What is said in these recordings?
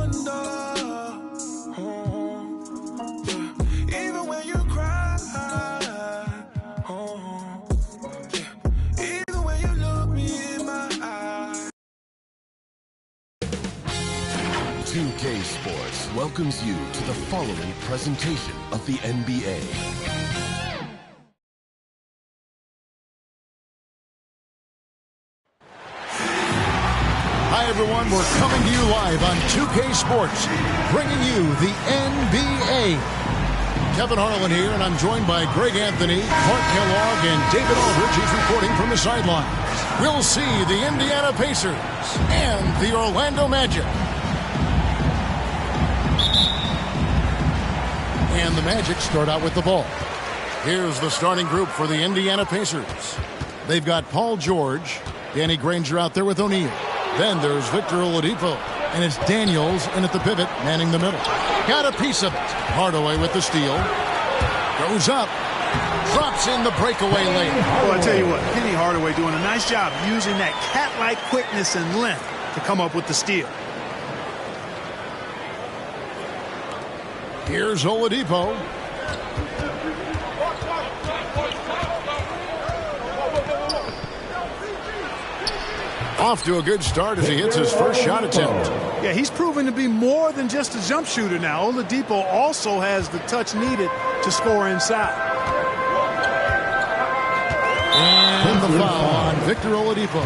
Even when you cry, even when you look me in my eye. 2K Sports welcomes you to the following presentation of the NBA. Hi everyone, we're coming to you live on 2K Sports, bringing you the NBA. Kevin Harlan here, and I'm joined by Greg Anthony, Clark Kellogg, and David Aldridge, who's reporting from the sidelines. We'll see the Indiana Pacers and the Orlando Magic. And the Magic start out with the ball. Here's the starting group for the Indiana Pacers. They've got Paul George, Danny Granger out there with O'Neal. Then there's Victor Oladipo, and it's Daniels in at the pivot, manning the middle. Got a piece of it. Hardaway with the steal. Goes up. Drops in the breakaway lane. Well, I tell you what, Penny Hardaway doing a nice job using that cat-like quickness and length to come up with the steal. Here's Oladipo. Off to a good start as he hits his first shot attempt. Yeah, he's proven to be more than just a jump shooter now. Oladipo also has the touch needed to score inside. And the foul on Victor Oladipo.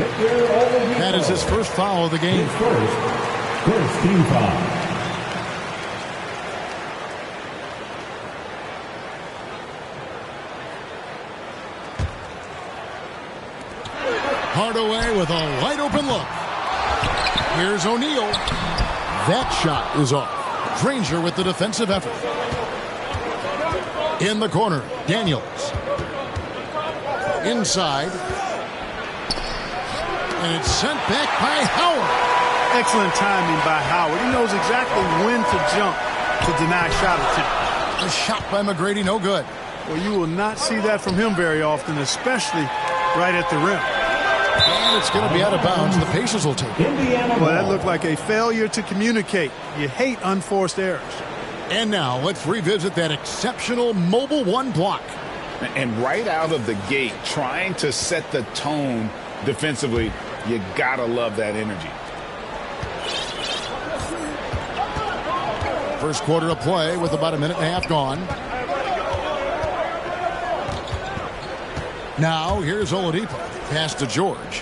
That is his first foul of the game. First team foul. Hardaway with a wide open look. Here's O'Neal. That shot is off. Granger with the defensive effort. In the corner, Daniels. Inside. And it's sent back by Howard. Excellent timing by Howard. He knows exactly when to jump to deny shot attempt. A shot by McGrady, no good. Well, you will not see that from him very often, especially right at the rim. And it's going to be out of bounds. The Pacers will take it. Well, that looked like a failure to communicate. You hate unforced errors. And now let's revisit that exceptional mobile one block. And right out of the gate, trying to set the tone defensively, you gotta love that energy. First quarter of play with about a minute and a half gone. Now here's Oladipo. Pass to George.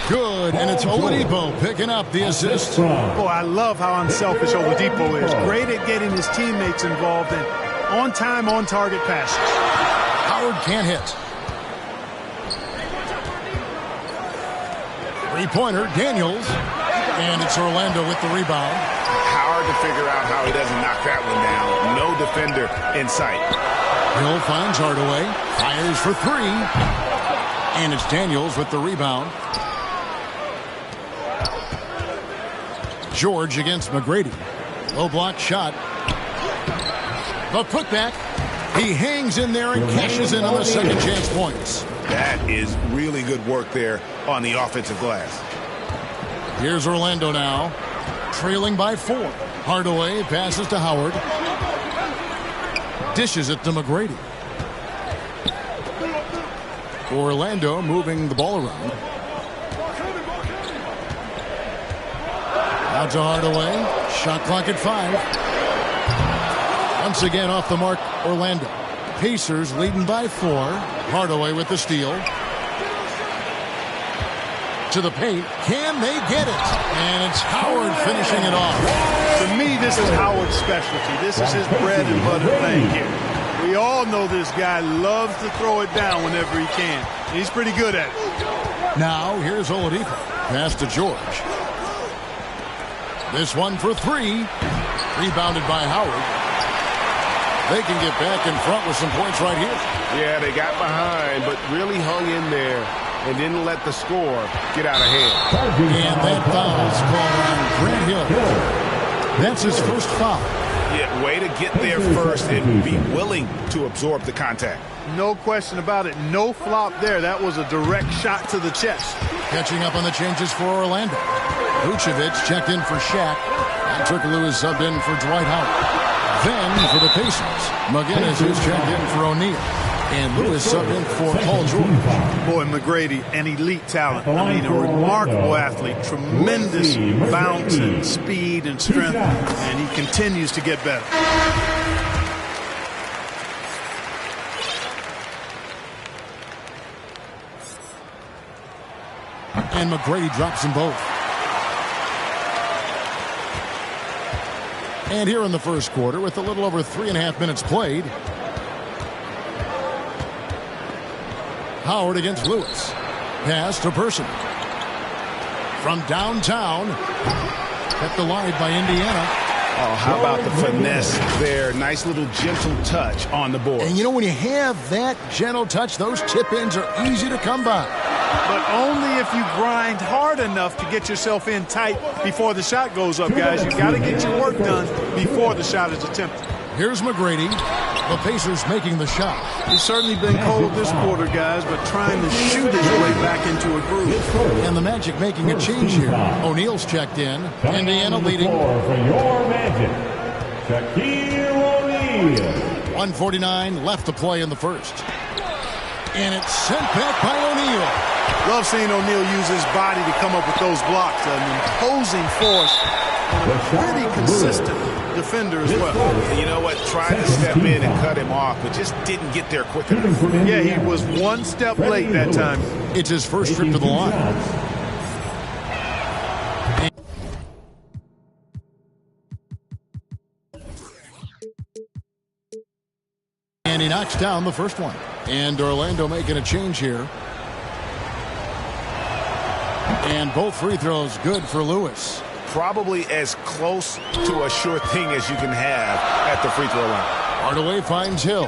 Good, and it's Oladipo picking up the assist. Oh, I love how unselfish Oladipo is. Great at getting his teammates involved in on-time, on-target passes. Howard can't hit. Three-pointer, Daniels. And it's Orlando with the rebound. Hard to figure out how he doesn't knock that one down. No defender in sight. Hill finds Hardaway, fires for three, and it's Daniels with the rebound. George against McGrady. Low block shot. The putback. He hangs in there and cashes in on the second chance points. That is really good work there on the offensive glass. Here's Orlando now, trailing by 4. Hardaway passes to Howard. Dishes it to McGrady. Orlando moving the ball around. Out to Hardaway. Shot clock at 5. Once again off the mark, Orlando. Pacers leading by 4. Hardaway with the steal. To the paint. Can they get it? And it's Howard finishing it off. To me, this is Howard's specialty. This is his bread and butter thing here. We all know this guy loves to throw it down whenever he can. He's pretty good at it. Now, here's Oladipo. Pass to George. This one for 3. Rebounded by Howard. They can get back in front with some points right here. Yeah, they got behind, but really hung in there and didn't let the score get out of hand. And that foul is called on Grant Hill. That's his first foul. Yeah, way to get there first and be willing to absorb the contact. No question about it. No flop there. That was a direct shot to the chest. Catching up on the changes for Orlando. Vucevic checked in for Shaq. And Turkoglu is subbed in for Dwight Howard. Then for the Pacers, McGinnis is checked in for O'Neal. And Lewis subbed in for Paul George. Boy, McGrady, an elite talent. I mean, a remarkable athlete. Tremendous bounce and speed and strength. And he continues to get better. And McGrady drops them both. And here in the first quarter, with a little over 3.5 minutes played, Howard against Lewis. Pass to Person. From downtown, kept alive by Indiana. Oh, how about the finesse there? Nice little gentle touch on the board. And you know, when you have that gentle touch, those tip-ins are easy to come by. But only if you grind hard enough to get yourself in tight before the shot goes up, guys. You got to get your work done before the shot is attempted. Here's McGrady. The Pacers making the shot. He's certainly been cold this quarter, guys, but trying to shoot his way back into a groove. And the Magic making a change here. O'Neal's checked in. Indiana leading. For your Magic, Shaquille O'Neal. 1:49 left to play in the first. And it's sent back by O'Neal. Love seeing O'Neal use his body to come up with those blocks. An imposing force and a pretty consistent defender as well. You know what? Tried to step in and cut him off, but just didn't get there quick enough. Yeah, he was one step late that time. It's his first trip to the line. And he knocks down the first one. And Orlando making a change here. And both free throws good for Lewis. Probably as close to a sure thing as you can have at the free throw line. Hardaway finds Hill.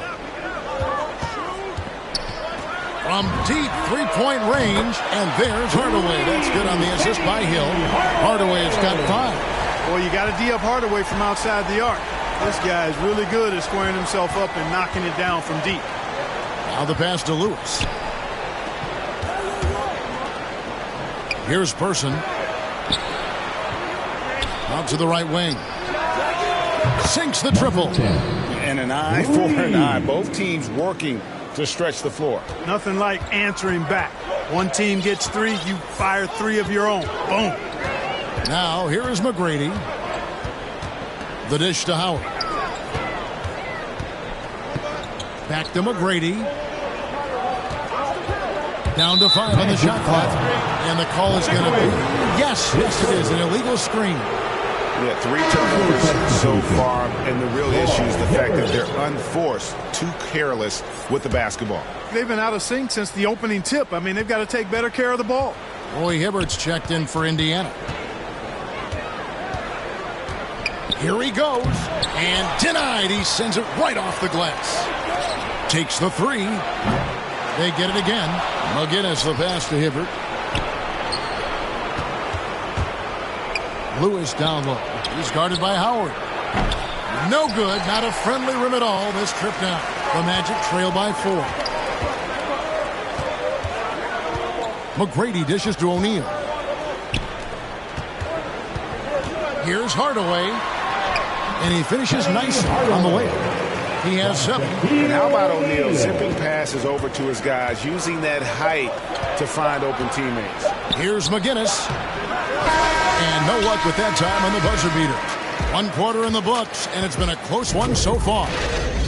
From deep three-point range, and there's Hardaway. That's good on the assist by Hill. Hardaway has got 5. Well, you got to D-up Hardaway from outside the arc. This guy is really good at squaring himself up and knocking it down from deep. Now the pass to Lewis. Here's Person. Out to the right wing. Sinks the triple. And an eye for an eye. Both teams working to stretch the floor. Nothing like answering back. One team gets 3, you fire 3 of your own. Boom. Now here is McGrady. The dish to Howard. Back to McGrady. Down to 5 on the shot clock. And the call is going to be, yes, it is, an illegal screen. Yeah, 3 turnovers so far, and the real issue is the fact that they're unforced, too careless with the basketball. They've been out of sync since the opening tip. I mean, they've got to take better care of the ball. Roy Hibbert's checked in for Indiana. Here he goes, and denied. He sends it right off the glass. Takes the 3. They get it again. McGinnis the pass to Hibbert. Lewis down low. He's guarded by Howard. No good. Not a friendly rim at all this trip down. The Magic trail by 4. McGrady dishes to O'Neal. Here's Hardaway. And he finishes nicely on the way. He has 7. And how about O'Neal zipping passes over to his guys, using that height to find open teammates. Here's McGinnis. And no luck with that time on the buzzer beater. 1 quarter in the books, and it's been a close one so far.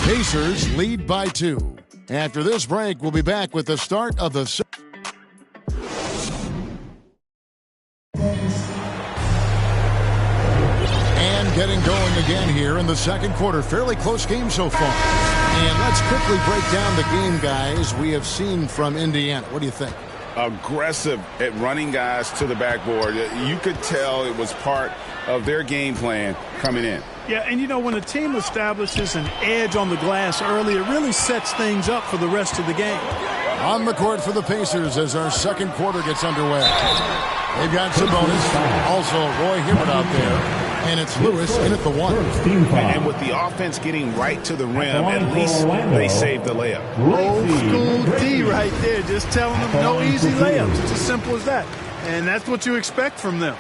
Pacers lead by 2. After this break, we'll be back with the start of the... And getting going again here in the second quarter. Fairly close game so far. And let's quickly break down the game, guys, we have seen from Indiana. What do you think? Aggressive at running guys to the backboard. You could tell it was part of their game plan coming in. Yeah, and you know, when a team establishes an edge on the glass early, it really sets things up for the rest of the game. On the court for the Pacers as our second quarter gets underway. They've got Sabonis, also Roy Hibbert out there, And it's Lewis in at the 1. And with the offense getting right to the rim, at least they saved the layup. Old school D right there, just telling them no easy layups. It's as simple as that. And that's what you expect from them.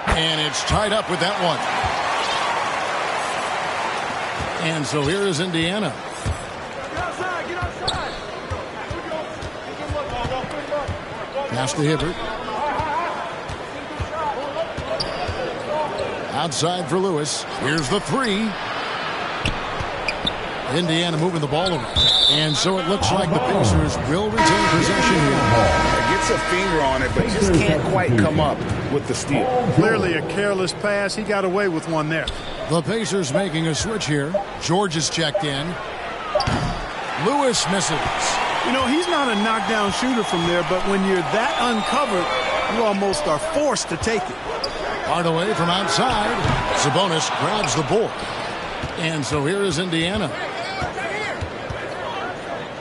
And it's tied up with that one. And so here is Indiana. Pass to Hibbert. Outside for Lewis. Here's the 3. Indiana moving the ball around. And so it looks like the Pacers will retain possession here. Gets a finger on it, but just can't quite come up with the steal. Clearly a careless pass. He got away with one there. The Pacers making a switch here. George is checked in. Lewis misses. You know, he's not a knockdown shooter from there, but when you're that uncovered, you almost are forced to take it. Hardaway from outside. Sabonis grabs the board. And so here is Indiana.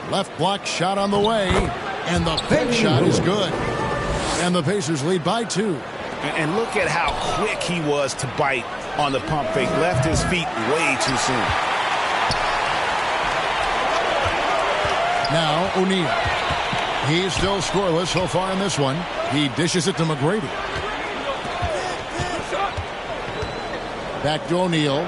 Left block shot on the way. And the fake shot is good. And the Pacers lead by 2. And look at how quick he was to bite on the pump fake. Left his feet way too soon. Now O'Neal. He's still scoreless so far in this one. He dishes it to McGrady. Back to O'Neal.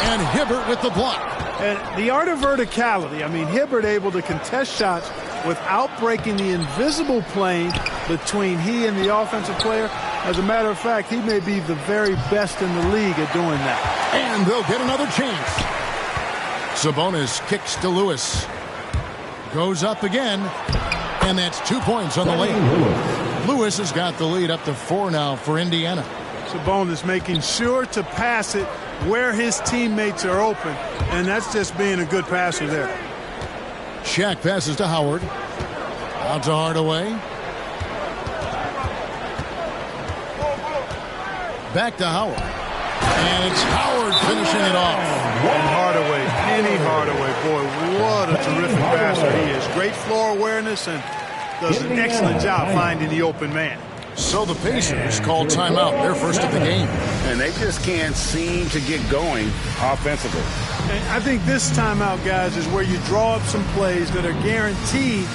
And Hibbert with the block. And the art of verticality. I mean, Hibbert able to contest shots without breaking the invisible plane between he and the offensive player. As a matter of fact, he may be the very best in the league at doing that. And they'll get another chance. Sabonis kicks to Lewis. Goes up again. And that's 2 points on the layup. Lewis has got the lead up to 4 now for Indiana. Sabonis making sure to pass it where his teammates are open. And that's just being a good passer there. Shaq passes to Howard. Out to Hardaway. Back to Howard. And it's Howard finishing it off. And Hardaway, Penny Hardaway, boy, what a terrific passer he is. Great floor awareness and does an excellent job finding the open man. So the Pacers call timeout, their first of the game. And they just can't seem to get going offensively. And I think this timeout, guys, is where you draw up some plays that are guaranteed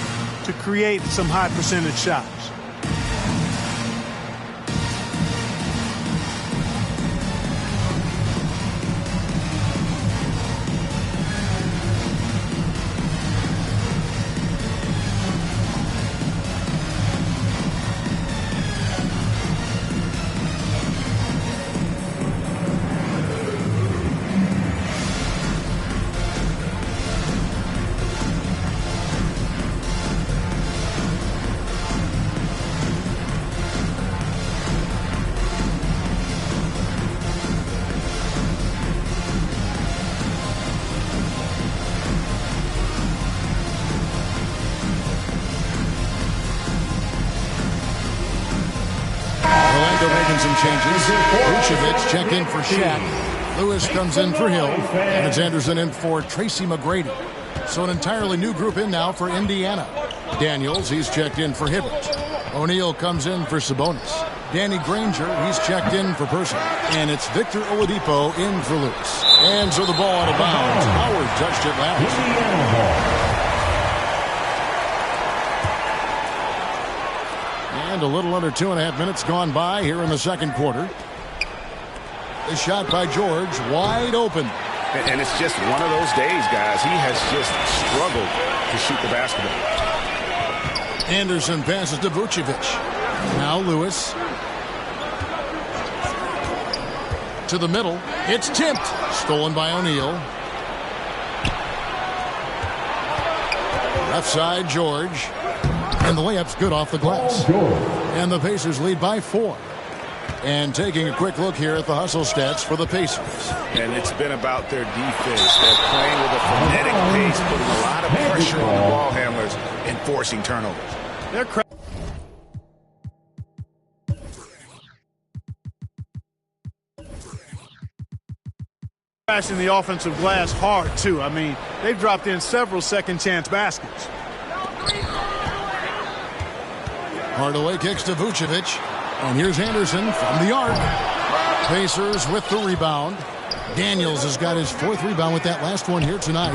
to create some high percentage shots. Some changes. Vucevic checked in for Shaq. Lewis comes in for Hill. And it's Anderson in for Tracy McGrady. So an entirely new group in now for Indiana. Daniels, he's checked in for Hibbert. O'Neal comes in for Sabonis. Danny Granger, he's checked in for Person. And it's Victor Oladipo in for Lewis. And so the ball out of bounds. Howard touched it last. And a little under 2.5 minutes gone by here in the second quarter. The shot by George, wide open. And it's just one of those days, guys. He has just struggled to shoot the basketball. Anderson passes to Vucevic. Now Lewis. To the middle. It's tipped. Stolen by O'Neal. Left side, George. And the layup's good off the glass. And the Pacers lead by 4. And taking a quick look here at the hustle stats for the Pacers. And it's been about their defense. They're playing with a frenetic pace, putting a lot of pressure on the ball handlers and forcing turnovers. They're crashing the offensive glass hard, too. I mean, they've dropped in several second chance baskets. Hardaway kicks to Vucevic. And here's Anderson from the arc. Pacers with the rebound. Daniels has got his 4th rebound with that last one here tonight.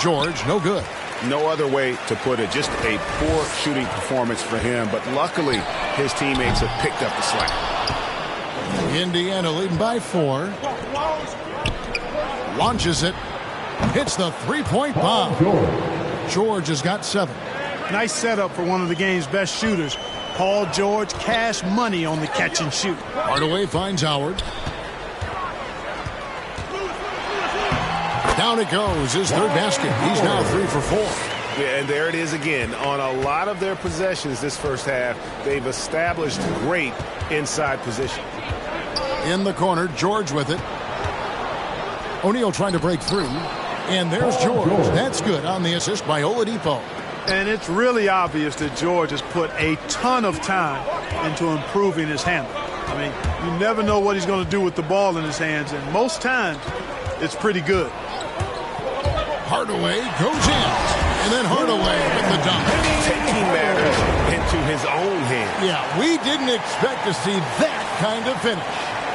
George, no good. No other way to put it. Just a poor shooting performance for him. But luckily, his teammates have picked up the slack. Indiana leading by 4. Launches it. Hits the three-point bomb. George has got 7. Nice setup for one of the game's best shooters. Paul George, cash money on the catch and shoot. Hardaway finds Howard. Down it goes, his 3rd basket. He's now 3 for 4. Yeah, and there it is again. On a lot of their possessions this first half, they've established great inside position. In the corner, George with it. O'Neal trying to break free. And there's George. That's good on the assist by Oladipo. And it's really obvious that George has put a ton of time into improving his handle. I mean, you never know what he's going to do with the ball in his hands, and most times it's pretty good. Hardaway goes in, and then Hardaway with the dunk. Taking matters into his own hands. Yeah, we didn't expect to see that kind of finish.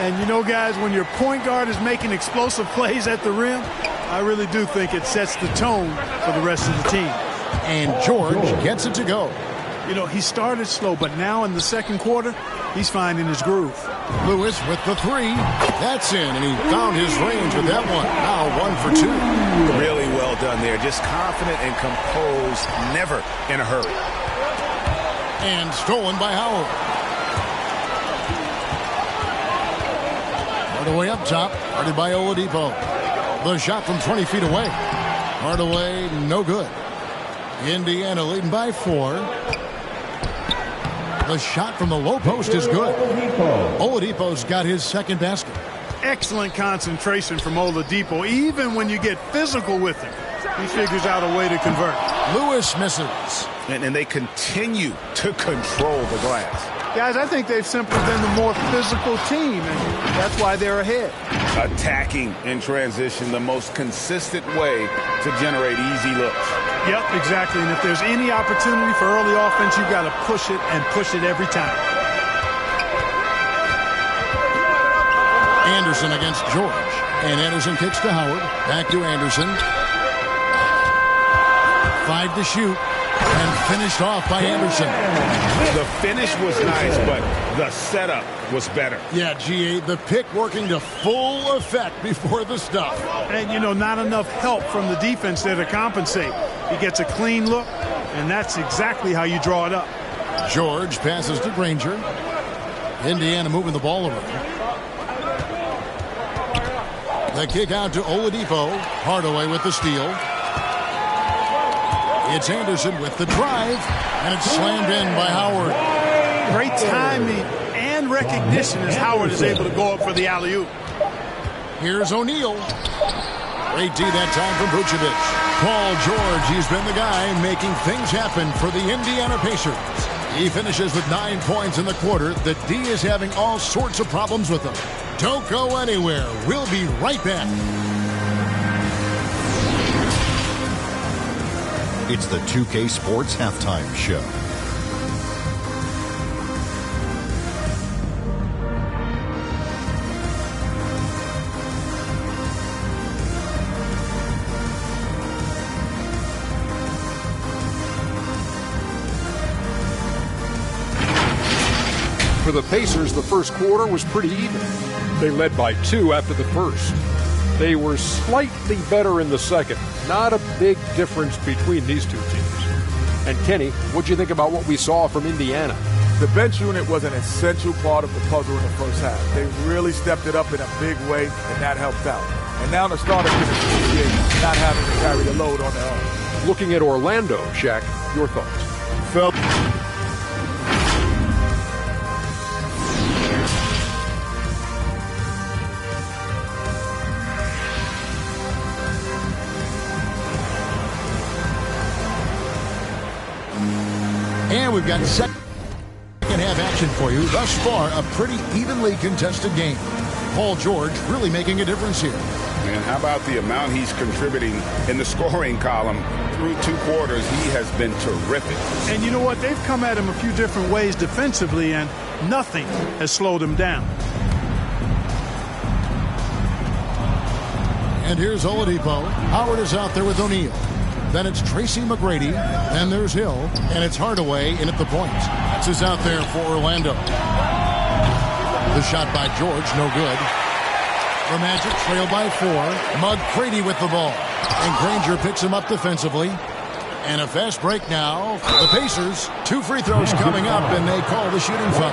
And you know, guys, when your point guard is making explosive plays at the rim, I really do think it sets the tone for the rest of the team. And George gets it to go. You know, he started slow, but now in the second quarter, he's finding his groove. Lewis with the 3. That's in, and he found his range with that one. Now 1 for 2. Really well done there. Just confident and composed, never in a hurry. And stolen by Howard. Hardaway up top, guarded by Oladipo. The shot from 20 feet away. Hardaway, no good. Indiana leading by 4. The shot from the low post is good. Oladipo's got his 2nd basket. Excellent concentration from Oladipo. Even when you get physical with him, he figures out a way to convert. Lewis misses. And they continue to control the glass. Guys, I think they've simply been the more physical team, and that's why they're ahead. Attacking in transition, the most consistent way to generate easy looks. Yep, exactly. And if there's any opportunity for early offense, you've got to push it and push it every time. Anderson against George. And Anderson kicks to Howard. Back to Anderson. 5 to shoot. And finished off by Anderson. The finish was nice, but the setup was better. Yeah, GA, the pick working to full effect before the stuff. And, you know, not enough help from the defense there to compensate. He gets a clean look, and that's exactly how you draw it up. George passes to Granger. Indiana moving the ball around. The kick out to Oladipo. Hardaway with the steal. It's Anderson with the drive, and it's slammed in by Howard. Great timing and recognition as Howard is able to go up for the alley-oop. Here's O'Neal. Great D that time from Vucevic. Paul George, he's been the guy making things happen for the Indiana Pacers. He finishes with 9 points in the quarter. The D is having all sorts of problems with him. Don't go anywhere. We'll be right back. It's the 2K Sports Halftime Show. For the Pacers, the first quarter was pretty even. They led by 2 after the first. They were slightly better in the second. Not a big difference between these two teams. And Kenny, what'd you think about what we saw from Indiana? The bench unit was an essential part of the puzzle in the first half. They really stepped it up in a big way, and that helped out. And now the starters can appreciate not having to carry the load on their own. Looking at Orlando, Shaq, your thoughts? Felt And we've got second half action for you. Thus far, a pretty evenly contested game. Paul George really making a difference here. And how about the amount he's contributing in the scoring column through 2 quarters? He has been terrific. And you know what? They've come at him a few different ways defensively, and nothing has slowed him down. And here's Oladipo. Howard is out there with O'Neal. Then it's Tracy McGrady. Then there's Hill. And it's Hardaway in at the point. This is out there for Orlando. The shot by George, no good. The Magic trail by 4. McGrady with the ball. And Granger picks him up defensively. And a fast break now for the Pacers. 2 free throws coming up, and they call the shooting foul.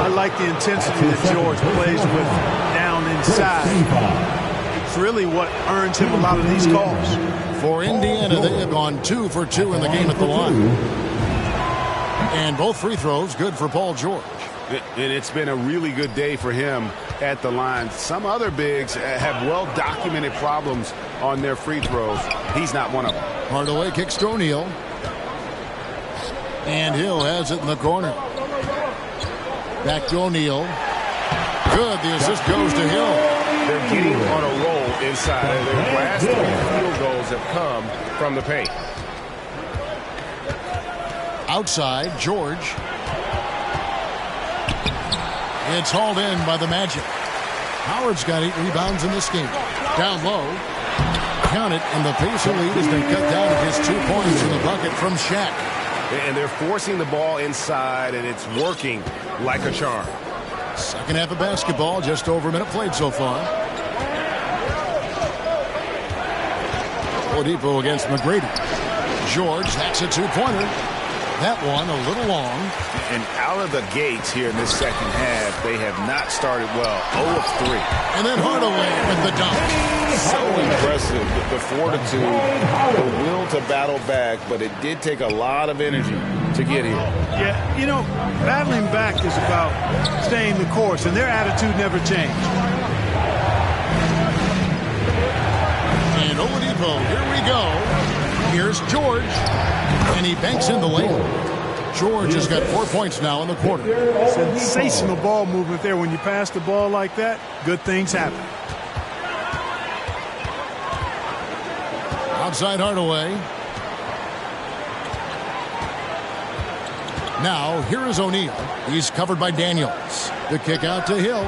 I like the intensity that George plays with down inside. It's really what earns him a lot of these calls. For Indiana, they have gone 2 for 2 in the game at the line. And both free throws good for Paul George. And it's been a really good day for him at the line. Some other bigs have well-documented problems on their free throws. He's not one of them. Hardaway kicks to O'Neal. And Hill has it in the corner. Back to O'Neal. Good. The assist goes to Hill. They're getting on a roll inside. Their last 3 field goals have come from the paint. Outside, George. It's hauled in by the Magic. Howard's got 8 rebounds in this game. Down low. Count it, and the Pacer lead has been cut down to just 2 points in the bucket from Shaq. And they're forcing the ball inside, and it's working like a charm. Second half of basketball, just over a minute played so far. Oladipo against McGrady. George, that's a 2-pointer. That one a little long. And out of the gates here in this second half, they have not started well. 0 of 3. And then Hardaway with the dunk. So impressive, the fortitude, the will to battle back, but it did take a lot of energy to get here. Yeah, you know, battling back is about staying the course, and their attitude never changed. And Oladipo, here we go. Here's George. And he banks in the lane. George has got 4 points now in the quarter. Sensational ball movement there. When you pass the ball like that, good things happen. Outside Hardaway. Now, here is O'Neal. He's covered by Daniels. The kick out to Hill.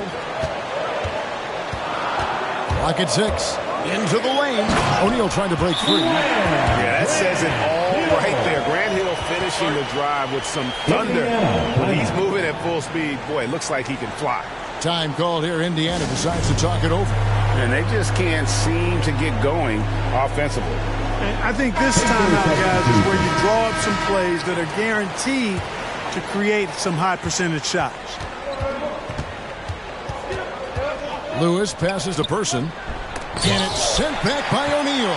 Clock at 6. Into the lane. O'Neal trying to break free. Yeah, that says it all right there. Grant Hill finishing the drive with some thunder. When he's moving at full speed, boy, it looks like he can fly. Time called here. Indiana decides to talk it over. And they just can't seem to get going offensively. And I think this timeout, guys, is where you draw up some plays that are guaranteed to create some high percentage shots. Lewis passes to Person. And it's sent back by O'Neal.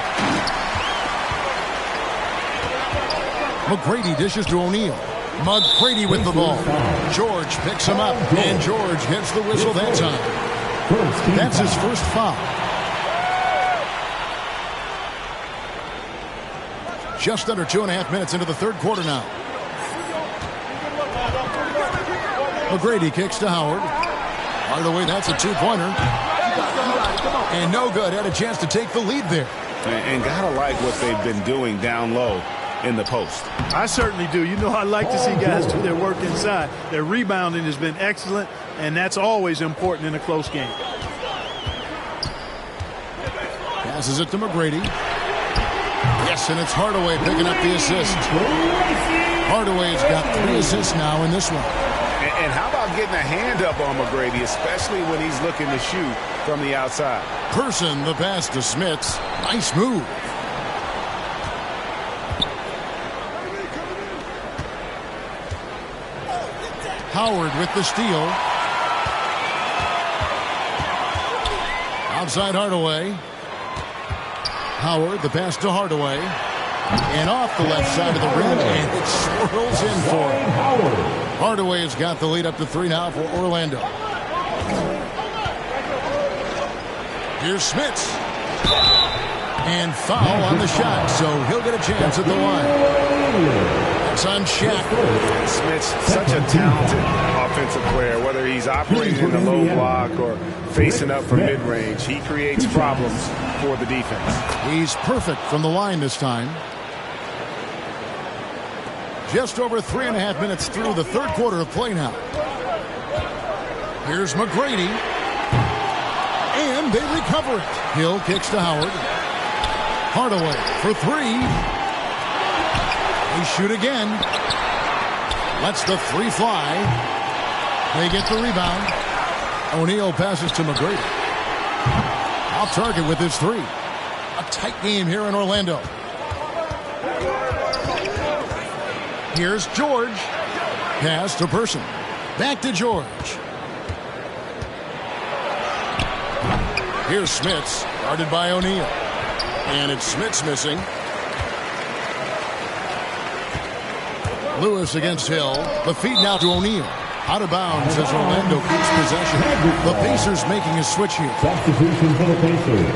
McGrady dishes to O'Neal. McGrady with the ball. George picks him up, and George gets the whistle that time. That's his first foul. Just under 2.5 minutes into the third quarter now. McGrady kicks to Howard. Hardaway, that's a 2-pointer. And no good. Had a chance to take the lead there. And gotta like what they've been doing down low in the post. I certainly do. You know, I like to see guys do their work inside. Their rebounding has been excellent, and that's always important in a close game. Passes it to McGrady. Yes, and it's Hardaway picking up the assist. Hardaway's got 3 assists now in this one. And how about getting a hand up on McGrady, especially when he's looking to shoot from the outside? Person, the pass to Smits. Nice move. Howard with the steal. Outside Hardaway. Howard, the pass to Hardaway. And off the left side of the rim, and it swirls in for him. Hardaway has got the lead up to 3 now for Orlando. Here's Smits. And foul on the shot, so he'll get a chance at the line. It's on Shaq. Smith's such a talented offensive player, whether he's operating in the low block or facing up from mid-range. He creates problems for the defense. He's perfect from the line this time. Just over 3.5 minutes through the third quarter of play now. Here's McGrady. And they recover it. Hill kicks to Howard. Hardaway for three. They shoot again. Lets the three fly. They get the rebound. O'Neal passes to McGrady. Off target with his three. A tight game here in Orlando. Here's George. Pass to Person. Back to George. Here's Smits, guarded by O'Neal. And it's Smits missing. Lewis against Hill. The feed now to O'Neal. Out of bounds as Orlando keeps possession. The Pacers making a switch here. Substitution for the Pacers.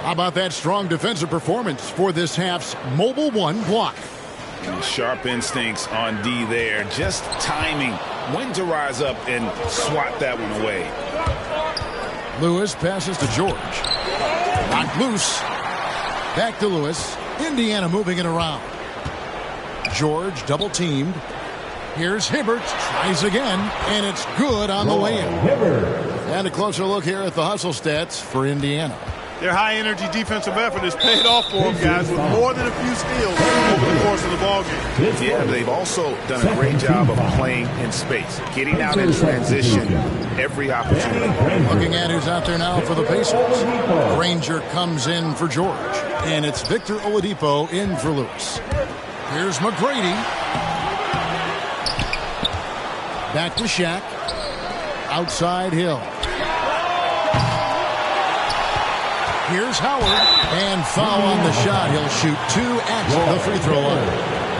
How about that strong defensive performance for this half's mobile one block? Sharp instincts on D there. Just timing when to rise up and swat that one away. Lewis passes to George. Knocked loose. Back to Lewis. Indiana moving it around. George double teamed. Here's Hibbert. Tries again. And it's good on the way in. And a closer look here at the hustle stats for Indiana. Their high-energy defensive effort has paid off for them, guys, with more than a few steals over the course of the ballgame. Yeah, they've also done a great job of playing in space, getting out in transition every opportunity. Looking at who's out there now for the Pacers. Granger comes in for George. And it's Victor Oladipo in for Lewis. Here's McGrady. Back to Shaq. Outside Hill. Here's Howard, and foul on the shot. He'll shoot two at the free throw line.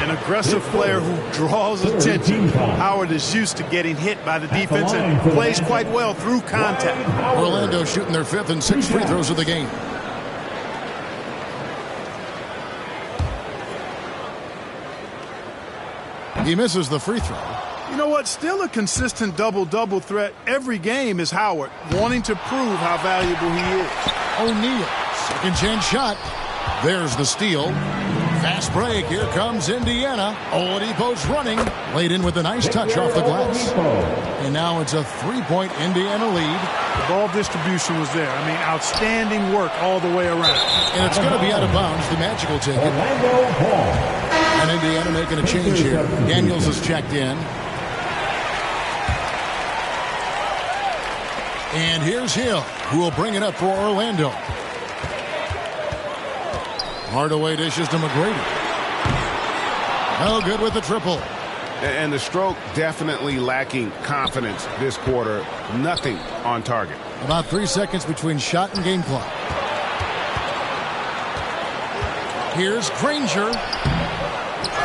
An aggressive player who draws attention. Howard is used to getting hit by the defense and plays quite well through contact. Orlando shooting their fifth and sixth free throws of the game. He misses the free throw. You know what? Still a consistent double-double threat every game is Howard, wanting to prove how valuable he is. O'Neal, second chance shot. There's the steal. Fast break. Here comes Indiana. Oladipo's running. Laid in with a nice touch off the glass. And now it's a three-point Indiana lead. The ball distribution was there. I mean, outstanding work all the way around. And it's going to be out of bounds. The Magic will take it. And Indiana making a change here. Daniels has checked in. And here's Hill, who will bring it up for Orlando. Hardaway dishes to McGrady. No good with the triple. And the stroke definitely lacking confidence this quarter. Nothing on target. About 3 seconds between shot and game clock. Here's Granger.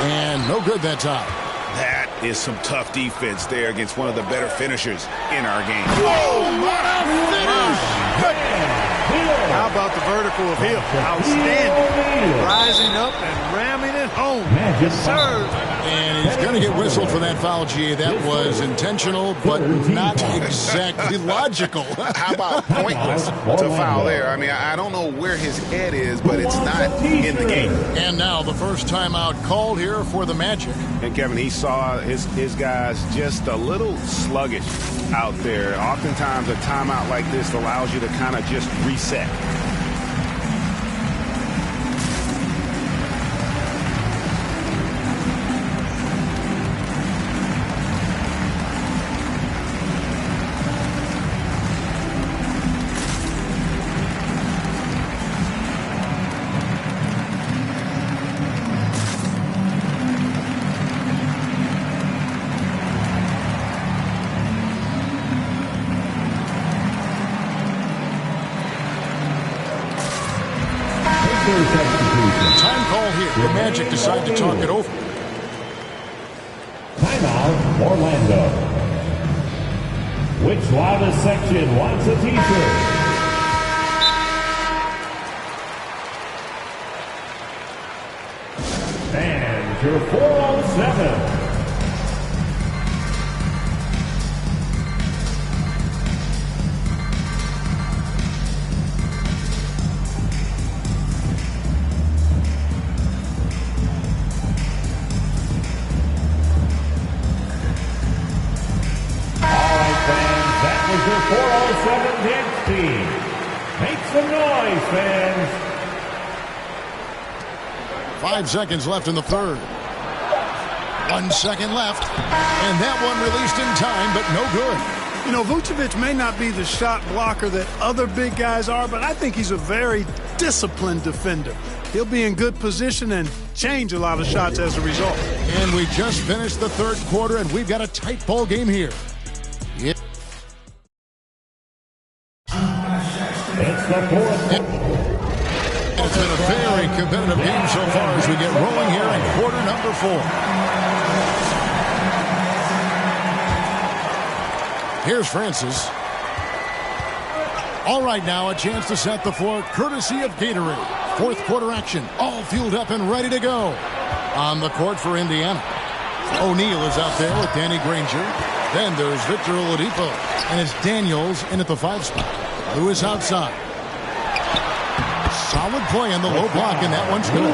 And no good that time. That is some tough defense there against one of the better finishers in our game. Oh, what a finish! How about the vertical of Hill? Outstanding. Rising up and ramming it home. Yes, sir. And he's going to get whistled for that foul, G. That was intentional, but not exactly logical. How about pointless to foul there? I mean, I don't know where his head is, but it's not in the game. And now the first timeout called here for the Magic. And Kevin, he saw his guys just a little sluggish out there. Oftentimes a timeout like this allows you to kind of just reset. Time call here. The Magic decide to talk it over. Timeout, Orlando. Which loudest section wants a t-shirt? And your 4-on-7. 4-on-7 dance team. Make some noise, fans. 5 seconds left in the third. 1 second left. And that one released in time, but no good. You know, Vucevic may not be the shot blocker that other big guys are, but I think he's a very disciplined defender. He'll be in good position and change a lot of shots as a result. And we just finished the third quarter, and we've got a tight ball game here. It's the fourth. It's been a very competitive game so far as we get rolling here in quarter number 4. Here's Francis. All right, now a chance to set the floor courtesy of Gatorade. Fourth quarter action, all fueled up and ready to go. On the court for Indiana, O'Neal is out there with Danny Granger. Then there's Victor Oladipo, and it's Daniels in at the 5 spot. Lewis outside. Solid play in the low block, and that one's good.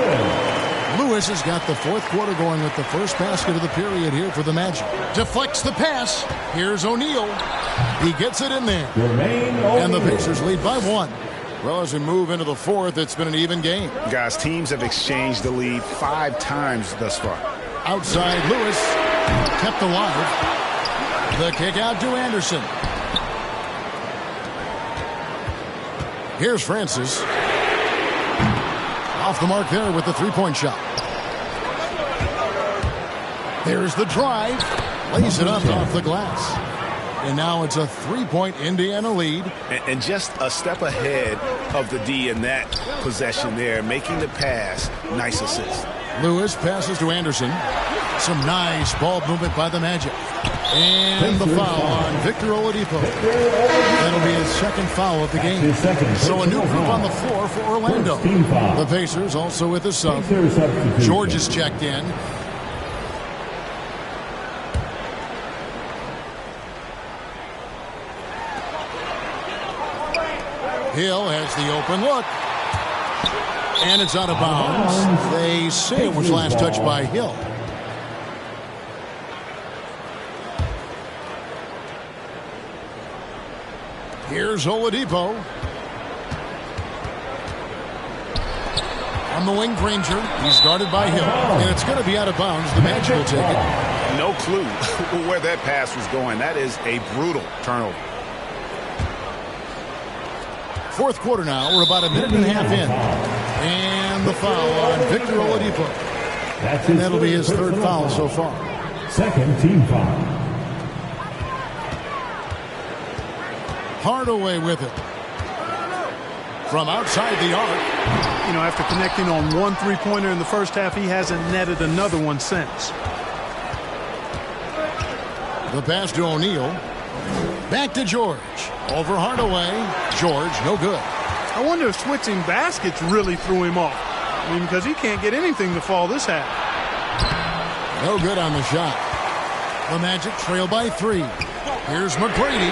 Lewis has got the fourth quarter going with the first basket of the period here for the Magic. Deflects the pass. Here's O'Neal. He gets it in there. And the Pacers lead by 1. Well, as we move into the fourth, it's been an even game. Guys, teams have exchanged the lead 5 times thus far. Outside, Lewis kept alive. The kick out to Anderson. Here's Francis. Off the mark there with the three-point shot. There's the drive. Lays it up off the glass. And now it's a 3-point Indiana lead. And just a step ahead of the D in that possession there, making the pass. Nice assist. Lewis passes to Anderson. Some nice ball movement by the Magic. And the foul on Victor Oladipo. That'll be his second foul of the game. So a new group on the floor for Orlando. The Pacers also with a sub. George is checked in. Hill has the open look. And it's out of bounds. They say it was last touched by Hill. Here's Oladipo. On the wing, Granger. He's guarded by Hill. And it's going to be out of bounds. The Magic will take it. No clue where that pass was going. That is a brutal turnover. Fourth quarter now. We're about a minute and a half in. And the foul on Victor Oladipo. And that'll be his third foul so far. Second team foul. Hardaway with it. From outside the arc. You know, after connecting on 1 3-pointer in the first half, he hasn't netted another one since. The pass to O'Neal. Back to George. Over Hardaway. George, no good. I wonder if switching baskets really threw him off. I mean, because he can't get anything to fall this half. No good on the shot. The Magic trail by 3. Here's McGrady.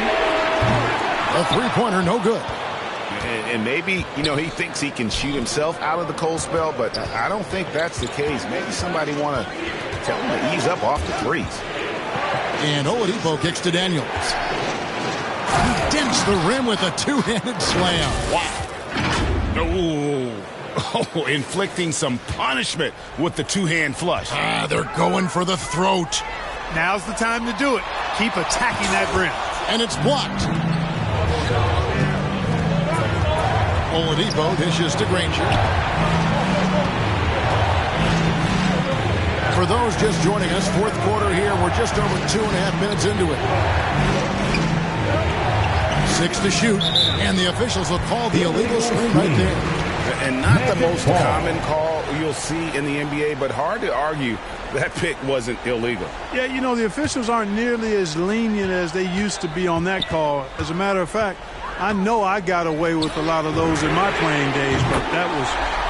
A three-pointer, no good. And maybe, you know, he thinks he can shoot himself out of the cold spell, but I don't think that's the case. Maybe somebody want to tell him to ease up off the threes. And Oladipo kicks to Daniels. He dents the rim with a two-handed slam. Wow. Oh, inflicting some punishment with the two-hand flush. They're going for the throat. Now's the time to do it. Keep attacking that rim. And it's blocked. Oladipo dishes to Granger. For those just joining us, fourth quarter here. We're just over 2.5 minutes into it. 6 to shoot, and the officials will call the illegal screen right there. And not the most common call you'll see in the NBA, but hard to argue that pick wasn't illegal. Yeah, you know, the officials aren't nearly as lenient as they used to be on that call. As a matter of fact, I know I got away with a lot of those in my playing days, but that was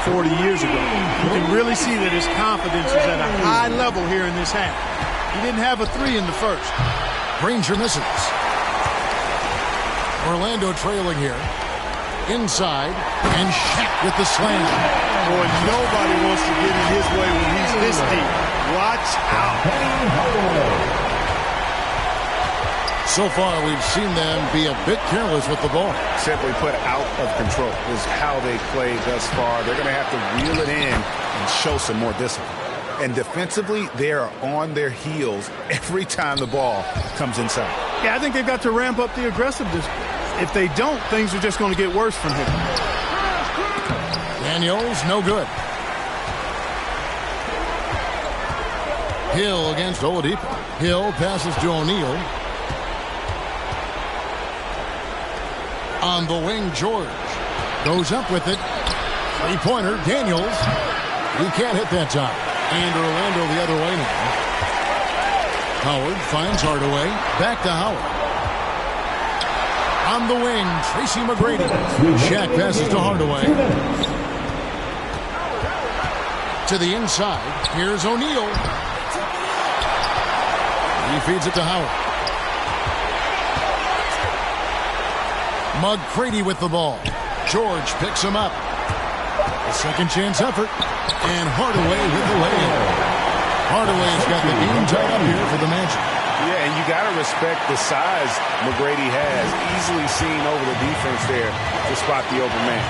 40 years ago. You can really see that his confidence is at a high level here in this half. He didn't have a three in the first. Granger misses. Orlando trailing here. Inside, and Shaq with the slam. Boy, nobody wants to get in his way when he's this deep. Watch out. So far, we've seen them be a bit careless with the ball. Simply put, out of control is how they played thus far. They're going to have to reel it in and show some more discipline. And defensively, they are on their heels every time the ball comes inside. Yeah, I think they've got to ramp up the aggressiveness. If they don't, things are just going to get worse from here. Daniels, no good. Hill against Oladipo. Hill passes to O'Neal. On the wing, George goes up with it. Three-pointer, Daniels. He can't hit that time. And Orlando the other way now. Howard finds Hardaway. Back to Howard. On the wing, Tracy McGrady. Shaq passes to Hardaway. To the inside. Here's O'Neal. He feeds it to Howard. McGrady with the ball. George picks him up. A second chance effort. And Hardaway with the layup. Hardaway's got the game tied up here for the Magic. Yeah, and you got to respect the size McGrady has. Easily seen over the defense there to spot the open man.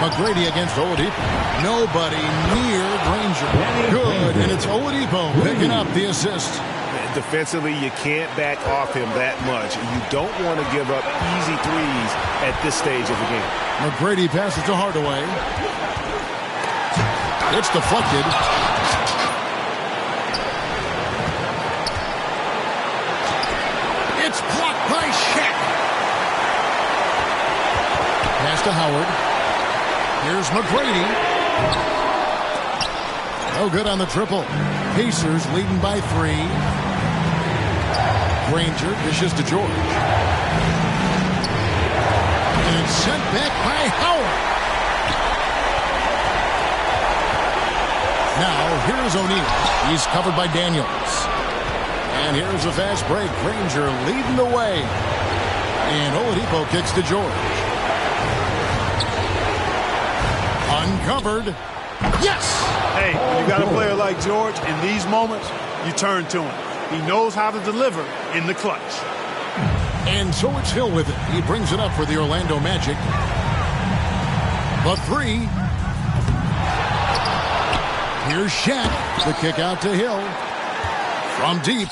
McGrady against Oladipo. Nobody near Granger. Good, and it's Oladipo picking up the assist. Defensively, you can't back off him that much. You don't want to give up easy threes at this stage of the game. McGrady passes to Hardaway. It's deflected. It's blocked by Shaq. Pass to Howard. Here's McGrady. No good on the triple. Pacers leading by 3. Granger dishes to George. And it's sent back by Howard. Now, here's O'Neal. He's covered by Daniels. And here's a fast break. Granger leading the way. And Oladipo kicks to George. Uncovered. Yes! Hey, when you got a player like George, in these moments, you turn to him. He knows how to deliver in the clutch. And so it's Hill with it. He brings it up for the Orlando Magic. The 3. Here's Shaq. The kick out to Hill. From deep.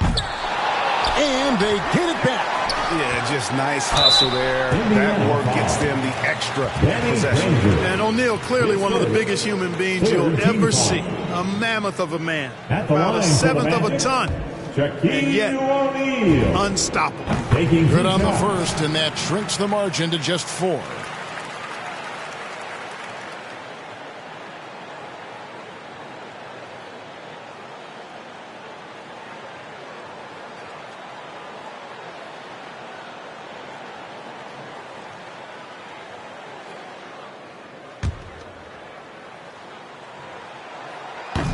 And they get it back. Yeah, just nice hustle there. That work gets them the extra possession. And O'Neal, clearly one of the biggest human beings you'll ever see. A mammoth of a man. About a seventh of a ton. And yet, unstoppable. Good on the first, and that shrinks the margin to just 4.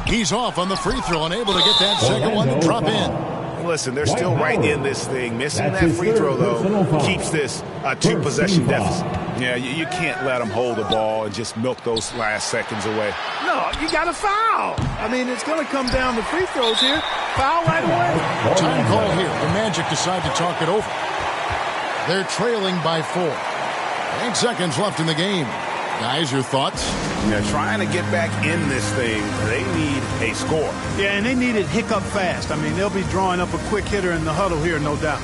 He's off on the free throw, unable to get that second one to drop in. Listen, they're still right in this thing. Missing that free throw, though, keeps this a 2-possession deficit. Yeah, you can't let them hold the ball and just milk those last seconds away. No, you got to foul. I mean, it's going to come down to free throws here. Foul right away. Time call here. The Magic decide to talk it over. They're trailing by 4. 8 seconds left in the game. Guys, your thoughts? Yeah, trying to get back in this thing, they need a score. Yeah, and they need it hiccup fast. I mean, they'll be drawing up a quick hitter in the huddle here, no doubt.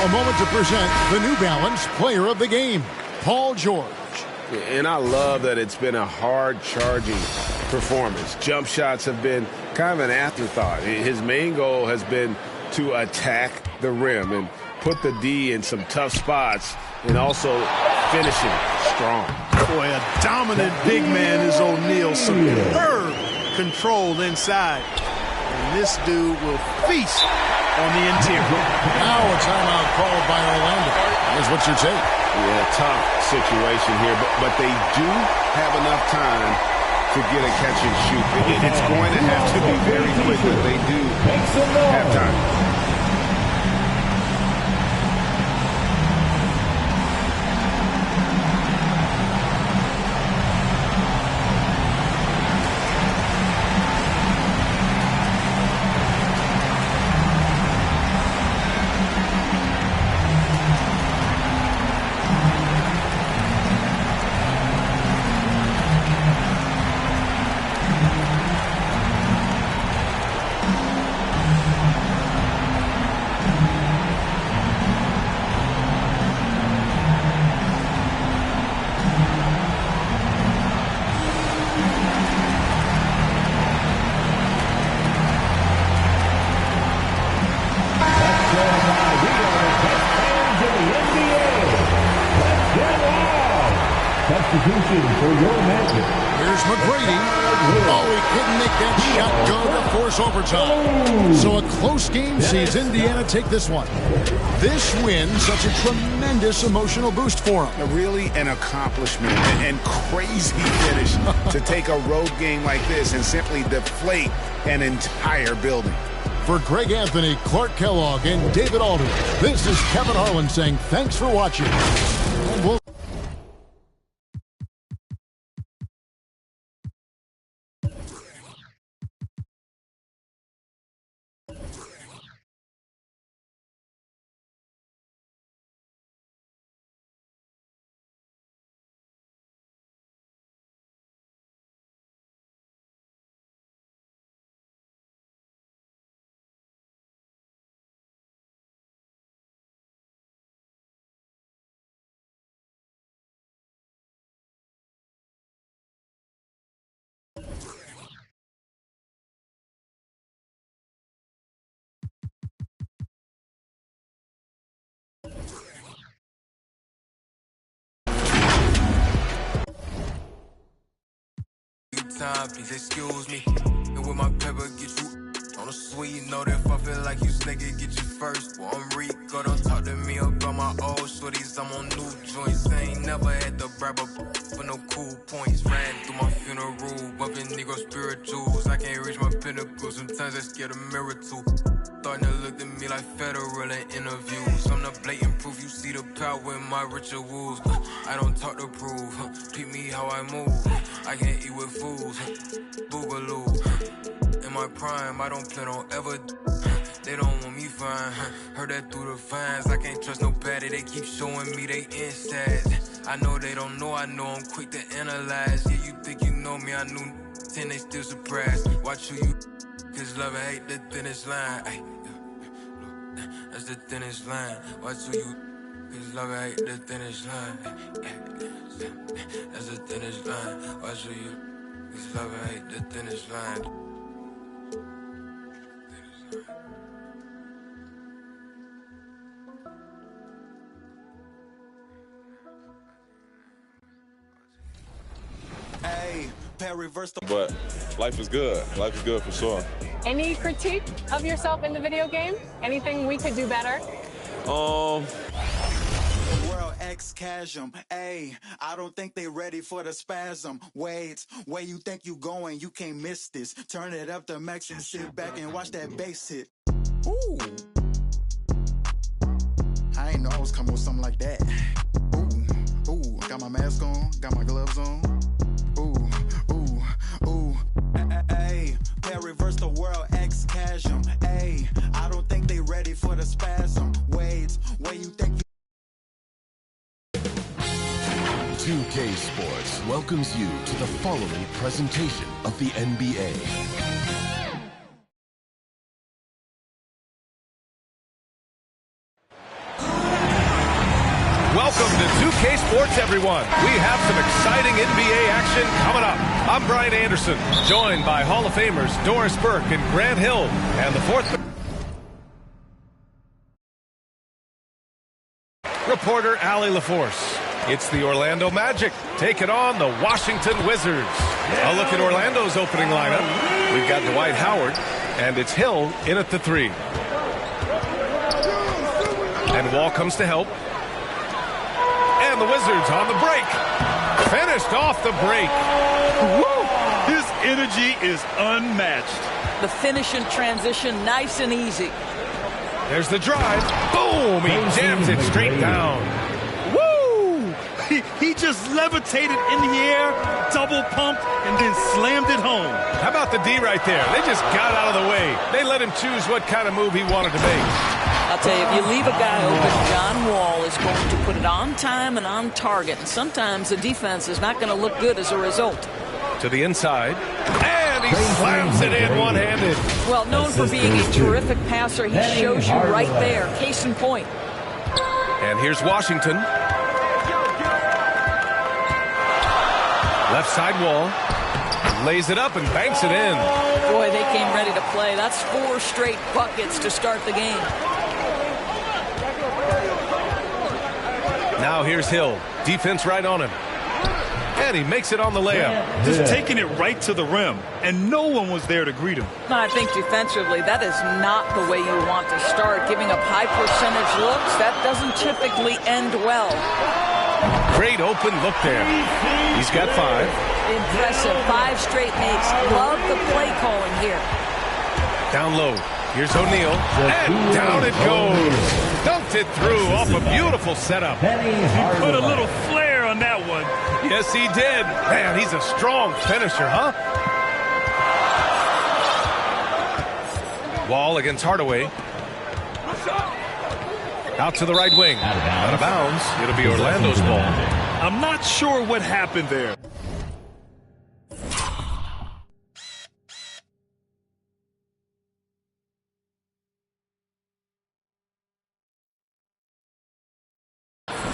A moment to present the New Balance Player of the Game. Paul George. And I love that it's been a hard-charging performance. Jump shots have been kind of an afterthought. His main goal has been to attack the rim and put the D in some tough spots and also finishing strong. Boy, a dominant big man is O'Neal. Superb control inside. And this dude will feast on the interior. Now a timeout called by Orlando. Here's what's your take? Yeah, tough situation here, but they do have enough time to get a catch and shoot. It's going to have to be very quick, but they do have time. For your magic. Here's McGrady. Oh, he couldn't make that shot go to force overtime. So a close game sees Indiana take this one. This win, such a tremendous emotional boost for them. Really an accomplishment and crazy finish to take a road game like this and simply deflate an entire building. For Greg Anthony, Clark Kellogg, and David Aldridge, this is Kevin Harlan saying thanks for watching. And we'll time, please excuse me. And with my pepper, get you on the sweet. You know that if I feel like you snake it, get you first. Well, I'm Rico, don't talk to me about my old shorties. I'm on new joints. I ain't never had to bribe up for no cool points. Ran through my funeral, bumping Negro spirituals. I can't reach my pinnacle, sometimes I scared a mirror too. Starting to look at me like federal in interviews. I'm the blatant proof, you see the power in my rituals. I don't talk to prove, peep me how I move. I can't eat with fools, boogaloo. In my prime, I don't plan on ever. They don't want me fine, heard that through the fines. I can't trust nobody, they keep showing me they insides. I know they don't know, I know I'm quick to analyze. Yeah, you think you know me, I knew 10, they still surprised. Watch who you, cause love and hate the thinnest line. Ay, that's the thinnest line. Watch who you, cause love and hate the thinnest line. That's the thinnest line. Watch who you, cause love and hate the thinnest line. But life is good. Life is good for sure. Any critique of yourself in the video game? Anything we could do better? World X Chasm, ayy, I don't think they ready for the spasm. Wait, where you think you going? You can't miss this. Turn it up to max and sit back and watch that bass hit. Ooh, I ain't know I was coming with something like that. Ooh, ooh, got my mask on, got my gloves on. Ooh, ooh, ooh, ayy, reverse the world X Chasm, ayy, I don't think they ready for the spasm. Wait, where you think you 2K Sports welcomes you to the following presentation of the NBA. Welcome to 2K Sports, everyone. We have some exciting NBA action coming up. I'm Brian Anderson, joined by Hall of Famers Doris Burke and Grant Hill, and the fourth reporter Allie LaForce. It's the Orlando Magic taking on the Washington Wizards. A look at Orlando's opening lineup. We've got Dwight Howard, and it's Hill in at the 3. And Wall comes to help. And the Wizards on the break. Finished off the break. Woo! His energy is unmatched. The finish in transition, nice and easy. There's the drive. Boom! He jams it straight down. Woo! He just levitated in the air, double pumped, and then slammed it home. How about the D right there? They just got out of the way. They let him choose what kind of move he wanted to make. I'll tell you, if you leave a guy open, John Wall is going to put it on time and on target. And sometimes the defense is not going to look good as a result. To the inside. And he slams it in one-handed. Well, known for being a terrific passer, he shows you right there. Case in point. And here's Washington. Left side Wall. Lays it up and banks it in. Boy, they came ready to play. That's 4 straight buckets to start the game. Now here's Hill. Defense right on him. And he makes it on the layup. Just taking it right to the rim, and no one was there to greet him. I think defensively, that is not the way you want to start. Giving up high percentage looks, that doesn't typically end well. Great open look there. He's got 5. Impressive. 5 straight makes. Love the play calling here. Down low. Here's O'Neal. And down it goes. Dunked it through off a beautiful setup. He put a little flair on that one. Yes, he did. Man, he's a strong finisher, huh? Wall against Hardaway. Out to the right wing. Out of bounds. It'll be Orlando's ball. I'm not sure what happened there.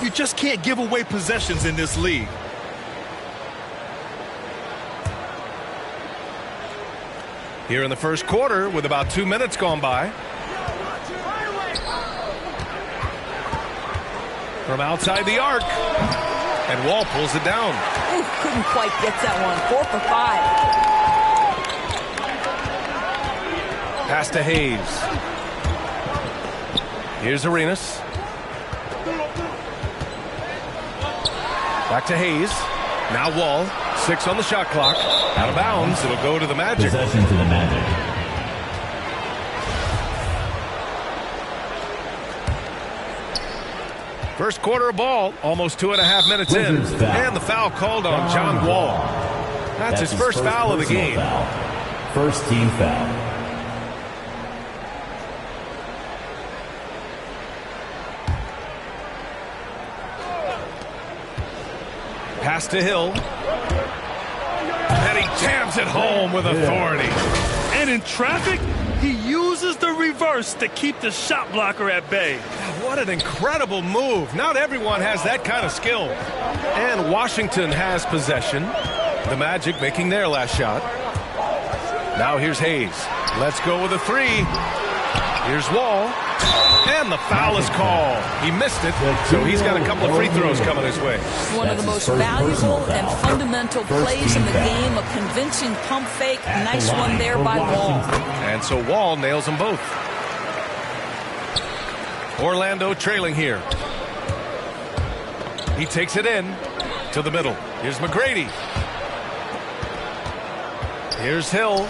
You just can't give away possessions in this league. Here in the first quarter with about 2 minutes gone by. From outside the arc. And Wall pulls it down. Ooh, couldn't quite get that one. 4 for 5. Pass to Hayes. Here's Arenas. Back to Hayes. Now Wall. 6 on the shot clock. Out of bounds. It'll go to the Magic. Possession to the Magic. First quarter of ball. Almost 2.5 minutes in. And the foul called on John Wall. That's his first foul of the game. Foul. First team foul. Pass to Hill. And he jams it home with authority. And in traffic, he uses the reverse to keep the shot blocker at bay. What an incredible move. Not everyone has that kind of skill. And Washington has possession. The Magic making their last shot. Now here's Hayes. Let's go with a 3. Here's Wall. And the foul is called. He missed it, so he's got a couple of free throws coming his way. One of the most valuable and fundamental plays in the game. A convincing pump fake. Nice one there by Wall. And so Wall nails them both. Orlando trailing here. He takes it in to the middle. Here's McGrady. Here's Hill.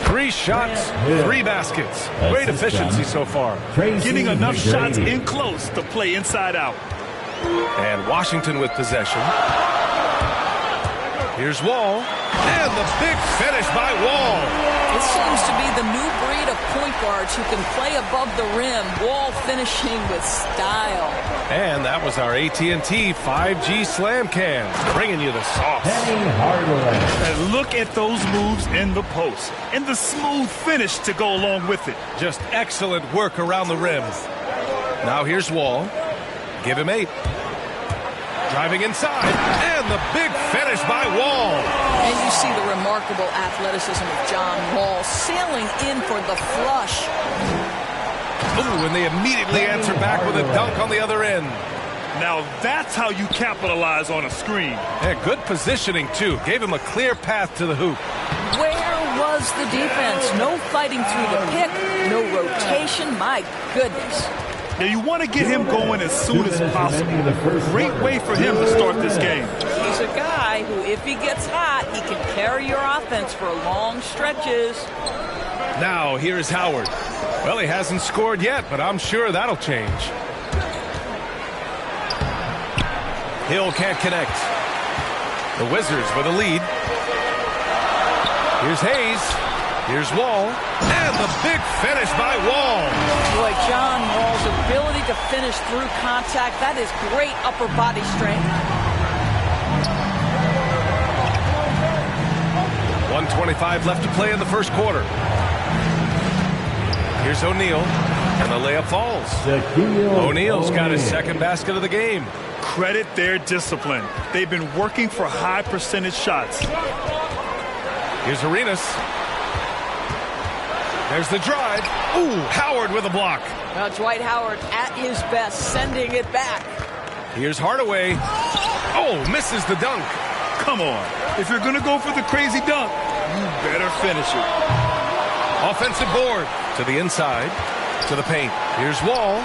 3 shots, 3 baskets. Great efficiency so far. Getting enough shots in close to play inside out. And Washington with possession. Here's Wall. And the big finish by Wall. It seems to be the new breed of point guards who can play above the rim. Wall finishing with style. And that was our AT&T 5G Slam Cam, bringing you the sauce. And look at those moves in the post. And the smooth finish to go along with it. Just excellent work around the rim. Now here's Wall. Give him 8. Driving inside, and the big finish by Wall. And you see the remarkable athleticism of John Wall sailing in for the flush. Ooh, and they immediately answer back with a dunk on the other end. Now that's how you capitalize on a screen. Yeah, good positioning, too. Gave him a clear path to the hoop. Where was the defense? No fighting through the pick, no rotation. My goodness. Now you want to get him going as soon as possible. Great way for him to start this game. He's a guy who, if he gets hot, he can carry your offense for long stretches. Now, here's Howard. Well, he hasn't scored yet, but I'm sure that'll change. Hill can't connect. The Wizards with a lead. Here's Hayes. Here's Wall. And the big finish by Wall. Boy, John Wall's ability to finish through contact, that is great upper body strength. 1:25 left to play in the first quarter. Here's O'Neal. And the layup falls. O'Neal's got his second basket of the game. Credit their discipline. They've been working for high percentage shots. Here's Arenas. There's the drive. Ooh, Howard with a block. Now Dwight Howard at his best, sending it back. Here's Hardaway. Oh, misses the dunk. Come on. If you're going to go for the crazy dunk, you better finish it. Offensive board to the inside, to the paint. Here's Wall.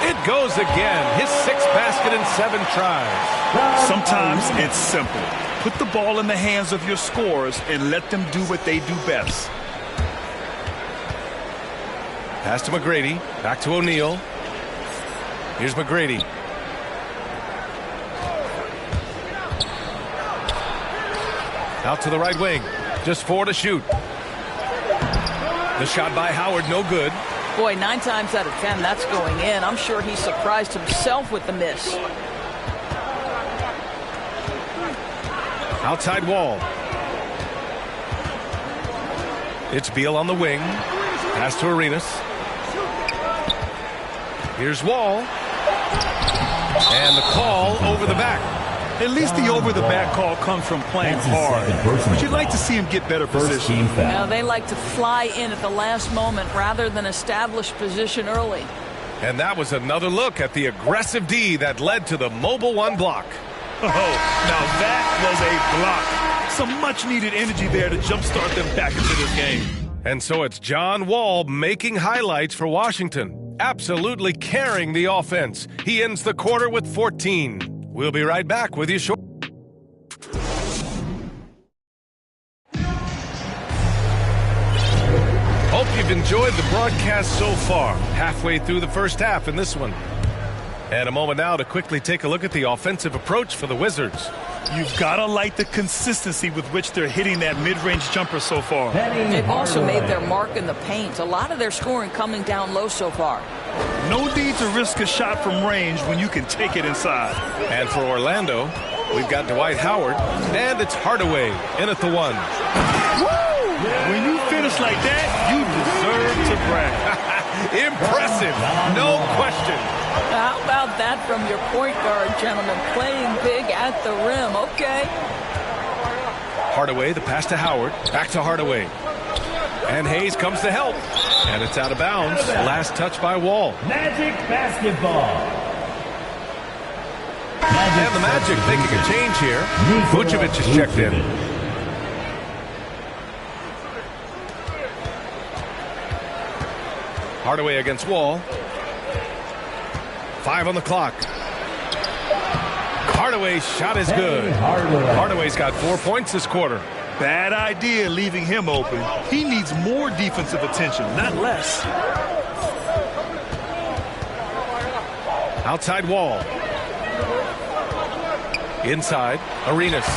It goes again. His sixth basket in 7 tries. Sometimes it's simple. Put the ball in the hands of your scorers and let them do what they do best. Pass to McGrady. Back to O'Neal. Here's McGrady. Out to the right wing. Just 4 to shoot. The shot by Howard, no good. Boy, 9 times out of 10, that's going in. I'm sure he surprised himself with the miss. Outside Wall. It's Beal on the wing. Pass to Arenas. Here's Wall. And the call over the back. At least the over-the-back call comes from playing hard. But you'd like to see him get better position. Now, they like to fly in at the last moment rather than establish position early. And that was another look at the aggressive D that led to the mobile 1 block. Oh, now that was a block. Some much-needed energy there to jumpstart them back into this game. And so it's John Wall making highlights for Washington. Absolutely carrying the offense. He ends the quarter with 14. We'll be right back with you shortly. Hope you've enjoyed the broadcast so far. Halfway through the first half in this one. And a moment now to quickly take a look at the offensive approach for the Wizards. You've got to like the consistency with which they're hitting that mid-range jumper so far. They've also made their mark in the paint. A lot of their scoring coming down low so far. No need to risk a shot from range when you can take it inside. And for Orlando, we've got Dwight Howard, and it's Hardaway in at the 1. Woo! When you finish like that, you deserve to brag. Impressive, no question. How about that from your point guard, gentlemen? Playing big at the rim. Okay. Hardaway, the pass to Howard. Back to Hardaway. And Hayes comes to help. And it's out of bounds. Last touch by Wall. Magic basketball. And the Magic making a change here. Vucevic is checked in. Hardaway against Wall. 5 on the clock. Hardaway's shot is good. Hardaway's got 4 points this quarter. Bad idea leaving him open. He needs more defensive attention, not less. Outside Wall. Inside, Arenas.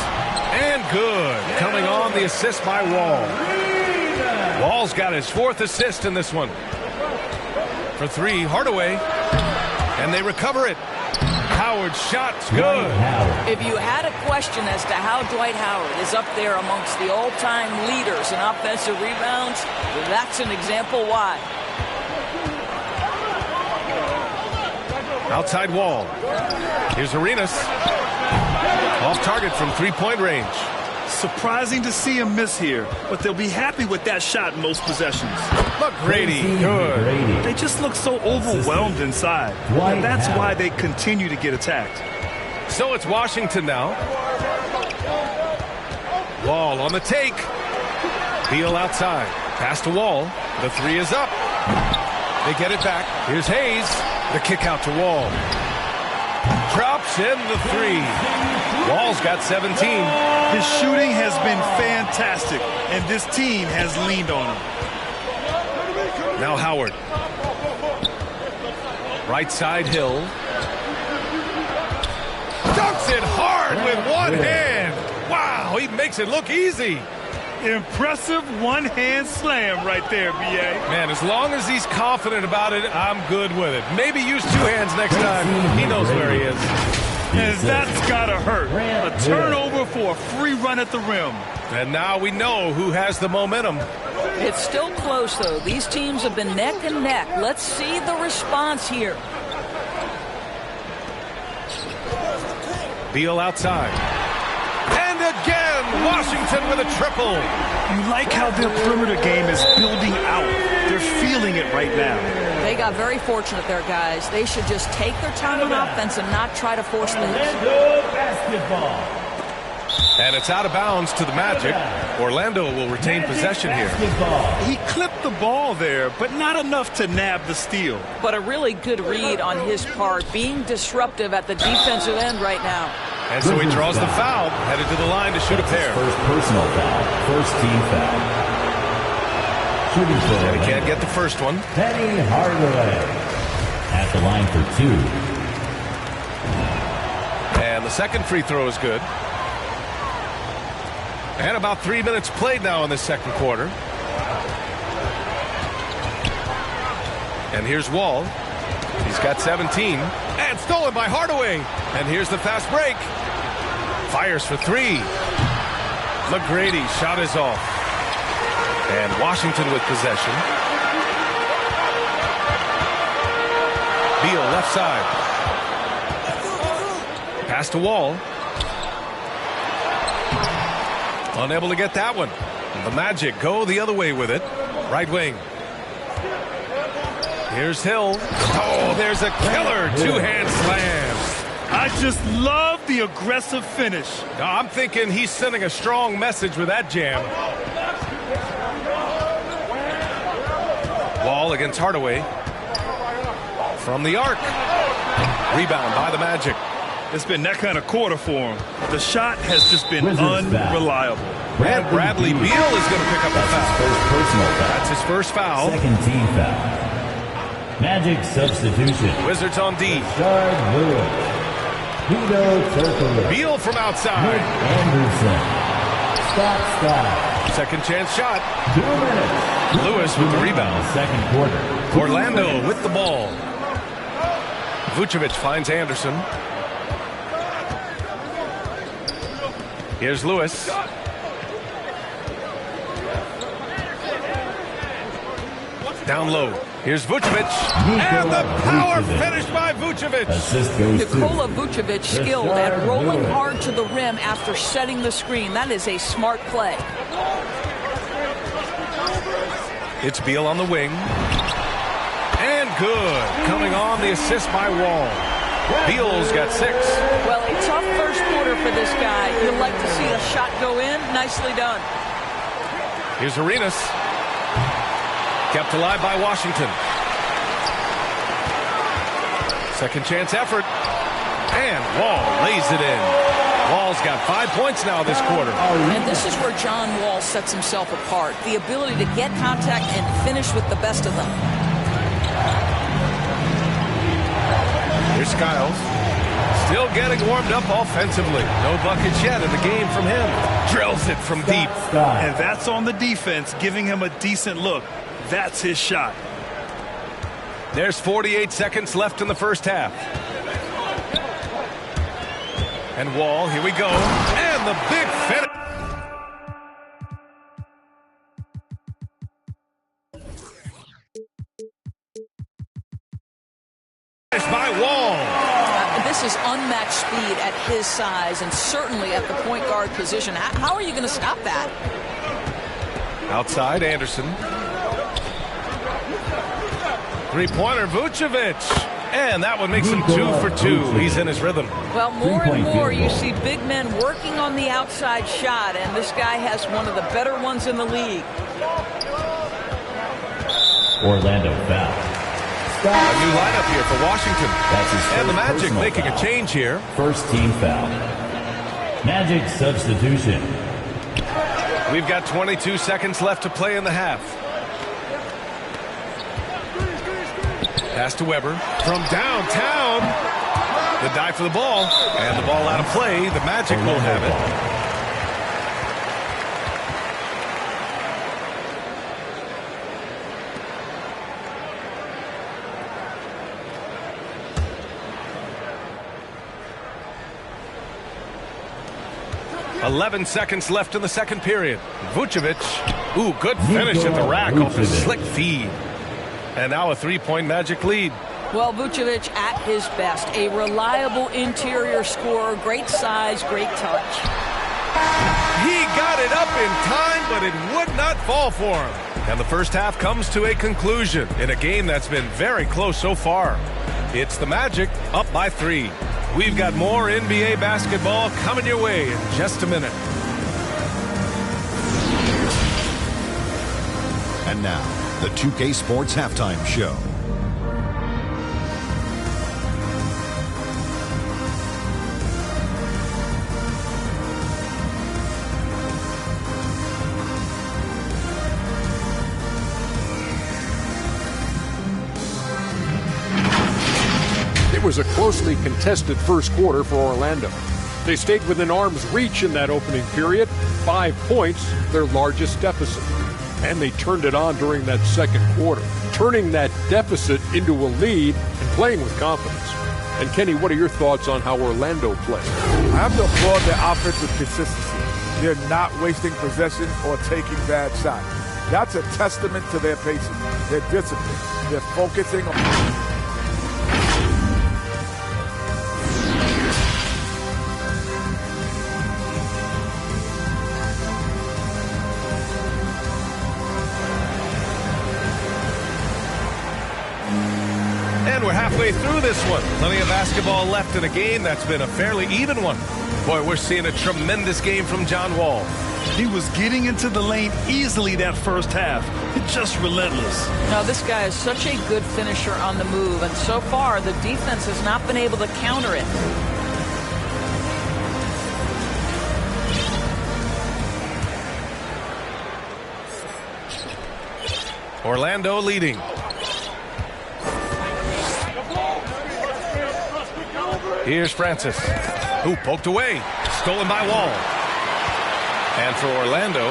And good. Coming on the assist by Wall. Wall's got his 4th assist in this one. For 3, Hardaway. And they recover it. Howard's shot's good. If you had a question as to how Dwight Howard is up there amongst the all-time leaders in offensive rebounds, that's an example why. Outside Wall. Here's Arenas. Off target from three-point range. Surprising to see him miss here, but they'll be happy with that shot in most possessions. McGrady, good. They just look so overwhelmed inside, and that's why they continue to get attacked. So it's Washington now. Wall on the take. Beal outside. Pass to Wall. The three is up. They get it back. Here's Hayes. The kick out to Wall. Drops in the three. Wall's got 17. His shooting has been fantastic, and this team has leaned on him. Now Howard. Right side Hill. Dunks it hard with one hand. Wow, he makes it look easy. Impressive one-hand slam right there, B.A. Man, as long as he's confident about it, I'm good with it. Maybe use two hands next time. He knows where he is. And that's gotta hurt. A turnover for a free run at the rim. And now we know who has the momentum. It's still close, though. These teams have been neck and neck. Let's see the response here. Beal outside. And again, Washington with a triple. You like how their perimeter game is building out. They're feeling it right now. They got very fortunate there, guys. They should just take their time on offense and not try to force things. Basketball. And it's out of bounds to the Magic. Orlando will retain possession here. He clipped the ball there, but not enough to nab the steal. But a really good read on his part, being disruptive at the defensive end right now. And so he draws the foul, headed to the line to shoot a pair. First personal foul, first team foul. Shooting for and he can't get the first one. Penny Hardaway at the line for two. And the second free throw is good. And about 3 minutes played now in the second quarter. And here's Wall. He's got 17. And stolen by Hardaway. And here's the fast break. Fires for three. McGrady shot is off. And Washington with possession. Beal left side. Pass to Wall. Unable to get that one. The Magic go the other way with it. Right wing. Here's Hill. Oh, there's a killer two-hand slam. I just love the aggressive finish. I'm thinking he's sending a strong message with that jam. Wall against Hardaway. From the arc. Rebound by the Magic. It's been that kind of quarter for him. The shot has just been unreliable. And Bradley Beal is going to pick up a foul. That's his first foul. Second team foul. Magic substitution. Wizards on D. Beal from outside. Anderson. Stop. Second chance shot. 2 minutes. Lewis with the rebound. Second quarter. Orlando with the ball. Vucevic finds Anderson. Here's Lewis. Down low. Here's Vucevic. And the power finish by Vucevic. Nikola Vucevic skilled at rolling hard to the rim after setting the screen. That is a smart play. It's Beal on the wing. And good. Coming on the assist by Wall. Beal's got 6. Well, a tough first quarter for this guy. You'd like to see a shot go in. Nicely done. Here's Arenas. Kept alive by Washington. Second chance effort. And Wall lays it in. Wall's got 5 points now this quarter. And this is where John Wall sets himself apart. The ability to get contact and finish with the best of them. Here's Skiles. Still getting warmed up offensively. No buckets yet in the game from him. Drills it from deep. And that's on the defense, giving him a decent look. That's his shot. There's 48 seconds left in the first half. And Wall, here we go. And the big finish. By Wall. This is unmatched speed at his size and certainly at the point guard position. How are you going to stop that? Outside, Anderson. Three-pointer, Vucevic. And that one makes him 2 for 2. He's in his rhythm. Well, more and more you see big men working on the outside shot, and this guy has one of the better ones in the league. Orlando foul. A new lineup here for Washington. That's his and the Magic making foul. A change here. First team foul. Magic substitution. We've got 22 seconds left to play in the half. Pass to Weber from downtown. The dive for the ball. And the ball out of play. The Magic will have it. .11 seconds left in the second period. Vucevic. Ooh, good finish at the rack off the slick feed. And now a three-point Magic lead. Well, Vucevic at his best. A reliable interior scorer. Great size, great touch. He got it up in time, but it would not fall for him. And the first half comes to a conclusion in a game that's been very close so far. It's the Magic up by 3. We've got more NBA basketball coming your way in just a minute. And now, the 2K Sports Halftime Show. It was a closely contested first quarter for Orlando. They stayed within arm's reach in that opening period. 5 points, their largest deficit. And they turned it on during that second quarter, turning that deficit into a lead and playing with confidence. And Kenny, what are your thoughts on how Orlando played? I have to applaud their offensive consistency. They're not wasting possession or taking bad shots. That's a testament to their patience, their discipline. They're focusing on... And we're halfway through this one. Plenty of basketball left in a game that's been a fairly even one. Boy, we're seeing a tremendous game from John Wall. He was getting into the lane easily that first half. It's just relentless. Now, this guy is such a good finisher on the move, and so far the defense has not been able to counter it. Orlando leading. Here's Francis, who poked away, stolen by Wall. And for Orlando,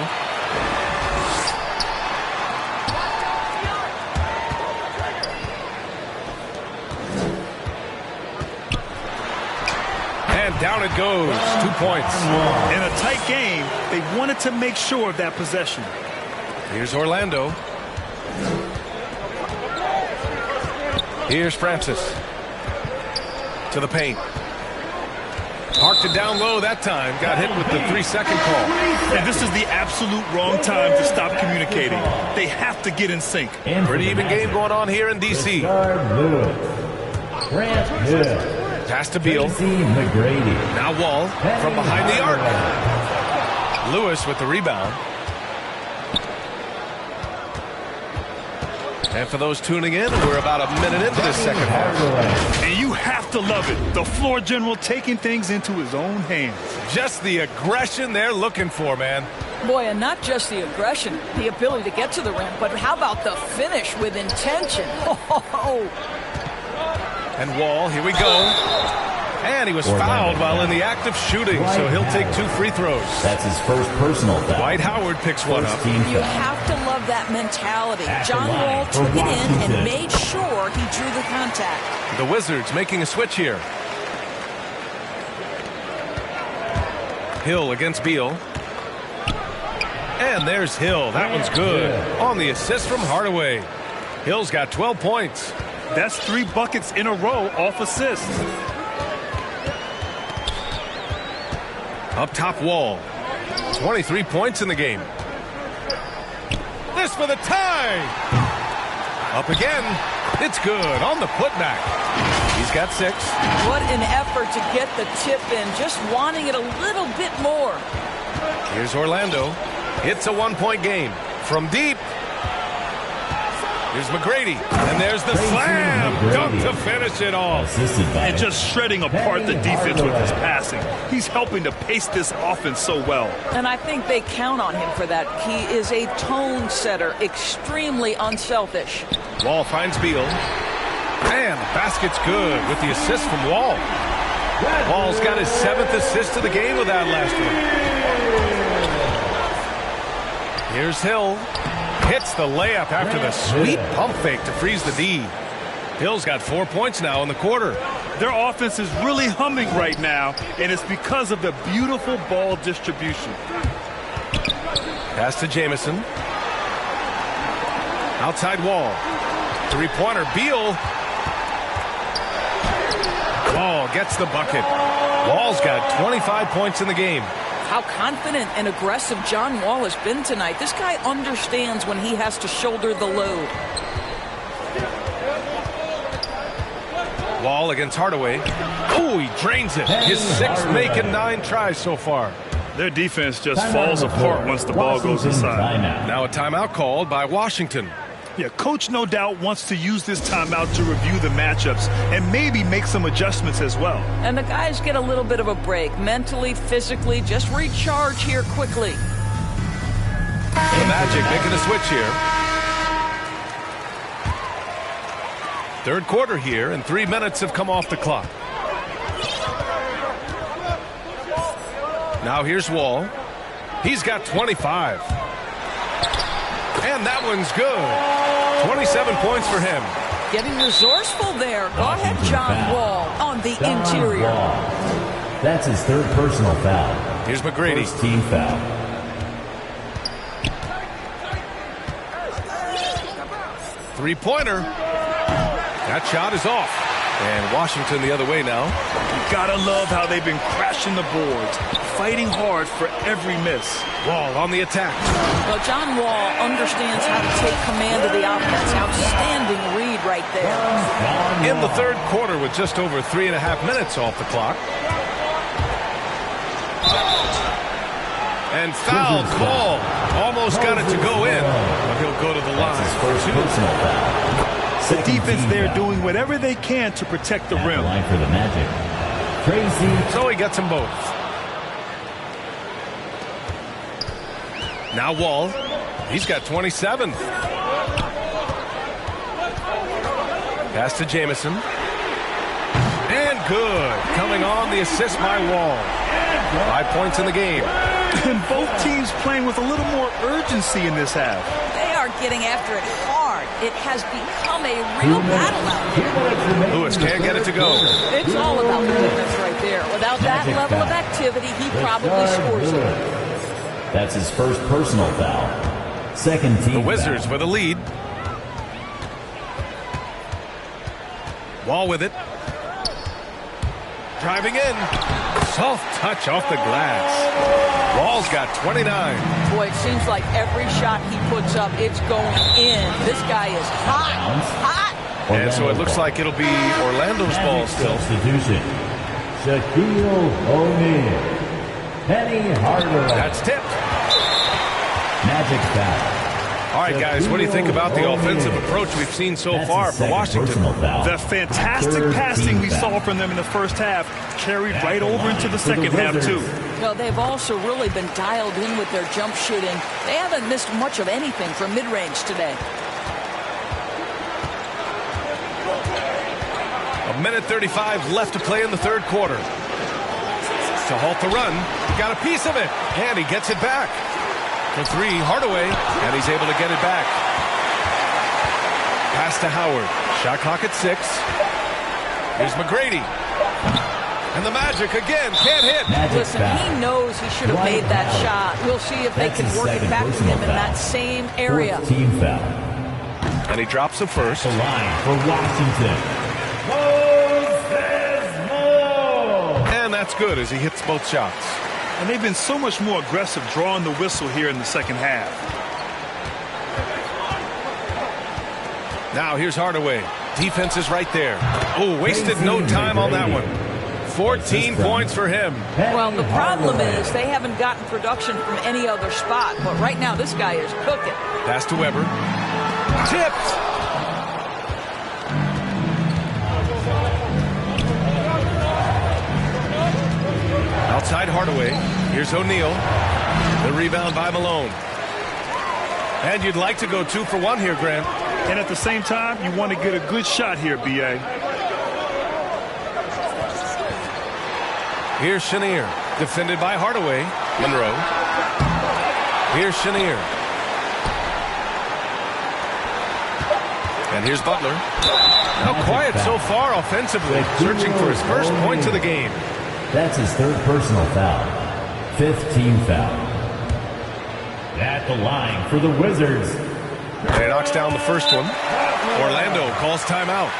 and down it goes, 2 points. In a tight game, they wanted to make sure of that possession. Here's Orlando. Here's Francis. To the paint. Parked it down low that time. Got hit with the 3-second call. And this is the absolute wrong time to stop communicating. They have to get in sync. Pretty even game going on here in D.C. Pass to Beal. Now Wall from behind the arc. Lewis with the rebound. And for those tuning in, we're about a minute into this second half. And you have to love it. The floor general taking things into his own hands. Just the aggression they're looking for, man. Boy, and not just the aggression, the ability to get to the rim, but how about the finish with intention? Oh. And Wall, here we go. And he was fouled while in the act of shooting, so he'll take 2 free throws. That's his first personal foul. Dwight Howard picks one up. You have to love that mentality. John Wall took it in and made sure he drew the contact. The Wizards making a switch here. Hill against Beal. And there's Hill. That one's good. On the assist from Hardaway. Hill's got 12 points. That's 3 buckets in a row off assists. Up top, Wall. 23 points in the game. This for the tie. Up again. It's good on the putback. He's got 6. What an effort to get the tip in, just wanting it a little bit more. Here's Orlando. It's a 1-point game. From deep. Here's McGrady. And there's the slam. Dunk to finish it off. And just shredding apart the defense with his passing. He's helping to pace this offense so well. And I think they count on him for that. He is a tone setter, extremely unselfish. Wall finds Beal. And the basket's good with the assist from Wall. Wall's got his 7th assist of the game with that last one. Here's Hill. Hits the layup after the sweet pump fake to freeze the D. Hill's got 4 points now in the quarter. Their offense is really humming right now, and it's because of the beautiful ball distribution. Pass to Jamison. Outside Wall. 3-pointer. Beal. Wall gets the bucket. Wall's got 25 points in the game. How confident and aggressive John Wall has been tonight. This guy understands when he has to shoulder the load. Wall against Hardaway. Oh, he drains it. His 6th make in 9 tries so far. Their defense just falls apart once the ball goes inside. Now a timeout called by Washington. Yeah, coach no doubt wants to use this timeout to review the matchups and maybe make some adjustments as well. And the guys get a little bit of a break, mentally, physically, just recharge here quickly. The Magic making a switch here. 3rd quarter here, and 3 minutes have come off the clock. Now here's Wall. He's got 25. And that one's good. 27 points for him. Getting resourceful there. Go ahead, John Wall on the interior. That's his 3rd personal foul. Here's McGrady. First team foul. Three-pointer. That shot is off. And Washington the other way now. You gotta love how they've been crashing the boards, fighting hard for every miss. Wall on the attack. Well, John Wall understands how to take command of the offense. Outstanding read right there. In the 3rd quarter with just over 3.5 minutes off the clock. And foul call. Almost got it to go in, but he'll go to the line. First personal foul. The defense there doing whatever they can to protect the rim. Line for the Magic. Crazy. So he gets them both. Now Wall. He's got 27. Pass to Jamison. And good. Coming on the assist by Wall. 5 points in the game. And both teams playing with a little more urgency in this half. They are getting after it hard. It has become a real battle out there. Lewis can't get it to go. It's all about the defense right there. Without that level of activity, he probably scores it. That's his 1st personal foul. 2nd team The Wizards foul. with a lead. Wall with it. Driving in. Soft touch off the glass. Wall's got 29. Boy, it seems like every shot he puts up, it's going in. This guy is hot. Hot. And so it looks like it'll be Orlando's ball still. Substitution. Shaquille O'Neal. Penny Hardaway. That's tipped. Magic foul. All right, guys, what do you think about the offensive approach we've seen so far for Washington? The fantastic passing we saw from them in the first half carried right over into the second half, too. Well, they've also really been dialed in with their jump shooting. They haven't missed much of anything from mid-range today. 1:35 left to play in the 3rd quarter. To halt the run, got a piece of it, and he gets it back. For 3, Hardaway, and he's able to get it back. Pass to Howard. Shot clock at 6. Here's McGrady. And the Magic again can't hit. Listen, he knows he should have made that shot. We'll see if they can work it back to him in that same area. Team foul. And he drops the first. The line for Washington. And that's good as he hits both shots. And they've been so much more aggressive drawing the whistle here in the second half. Now here's Hardaway. Defense is right there. Oh, wasted no time on that one. 14 points for him. Well, the problem is they haven't gotten production from any other spot. But right now, this guy is cooking. Pass to Weber. Tipped. Outside Hardaway. Here's O'Neal. The rebound by Malone. And you'd like to go 2 for 1 here, Grant. And at the same time, you want to get a good shot here, B.A. Here's Chenier. Defended by Hardaway. Monroe. Here's Chenier. And here's Butler. Now quiet so far offensively. Searching for his first points of the game. That's his 3rd personal foul. 5th team foul. At the line for the Wizards. And he knocks down the first one. Orlando calls timeout.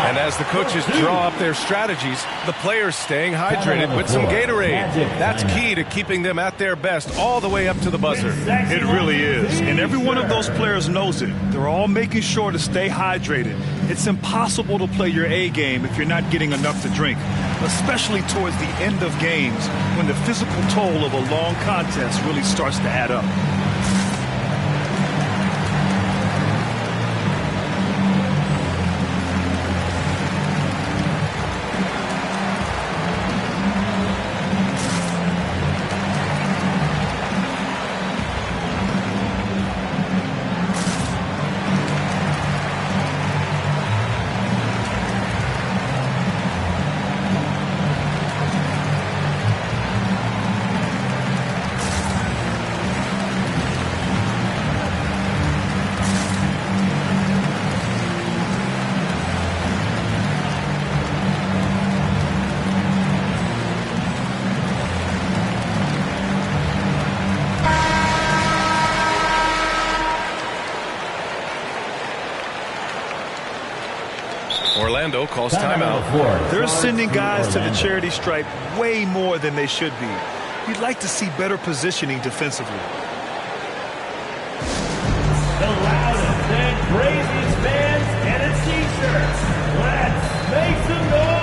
And as the coaches draw up their strategies, the players staying hydrated with some Gatorade. That's key to keeping them at their best all the way up to the buzzer. It really is. And every one of those players knows it. They're all making sure to stay hydrated. It's impossible to play your A game if you're not getting enough to drink, especially towards the end of games when the physical toll of a long contest really starts to add up. Orlando calls timeout. They're sending guys to the charity stripe way more than they should be. You'd like to see better positioning defensively. The loudest and craziest fans get a t-shirt. Let's make some noise.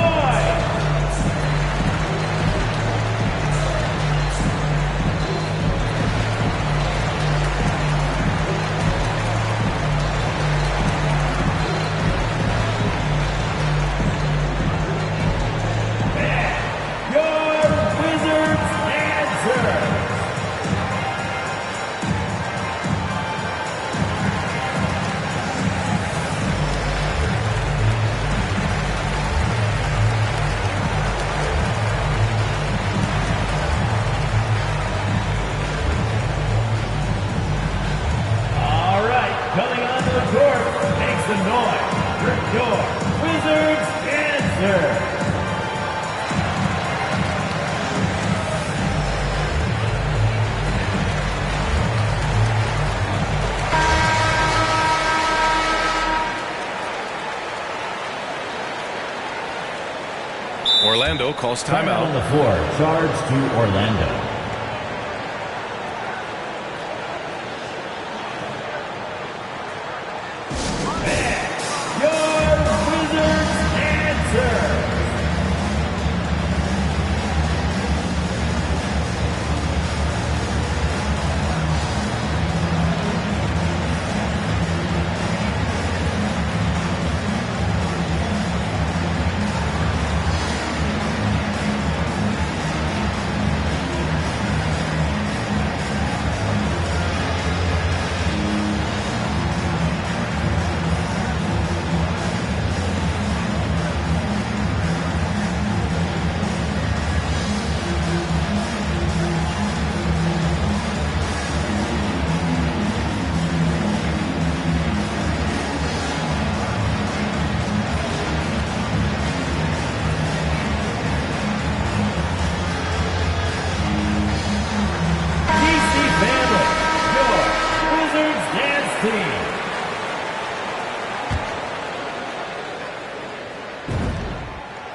Orlando calls timeout. On the floor, charge to Orlando.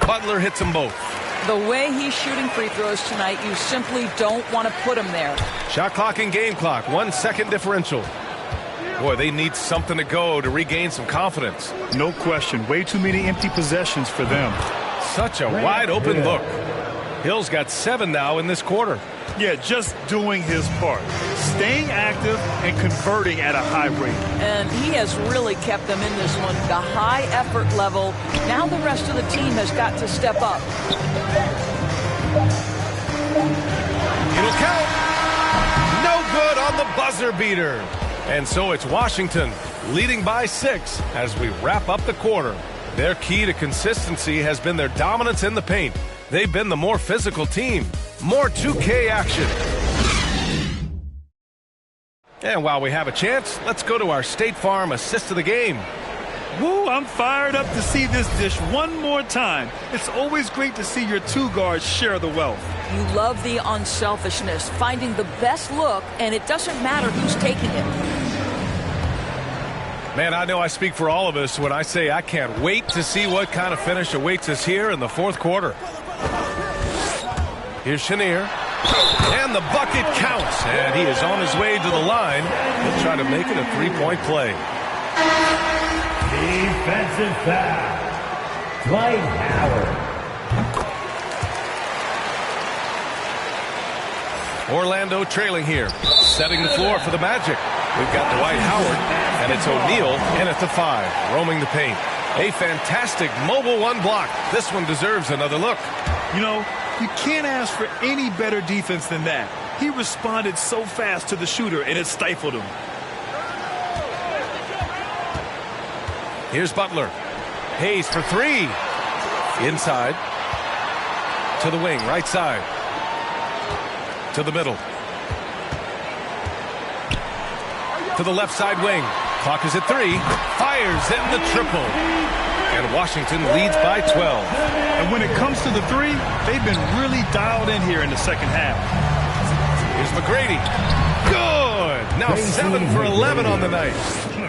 Butler hits them both. The way he's shooting free throws tonight, you simply don't want to put him there. Shot clock and game clock, 1 second differential. Boy, they need something to go to regain some confidence. No question. Way too many empty possessions for them. Such a wide open look. Hill's got 7 now in this quarter. Yeah, just doing his part. Staying active and converting at a high rate. And he has really kept them in this one. The high effort level. Now the rest of the team has got to step up. It'll count. No good on the buzzer beater. And so it's Washington leading by 6 as we wrap up the quarter. Their key to consistency has been their dominance in the paint. They've been the more physical team. More 2K action. And while we have a chance, let's go to our State Farm assist of the game. Woo, I'm fired up to see this dish one more time. It's always great to see your 2 guards share the wealth. You love the unselfishness, finding the best look, and it doesn't matter who's taking it. Man, I know I speak for all of us when I say I can't wait to see what kind of finish awaits us here in the 4th quarter. Here's Chenier. And the bucket counts. And he is on his way to the line. He'll try to make it a 3-point play. Defensive foul. Dwight Howard. Orlando trailing here. Setting the floor for the Magic. We've got Dwight Howard. And it's O'Neal in at the 5. Roaming the paint. A fantastic mobile 1 block. This one deserves another look. You know, you can't ask for any better defense than that. He responded so fast to the shooter, and it stifled him. Here's Butler. Hayes for 3. Inside. To the wing, right side. To the middle. To the left side wing. Clock is at 3. Fires in the triple. And Washington leads by 12. And when it comes to the 3, they've been really dialed in here in the second half. Here's McGrady. Good. Now 7 for 11 on the night.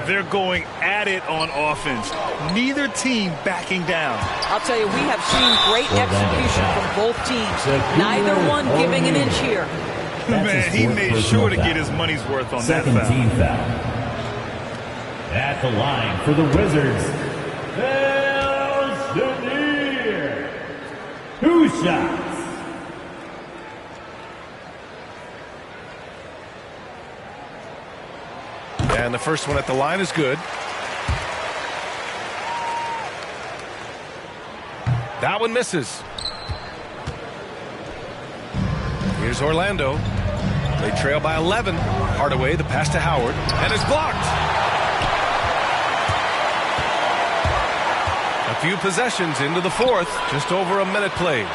They're going at it on offense. Neither team backing down. I'll tell you, we have seen great execution from both teams. Neither one giving an inch here. Man, he made sure to get his money's worth on that foul. Second team foul. At the line for the Wizards, Chenier. 2 shots. And the first one at the line is good. That one misses. Here's Orlando. They trail by 11. Hardaway, the pass to Howard, and it's blocked. A few possessions into the 4th. Just over a minute played.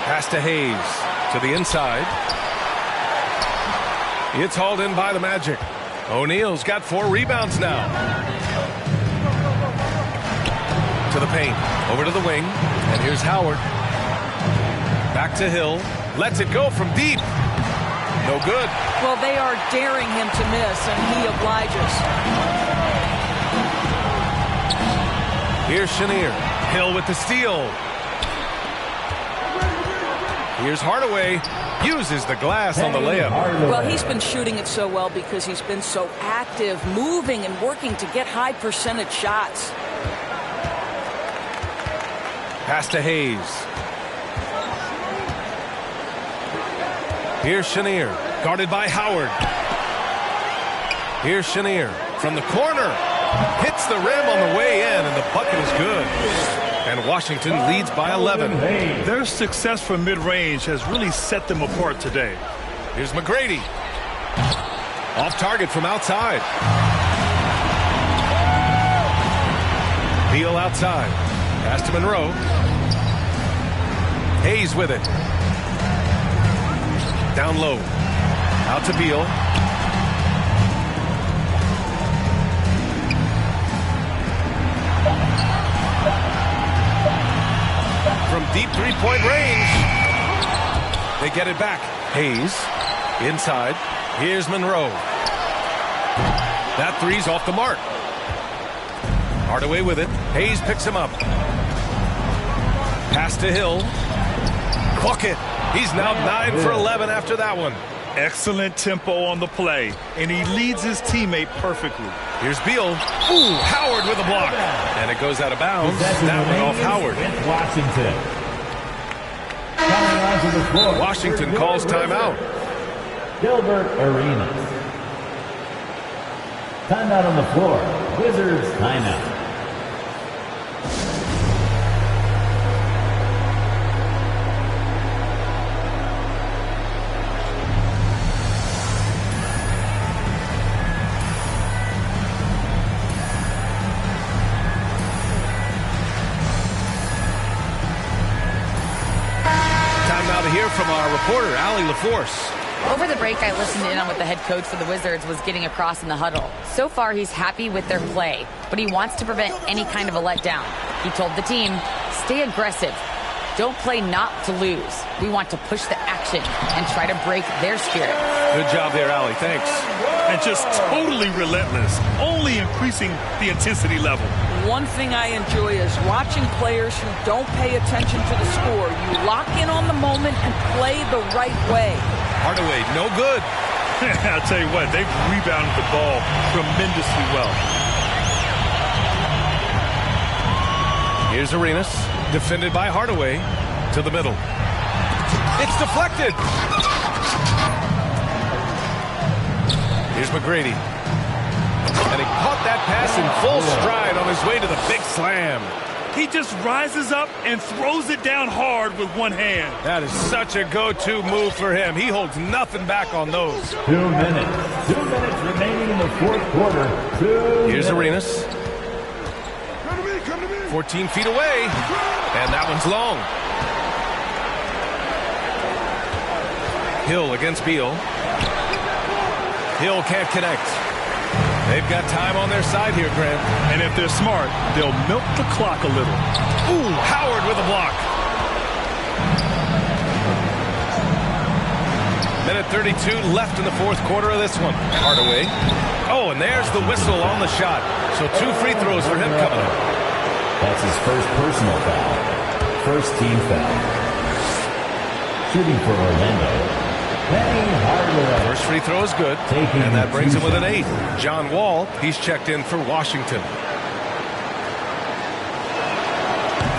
Pass to Hayes. To the inside. It's hauled in by the Magic. O'Neal's got 4 rebounds now. To the paint. Over to the wing. And here's Howard. Back to Hill. Lets it go from deep. No good. Well, they are daring him to miss, and he obliges. Here's Chenier. Hill with the steal. Here's Hardaway. Uses the glass on the layup. Well, he's been shooting it so well because he's been so active, moving and working to get high percentage shots. Pass to Hayes. Here's Chenier, guarded by Howard. Here's Chenier from the corner. Hits the rim on the way in, and the bucket is good. And Washington leads by 11. Their success from mid-range has really set them apart today. Here's McGrady. Off target from outside. Beal outside. Pass to Monroe. Hayes with it. Down low. Out to Beal. From deep three-point range. They get it back. Hayes. Inside. Here's Monroe. That three's off the mark. Hardaway with it. Hayes picks him up. Pass to Hill. bucket. He's now 9 for 11 after that one. Excellent tempo on the play, and he leads his teammate perfectly. Here's Beal. Ooh, Howard with a block. And it goes out of bounds. That one off Howard. Washington calls timeout. Gilbert Arenas. Timeout on the floor. Wizards timeout. From our reporter, Allie LaForce. Over the break, I listened in on what the head coach for the Wizards was getting across in the huddle. So far, he's happy with their play, but he wants to prevent any kind of a letdown. He told the team, stay aggressive. Don't play not to lose. We want to push the action and try to break their spirit. Good job there, Allie. Thanks. And just totally relentless, only increasing the intensity level. One thing I enjoy is watching players who don't pay attention to the score. You lock in on the moment and play the right way. Hardaway, no good. I'll tell you what, they've rebounded the ball tremendously well. Here's Arenas, defended by Hardaway, to the middle. It's deflected. Here's McGrady. And he caught that pass in full stride on his way to the big slam. He just rises up and throws it down hard with one hand. That is such a go-to move for him. He holds nothing back on those. 2 minutes. 2 minutes remaining in the fourth quarter. Here's Arenas. 14 feet away. And that one's long. Hill against Beal. Hill can't connect. They've got time on their side here, Grant. And if they're smart, they'll milk the clock a little. Ooh, Howard with a block. Minute 32 left in the fourth quarter of this one. Hardaway. Oh, and there's the whistle on the shot. So 2 free throws for him coming up. That's his first personal foul. First team foul. Shooting for Orlando. First free throw is good, and that brings him with an 8. John Wall, he's checked in for Washington.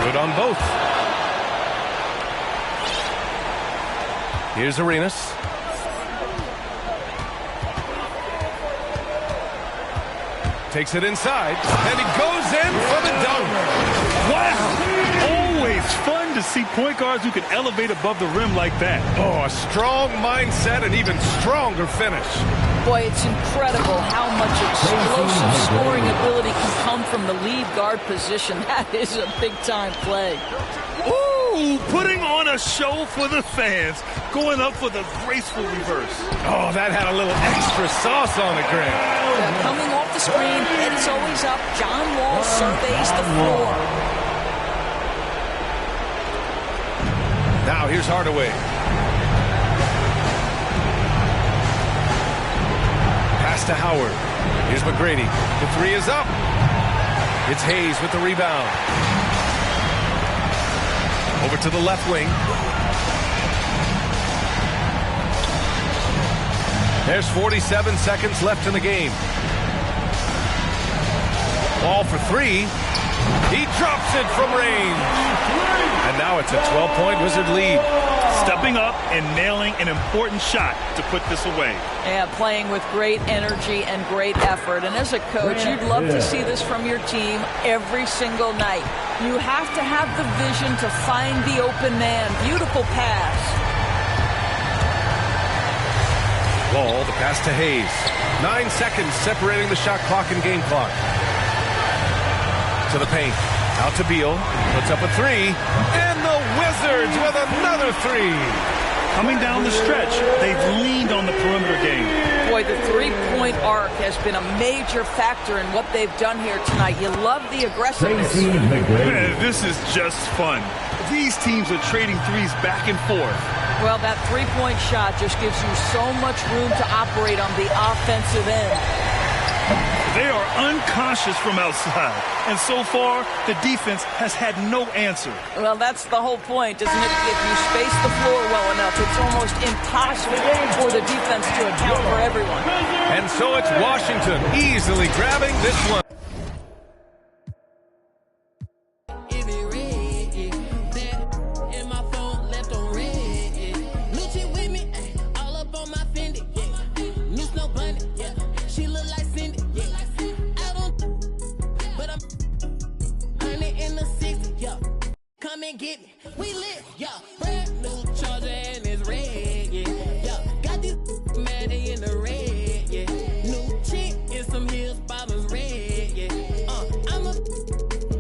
Good on both. Here's Arenas. Takes it inside, and he goes in for the dunk. Wow! Always fun to see point guards who can elevate above the rim like that. Oh, a strong mindset and even stronger finish. Boy, it's incredible how much explosive scoring ability can come from the lead guard position. That is a big-time play. Ooh, putting on a show for the fans, going up for the graceful reverse. Oh, that had a little extra sauce on it, Grant. Coming off the screen, head's always up. John Wall surveys the floor. Now here's Hardaway. Pass to Howard. Here's McGrady. The 3 is up. It's Hayes with the rebound. Over to the left wing. There's 47 seconds left in the game. Ball for 3. He drops it from range. And now it's a 12-point Wizard lead. Stepping up and nailing an important shot to put this away. Yeah, playing with great energy and great effort. And as a coach, you'd love to see this from your team every single night. You have to have the vision to find the open man. Beautiful pass. Ball, the pass to Hayes. 9 seconds separating the shot clock and game clock. To the paint. Out to Beal. Puts up a 3. And the Wizards with another 3. Coming down the stretch, they've leaned on the perimeter game. Boy, the three-point arc has been a major factor in what they've done here tonight. You love the aggressiveness. Man, this is just fun. These teams are trading threes back and forth. Well, that three-point shot just gives you so much room to operate on the offensive end. They are unconscious from outside. And so far, the defense has had no answer. Well, that's the whole point, isn't it? If you space the floor well enough, it's almost impossible for the defense to account for everyone. And so it's Washington easily grabbing this one. Come and get me. We lit, yeah. Brand new Charger and it's red, yeah. Got this Maddie in the red, yeah. New chick in some heels, bottoms red, yeah. I'm a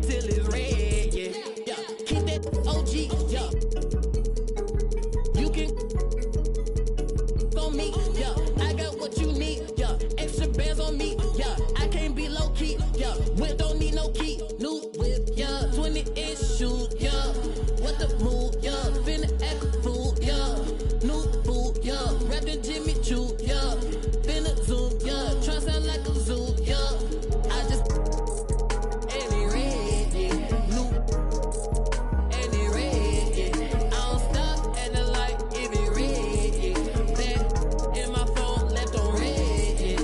till it's red, yeah. Keep that OG, yeah. You can on me, yeah. I got what you need, yeah. Extra bands on me, yeah. I can't be low key, yeah. Whip don't need no key. New whip, yeah. 20-inch shoes, yeah. What the move, yeah. Finna act a fool, yeah. New fool, yeah. Rapping Jimmy Choo, yeah. Finna zoom, yeah. Try sound like a zoo, yeah. I just any red, yeah. New any red, yeah. I don't stop at the light, if it red, yeah. Back in my phone, left on red, yeah.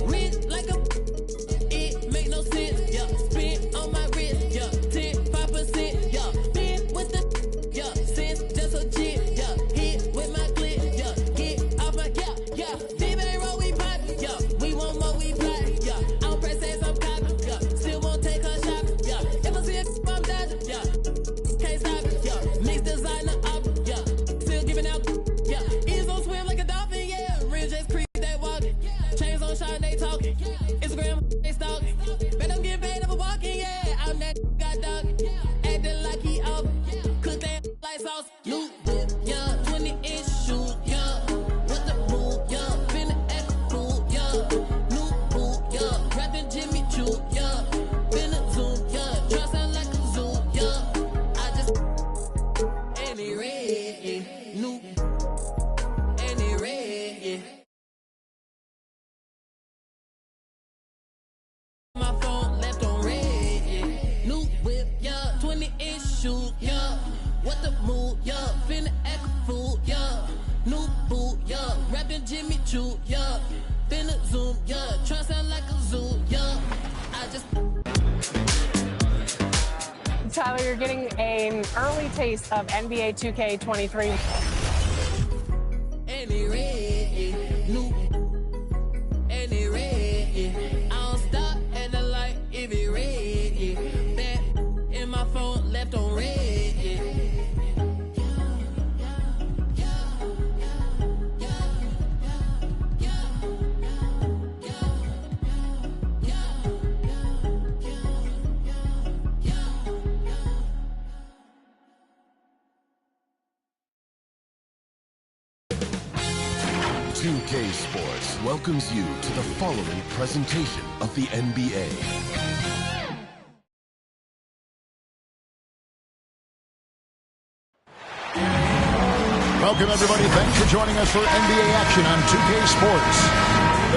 Rich like a it make no sense, yeah. Spin on my wrist, yeah. 10-5%, yeah. Been with the yeah. Since just a jit, yeah. Hit with my clip, yeah. Get off my yeah. Deep ain't roll, we pop, yeah. We want more, we plot, yeah. I'm press ass, I'm copping, yeah. Still won't take her shopping, yeah. If I see a I'm dodging, yeah. Can't stop it, yeah. Mix designer up, yeah. Still giving out, yeah. Ease on swim like a dolphin, yeah. Real just creep, they walking. Chains on shot, they talking. Instagram, they stalking. Bet I'm getting paid for walking, yeah. I'm that got dog. Acting like he off. Cook that like sauce. New whip, yeah. 20-inch shoes, yeah. What the move, yeah. Finna act a fool, yeah. New fool, yeah. Rapping Jimmy Choo, yeah. Finna zoom, yeah. Try sound like a zoo, yeah. I just any red, yeah. New any red, yeah. My phone left on red, yeah. New whip, yeah. 20-inch shoes, yeah. What the move, yeah. Finna act a fool, yeah. New fool, yeah. Rapping Jimmy Choo, yeah. Finna zoom, yeah. Try sound like a zoo, yeah. I just Tyler, you're getting an early taste of NBA 2K23. any red, yeah. New any red, yeah. I don't stop at the light, if it red, yeah. Back in my phone, left on red, yeah. K Sports welcomes you to the following presentation of the NBA. Welcome, everybody. Thanks for joining us for NBA action on 2K Sports.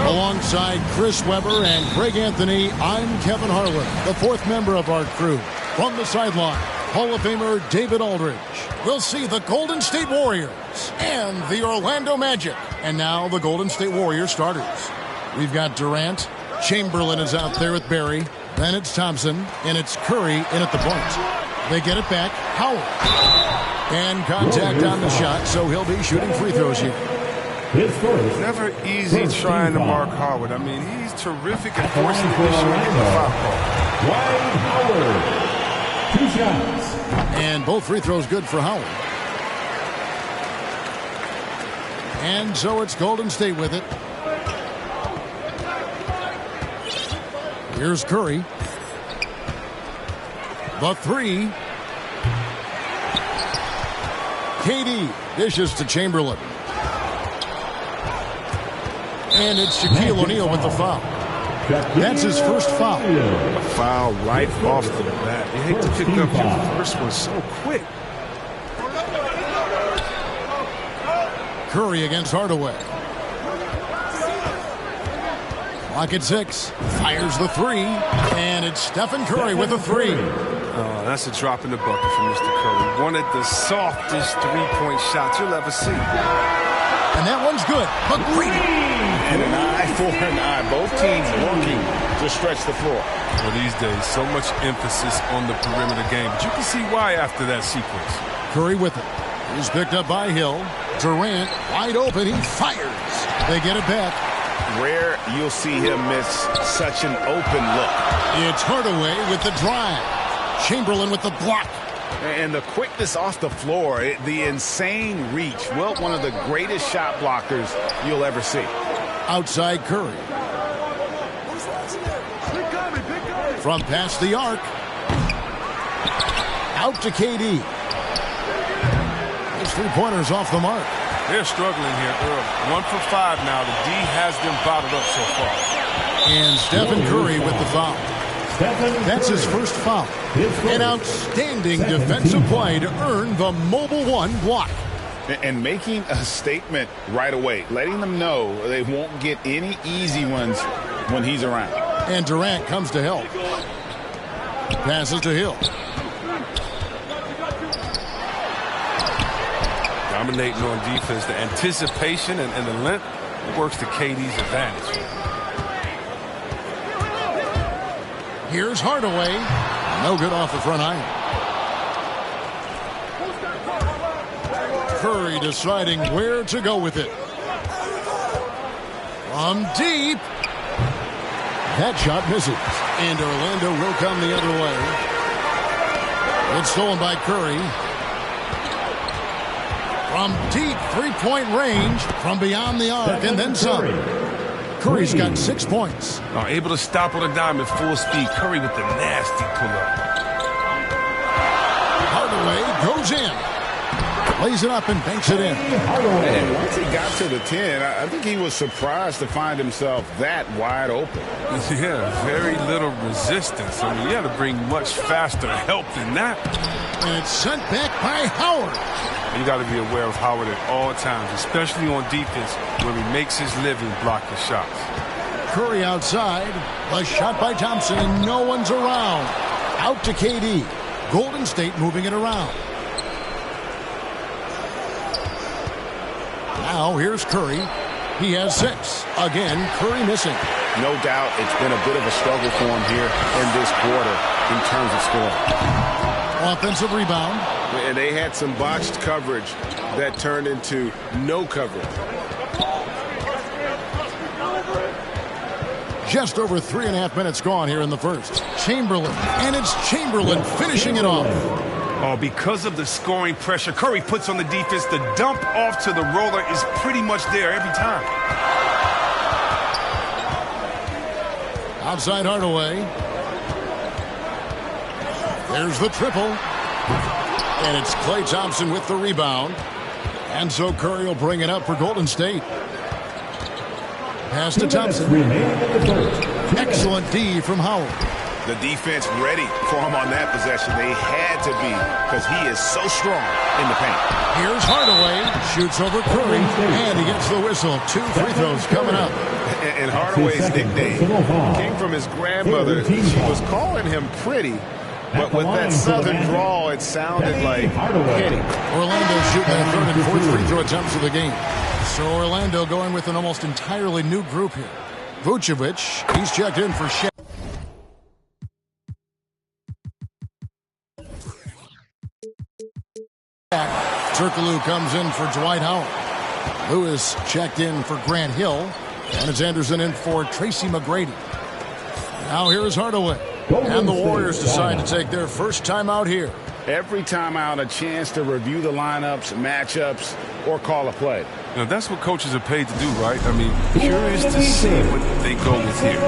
Alongside Chris Webber and Greg Anthony, I'm Kevin Harlan, the fourth member of our crew. From the sideline, Hall of Famer David Aldridge. We'll see the Golden State Warriors and the Orlando Magic. And now the Golden State Warriors starters. We've got Durant. Chamberlain is out there with Barry. Then it's Thompson, and it's Curry in at the point. They get it back. Howard. And contact on the shot, so he'll be shooting free throws here. It's never easy trying to mark Howard. I mean, he's terrific at forcing the issue and getting the foul call. Howard. 2 shots. And both free throws good for Howard. And so it's Golden State with it. Here's Curry. The three. KD dishes to Chamberlain. And it's Shaquille O'Neal with the foul. That's his first foul. A foul right off the bat. You hate to pick up your first one so quick. Curry against Hardaway. Clock at 6. Fires the three. And it's Stephen Curry with a three. Oh, that's a drop in the bucket for Mr. Curry. One of the softest three-point shots you'll ever see. And that one's good. McGrady. And an eye for an eye. Both teams working to stretch the floor. Well, these days, so much emphasis on the perimeter game. But you can see why after that sequence. Curry with it. He's picked up by Hill. Durant wide open. He fires. They get it back. Rare you'll see him miss such an open look. It's Hardaway with the drive. Chamberlain with the block. And the quickness off the floor, the insane reach. Well, one of the greatest shot blockers you'll ever see. Outside Curry. From past the arc. Out to KD. His three-pointers off the mark. They're struggling here early. 1 for 5 now. The D has them bottled up so far. And Stephen Curry with the foul. That's his first foul. An outstanding defensive play to earn the mobile one block. And making a statement right away, letting them know they won't get any easy ones when he's around. And Durant comes to help. Passes to Hill. Dominating on defense. The anticipation and the length works to KD's advantage. Here's Hardaway. No good off the front iron. Curry deciding where to go with it. From deep. That shot misses. And Orlando will come the other way. It's stolen by Curry. From deep three-point range. From beyond the arc and then some. Curry's got 6 points. Able to stop on a dime at full speed. Curry with the nasty pull-up. Hardaway goes in. Lays it up and banks it in. And once he got to the 10, I think he was surprised to find himself that wide open. Yeah, very little resistance. I mean, you got to bring much faster help than that. And it's sent back by Howard. You got to be aware of Howard at all times, especially on defense where he makes his living blocking shots. Curry outside. A shot by Thompson, and no one's around. Out to KD. Golden State moving it around. Now here's Curry. He has 6. Again, Curry missing. No doubt it's been a bit of a struggle for him here in this quarter in terms of scoring. Offensive rebound. And they had some botched coverage that turned into no coverage. Just over 3.5 minutes gone here in the first. Chamberlain. And it's Chamberlain finishing it off. Oh, because of the scoring pressure Curry puts on the defense, the dump off to the roller is pretty much there every time. Outside Hardaway. There's the triple. And it's Klay Thompson with the rebound. And so Curry will bring it up for Golden State. Pass to Thompson. Excellent D from Howard. The defense ready for him on that possession. They had to be because he is so strong in the paint. Here's Hardaway. Shoots over Curry. And he gets the whistle. 2 free throws coming up. And Hardaway's nickname came from his grandmother. She was calling him pretty. But with that southern drawl, it sounded like hitting. Orlando shooting their 3rd and 4th free throw attempts of the game. So Orlando going with an almost entirely new group here. Vucevic, he's checked in for Shaq. Turkoglu comes in for Dwight Howard. Lewis checked in for Grant Hill. And it's Anderson in for Tracy McGrady. Now here's Hardaway. And the Warriors decide to take their first time out here. Every time out, a chance to review the lineups, matchups, or call a play. Now, that's what coaches are paid to do, right? I mean, curious to see what they go with here.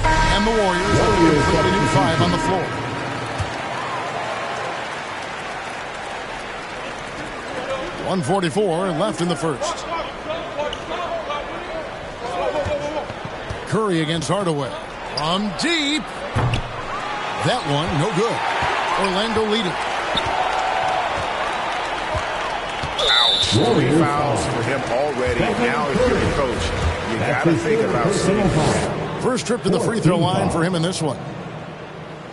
And the Warriors put a new 5 on the floor. .144 left in the first. Curry against Hardaway. From deep. That one, no good. Orlando leading. Ouch. 3 fouls for him already. Now, if you're the coach, you got to think about safety. First trip to the free throw line for him in this one.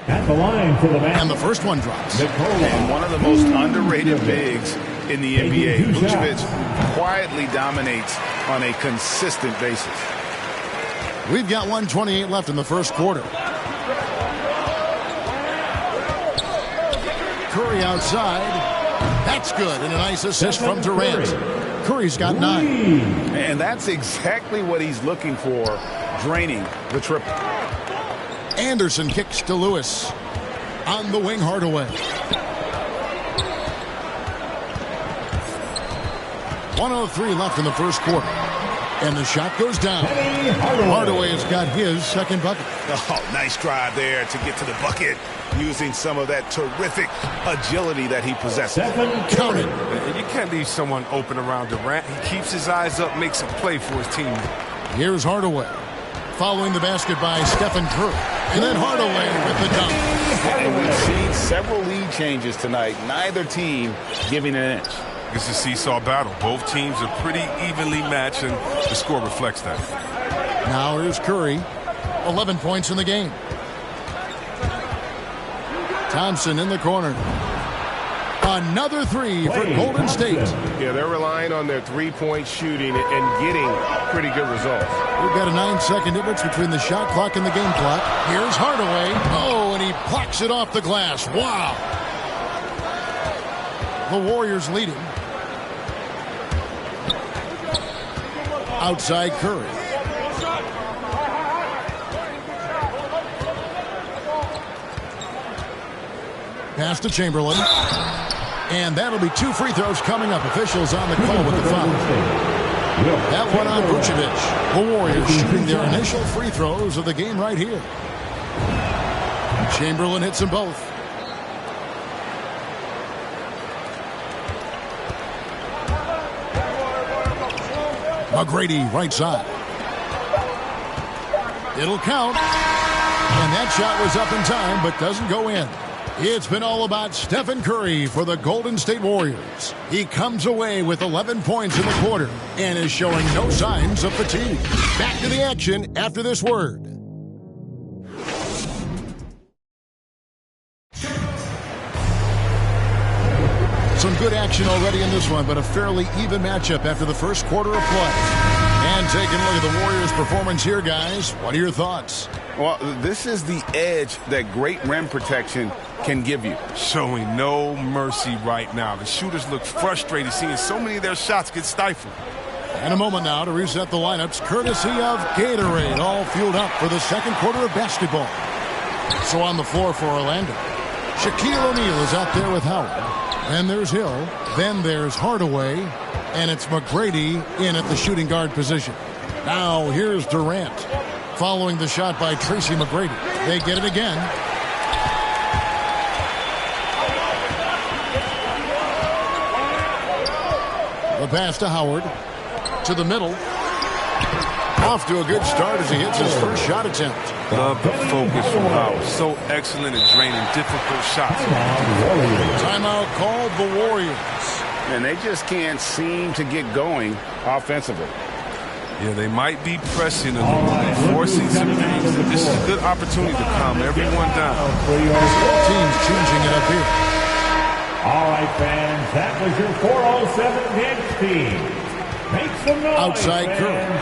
At the line for the man. And the first one drops. And one of the most underrated bigs in the NBA. Vucevic quietly dominates on a consistent basis. We've got 1:28 left in the first quarter. Curry outside. That's good. And a nice assist from Durant. Curry's got 9. And that's exactly what he's looking for, draining the triple. Anderson kicks to Lewis. On the wing, Hardaway. 1:03 left in the first quarter. And the shot goes down. Hardaway has got his second bucket. Oh, nice drive there to get to the bucket, using some of that terrific agility that he possesses. Count it. You can't leave someone open around Durant. He keeps his eyes up, makes a play for his team. Here's Hardaway. Following the basket by Stephen Curry. And then Hardaway with the dunk. And we've seen several lead changes tonight. Neither team giving an inch. It's a seesaw battle. Both teams are pretty evenly matched, and the score reflects that. Now here's Curry. 11 points in the game. Thompson in the corner. Another 3 for Golden State. Yeah, they're relying on their three-point shooting and getting pretty good results. We've got a 9-second difference between the shot clock and the game clock. Here's Hardaway. Oh, and he plucks it off the glass. Wow. The Warriors leading. Outside Curry. Pass to Chamberlain. And that'll be 2 free throws coming up. Officials on the call with the foul. That one on Vucevic. The Warriors shooting their initial free throws of the game right here. Chamberlain hits them both. McGrady right side. It'll count. And that shot was up in time, but doesn't go in. It's been all about Stephen Curry for the Golden State Warriors. He comes away with 11 points in the quarter and is showing no signs of fatigue. Back to the action after this word. Some good action already in this one, but a fairly even matchup after the first quarter of play. And taking a look at the Warriors' performance here, guys. What are your thoughts? Well, this is the edge that great rim protection can give you. Showing no mercy right now. The shooters look frustrated seeing so many of their shots get stifled. And a moment now to reset the lineups, courtesy of Gatorade, all fueled up for the second quarter of basketball. So on the floor for Orlando, Shaquille O'Neal is out there with Howard. Then there's Hill. Then there's Hardaway. And it's McGrady in at the shooting guard position. Now here's Durant. Following the shot by Tracy McGrady. They get it again. The pass to Howard. To the middle. Off to a good start as he hits his first shot attempt. Love the focus from Howard. So excellent at draining difficult shots. Timeout called the Warriors. And they just can't seem to get going offensively. Yeah, they might be pressing a little bit, forcing some things. This is a good opportunity to calm everyone down. Both teams changing it up here. All right, fans, that was your 407 Knicks team. Make some noise, outside fans.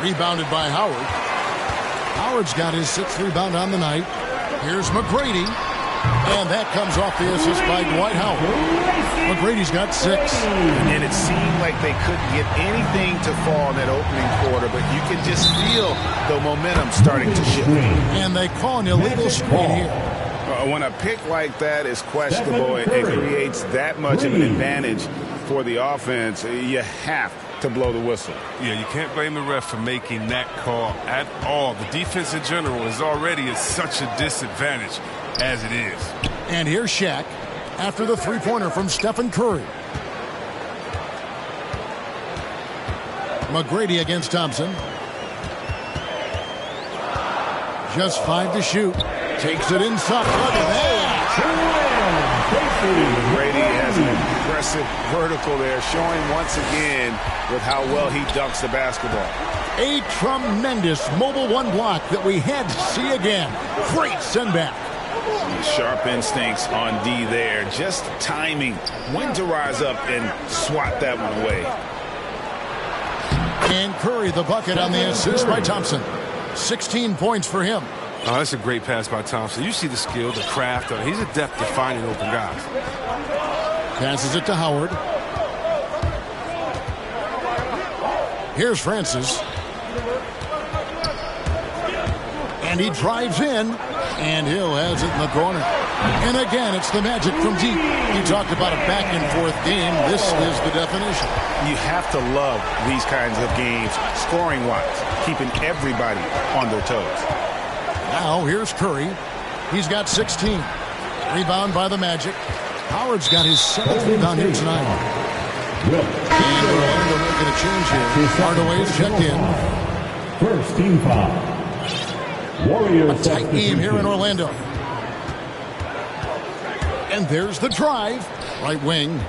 Curry. Rebounded by Howard. Howard's got his 6th rebound on the night. Here's McGrady. And that comes off the assist by Dwight Howard. McGrady's got 6. And it seemed like they couldn't get anything to fall in that opening quarter, but you can just feel the momentum starting to shift. And they call an illegal screen here. When a pick like that is questionable, it creates that much of an advantage for the offense. You have to blow the whistle. Yeah, you can't blame the ref for making that call at all. The defense in general is already at such a disadvantage as it is. And here's Shaq after the three-pointer from Stephen Curry. McGrady against Thompson. Just 5 to shoot. Takes it inside. Look at that. Brady has an impressive vertical there, showing once again with how well he dunks the basketball. A tremendous mobile one block that we had to see again. Great send back. Sharp instincts on D there. Just timing when to rise up and swat that one away. And Curry the bucket on the assist by Thompson. 16 points for him. Oh, that's a great pass by Thompson. You see the skill, the craft. He's adept at finding open guys. Passes it to Howard. Here's Francis. And he drives in. And Hill has it in the corner. And again, it's the Magic from deep. You talked about a back-and-forth game. This is the definition. You have to love these kinds of games, scoring-wise, keeping everybody on their toes. Now, here's Curry. He's got 16. Rebound by the Magic. Howard's got his 7th rebound here tonight. And Orlando making a change here. Hardaway's checked in. First team foul. Warriors. A tight game here in Orlando. And there's the drive. Right wing.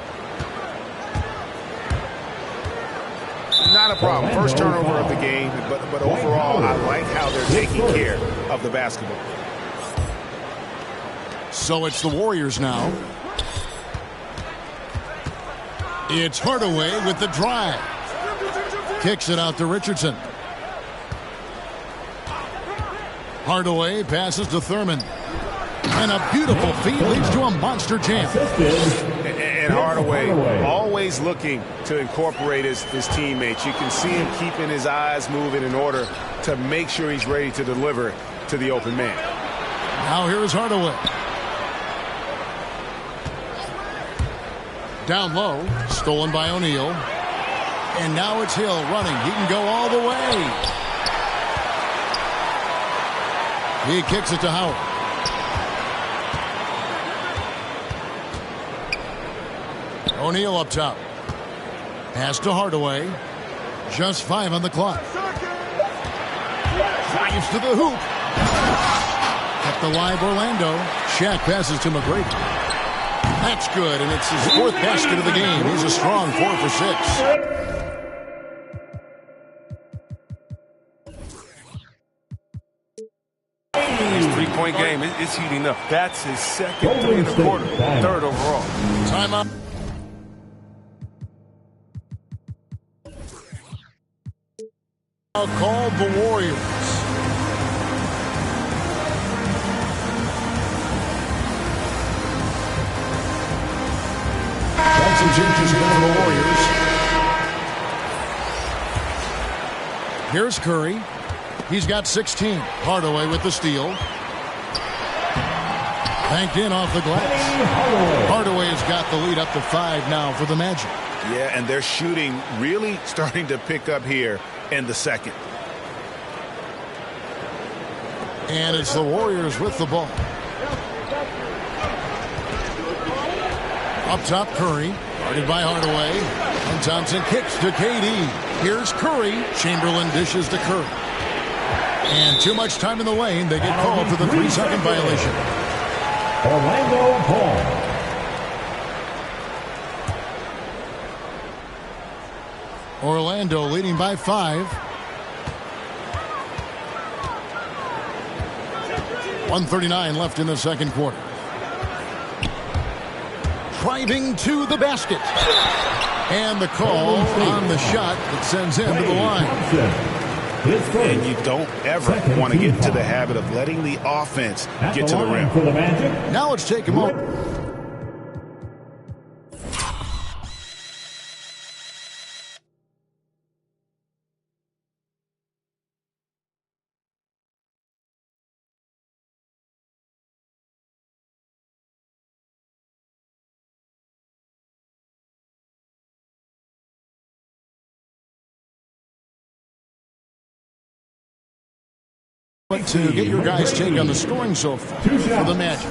Not a problem. First turnover of the game, but overall, I like how they're taking care of the basketball. So it's the Warriors now. It's Hardaway with the drive. Kicks it out to Richardson. Hardaway passes to Thurman. And a beautiful feed leads to a monster jam. And Hardaway always looking to incorporate his teammates. You can see him keeping his eyes moving in order to make sure he's ready to deliver to the open man. Now here is Hardaway. Down low, stolen by O'Neal. And now it's Hill running. He can go all the way. He kicks it to Howard. O'Neal up top. Pass to Hardaway. Just 5 on the clock. Drives to the hoop. Kept alive Orlando. Shaq passes to McGrady. That's good, and it's his 4th basket of the game. He's a strong 4 for 6. Three-point game, it's heating up. That's his 2nd 3 in the quarter, 3rd overall. Timeout. Called the Warriors. That's some changes here for the Warriors. Here's Curry. He's got 16. Hardaway with the steal. Banked in off the glass. Hardaway has got the lead up to 5 now for the Magic. Yeah, and their shooting really starting to pick up here in the 2nd. And it's the Warriors with the ball. Up top, Curry. Guarded by Hardaway. And Thompson kicks to KD. Here's Curry. Chamberlain dishes to Curry. And too much time in the lane. They get called for the 3-second violation. Orlando Paul. Orlando leading by 5. 1:39 left in the 2nd quarter. Driving to the basket. And the call on the shot that sends him to the line. And you don't ever want to get into the habit of letting the offense get to the rim. Now let's take a moment. To get your guys' take on the scoring so far for the Magic.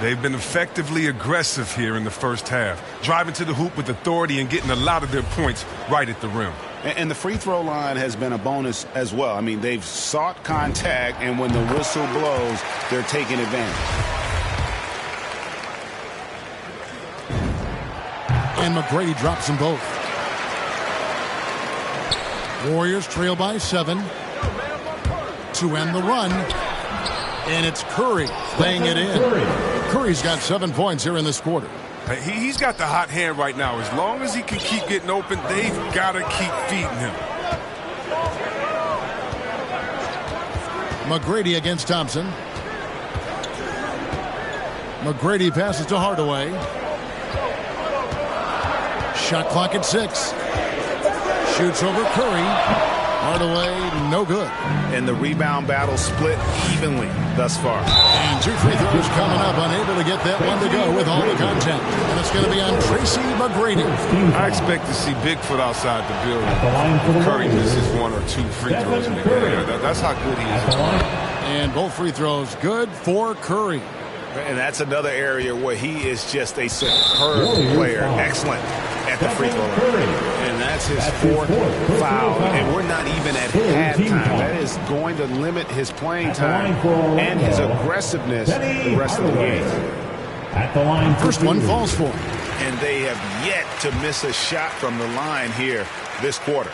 They've been effectively aggressive here in the first half, driving to the hoop with authority and getting a lot of their points right at the rim. And the free throw line has been a bonus as well. I mean, they've sought contact, and when the whistle blows, they're taking advantage. And McGrady drops them both. Warriors trail by 7 to end the run. And it's Curry laying it in. Curry's got 7 points here in this quarter. He's got the hot hand right now. As long as he can keep getting open, they've got to keep feeding him. McGrady against Thompson. McGrady passes to Hardaway. Shot clock at 6. Shoots over Curry. Hardaway, no good. And the rebound battle split evenly thus far. And 2 free throws coming up, unable to get that one to go with all the content. And it's going to be on Tracy McGrady. I expect to see Bigfoot outside the building. Curry misses 1 or 2 free throws in the game. That's how good he is. And both free throws good for Curry. And that's another area where he is just a superb player. Excellent at the free throw line. And that's his 4th foul. And we're not even at halftime. That is going to limit his playing time and his aggressiveness the rest of the game. At the line, first one falls for him. And they have yet to miss a shot from the line here this quarter.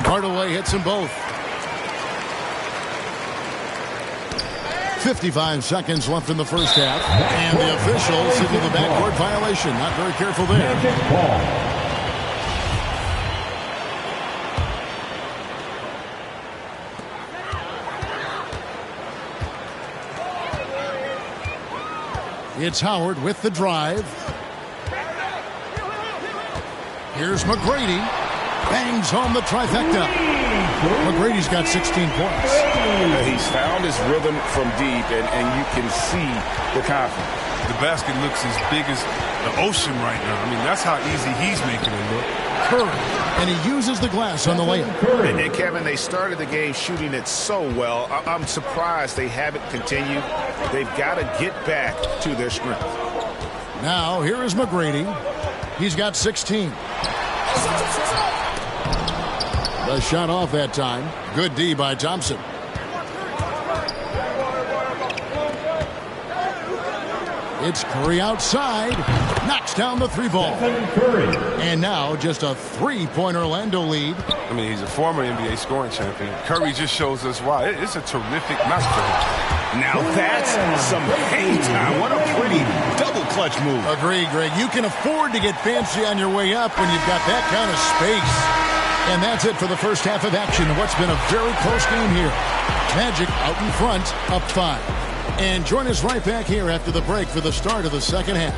Hardaway hits them both. 55 seconds left in the first half. And the officials into the backcourt violation. Not very careful there. It's Howard with the drive. Here's McGrady. Bangs home the trifecta. McGrady's got 16 points. He's found his rhythm from deep, and you can see the confidence. The basket looks as big as the ocean right now. I mean, that's how easy he's making it look. Curry, and he uses the glass on the layup. And Kevin, they started the game shooting it so well. I'm surprised they haven't continued. They've got to get back to their strength. Now, here is McGrady. He's got 16. The shot off that time. Good D by Thompson. It's Curry outside. Knocks down the 3 ball. And now just a 3-point Orlando lead. I mean, he's a former NBA scoring champion. Curry just shows us why. It's a terrific night for him. Now that's some hang time. What a pretty double clutch move. Agreed, Greg. You can afford to get fancy on your way up when you've got that kind of space. And that's it for the first half of action. What's been a very close game here. Magic out in front, up 5. And join us right back here after the break for the start of the second half.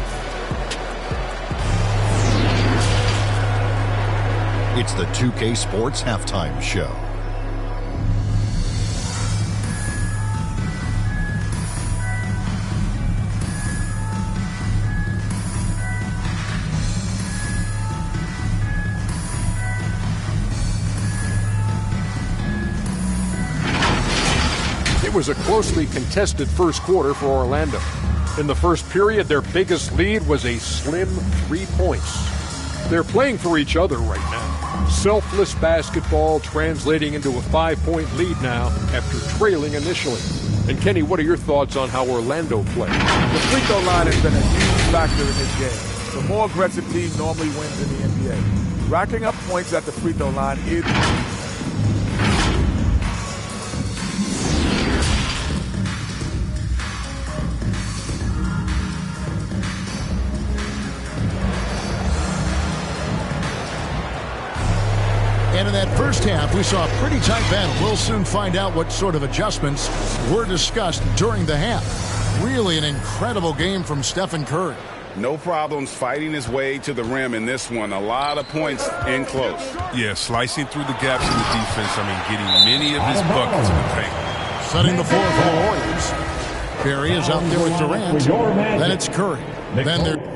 It's the 2K Sports Halftime Show. It was a closely contested first quarter for Orlando. In the first period, their biggest lead was a slim 3 points. They're playing for each other right now. Selfless basketball translating into a 5-point lead now after trailing initially. And Kenny, what are your thoughts on how Orlando played? The free throw line has been a huge factor in this game. The more aggressive team normally wins in the NBA. Racking up points at the free throw line is And in that first half, we saw a pretty tight battle. We'll soon find out what sort of adjustments were discussed during the half. Really an incredible game from Stephen Curry. No problems fighting his way to the rim in this one. A lot of points in close. Yeah, slicing through the gaps in the defense. I mean, getting many of his buckets in the paint. Setting the floor for the Warriors. Barry is out there with Durant. Then it's Curry. Then they're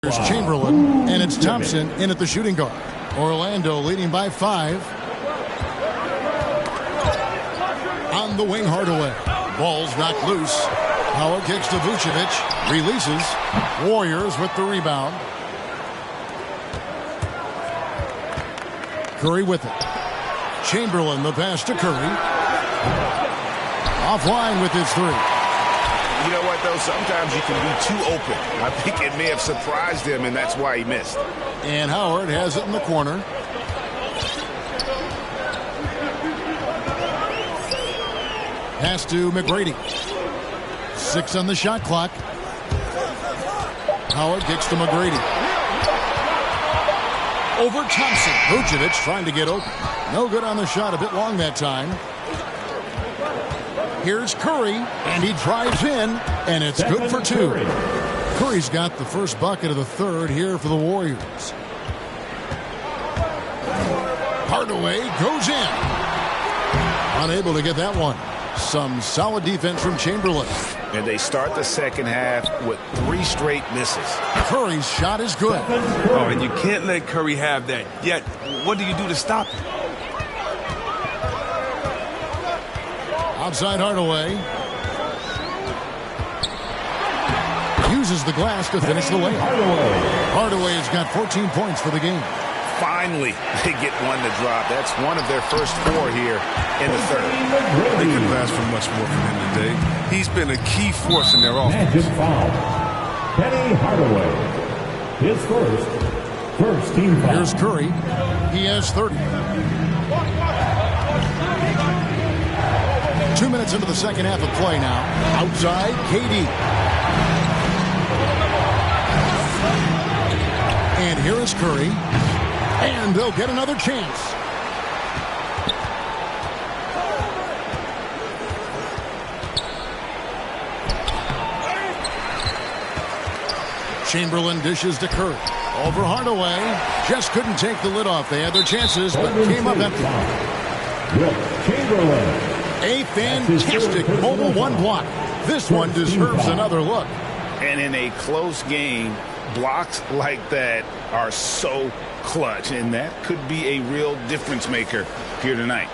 There's Chamberlain, and it's Thompson in at the shooting guard. Orlando leading by 5. On the wing, Hardaway. Ball's knocked loose. Howard kicks to Vucevic. Releases. Warriors with the rebound. Curry with it. Chamberlain, the pass to Curry. Offline with his 3. You know what, though? Sometimes you can be too open. I think it may have surprised him, and that's why he missed. And Howard has it in the corner. Pass to McGrady. 6 on the shot clock. Howard kicks to McGrady. Over Thompson. Vucevic trying to get open. No good on the shot. A bit long that time. Here's Curry, and he drives in, and it's good for 2. Curry's got the first bucket of the third here for the Warriors. Hardaway goes in. Unable to get that one. Some solid defense from Chamberlain. And they start the second half with 3 straight misses. Curry's shot is good. Oh, and you can't let Curry have that. Yet, what do you do to stop him? Outside Hardaway. Uses the glass to finish the layup. Hardaway has got 14 points for the game. Finally, they get one to drop. That's one of their first 4 here in the third. They couldn't ask for much more from him today. He's been a key force in their offense. Magic foul. Penny Hardaway. His first team foul. Here's Curry. He has 30. 2 minutes into the second half of play now. Outside, KD. And here is Curry. And they'll get another chance. Chamberlain dishes to Curry. Over Hardaway. Just couldn't take the lid off. They had their chances, but came up empty. Chamberlain. A fantastic mobile 1 block. This one deserves another look. And in a close game, blocks like that are so clutch, and that could be a real difference maker here tonight.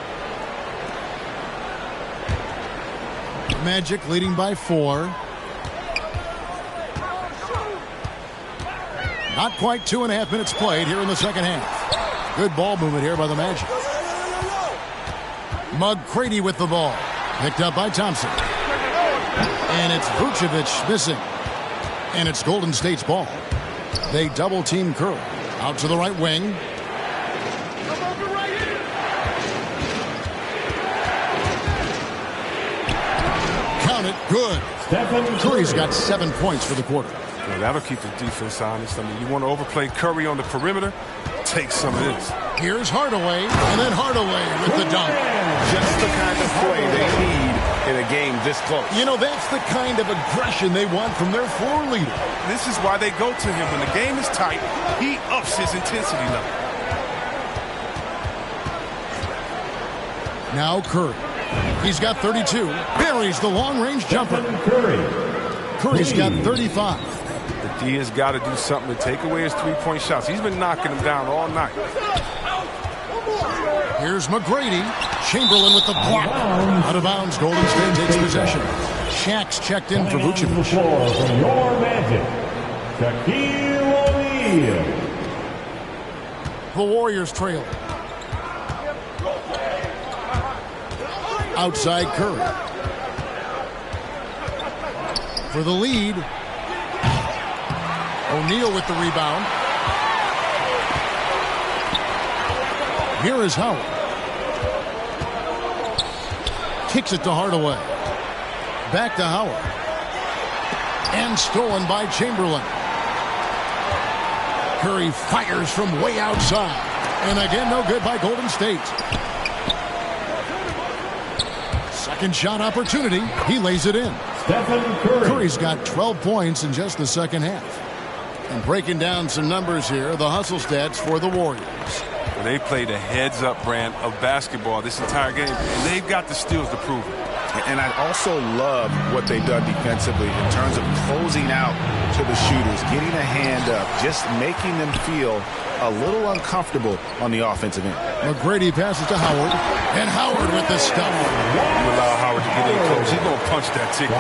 Magic leading by 4. Not quite 2.5 minutes played here in the second half. Good ball movement here by the Magic. McGrady with the ball. Picked up by Thompson. And it's Vucevic missing. And it's Golden State's ball. They double team Curry. Out to the right wing. Count it. Good. Curry's got 7 points for the quarter. Well, that'll keep the defense honest. I mean, you want to overplay Curry on the perimeter? Take some of this. Here's Hardaway, and then Hardaway with the dunk. Just the kind of play they need in a game this close. You know, that's the kind of aggression they want from their floor leader. This is why they go to him. When the game is tight, he ups his intensity level. Now Curry. He's got 32. Buries the long-range jumper. Curry's got 35. The D has got to do something to take away his 3-point shots. He's been knocking them down all night. Here's McGrady. Chamberlain with the block. Out of bounds. Golden State takes possession. Shaq's checked in for Vucevic. From your Magic, Shaquille O'Neal. The Warriors trail. Outside Curry. For the lead. O'Neal with the rebound. Here is Howard. Kicks it to Hardaway. Back to Howard. And stolen by Chamberlain. Curry fires from way outside. And again, no good by Golden State. Second shot opportunity. He lays it in. Curry's got 12 points in just the second half. And breaking down some numbers here, the hustle stats for the Warriors. They played a heads-up brand of basketball this entire game, and they've got the skills to prove it. And I also love what they've done defensively in terms of closing out to the shooters, getting a hand up, just making them feel a little uncomfortable on the offensive end. McGrady passes to Howard, and Howard with the stuff. You allow Howard to get in close, he's going to punch that ticket.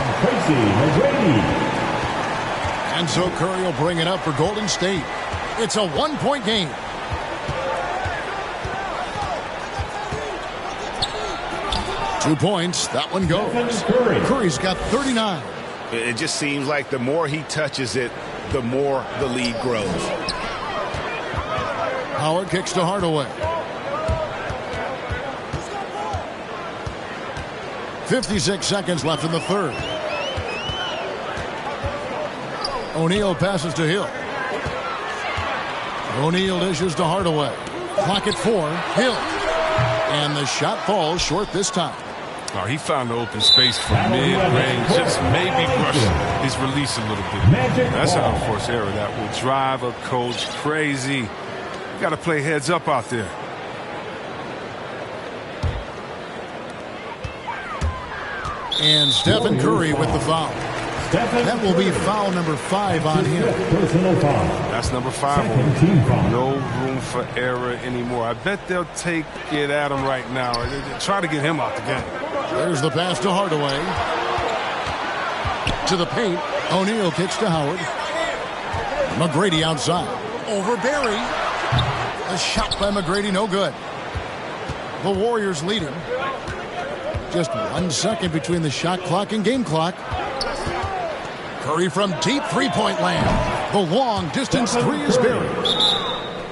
And so Curry will bring it up for Golden State. It's a one-point game. Two points. That one goes. Curry's got 39. It just seems like the more he touches it, the more the lead grows. Howard kicks to Hardaway. 56 seconds left in the third. O'Neal passes to Hill. O'Neal dishes to Hardaway. Clock at 4. Hill. And the shot falls short this time. Oh, he found the open space from mid-range. Just maybe rush his release a little bit. That's an unforced error that will drive a coach crazy. You got to play heads up out there. And Stephen Curry with the foul. That will be foul number 5 on him. That's number 5. No room for error anymore. I bet they'll take it at him right now. Try to get him out the game. There's the pass to Hardaway. To the paint. O'Neal kicks to Howard. McGrady outside. Over Barry. A shot by McGrady, no good. The Warriors lead him. Just 1 second between the shot clock and game clock. Curry from deep three-point land. The long-distance three is buried.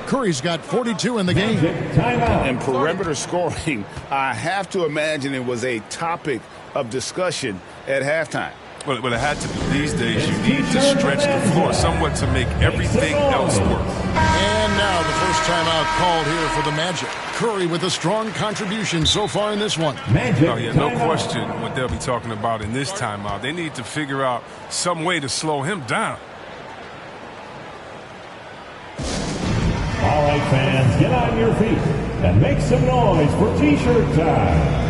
Curry's got 42 in the game. And perimeter scoring, I have to imagine it was a topic of discussion at halftime. Well, it had to be. These days, you need to stretch the floor somewhat to make everything else work. And now the first timeout called here for the Magic. Curry with a strong contribution so far in this one. Oh, yeah, no question what they'll be talking about in this timeout. They need to figure out some way to slow him down. All right, fans, get on your feet and make some noise for T-shirt time.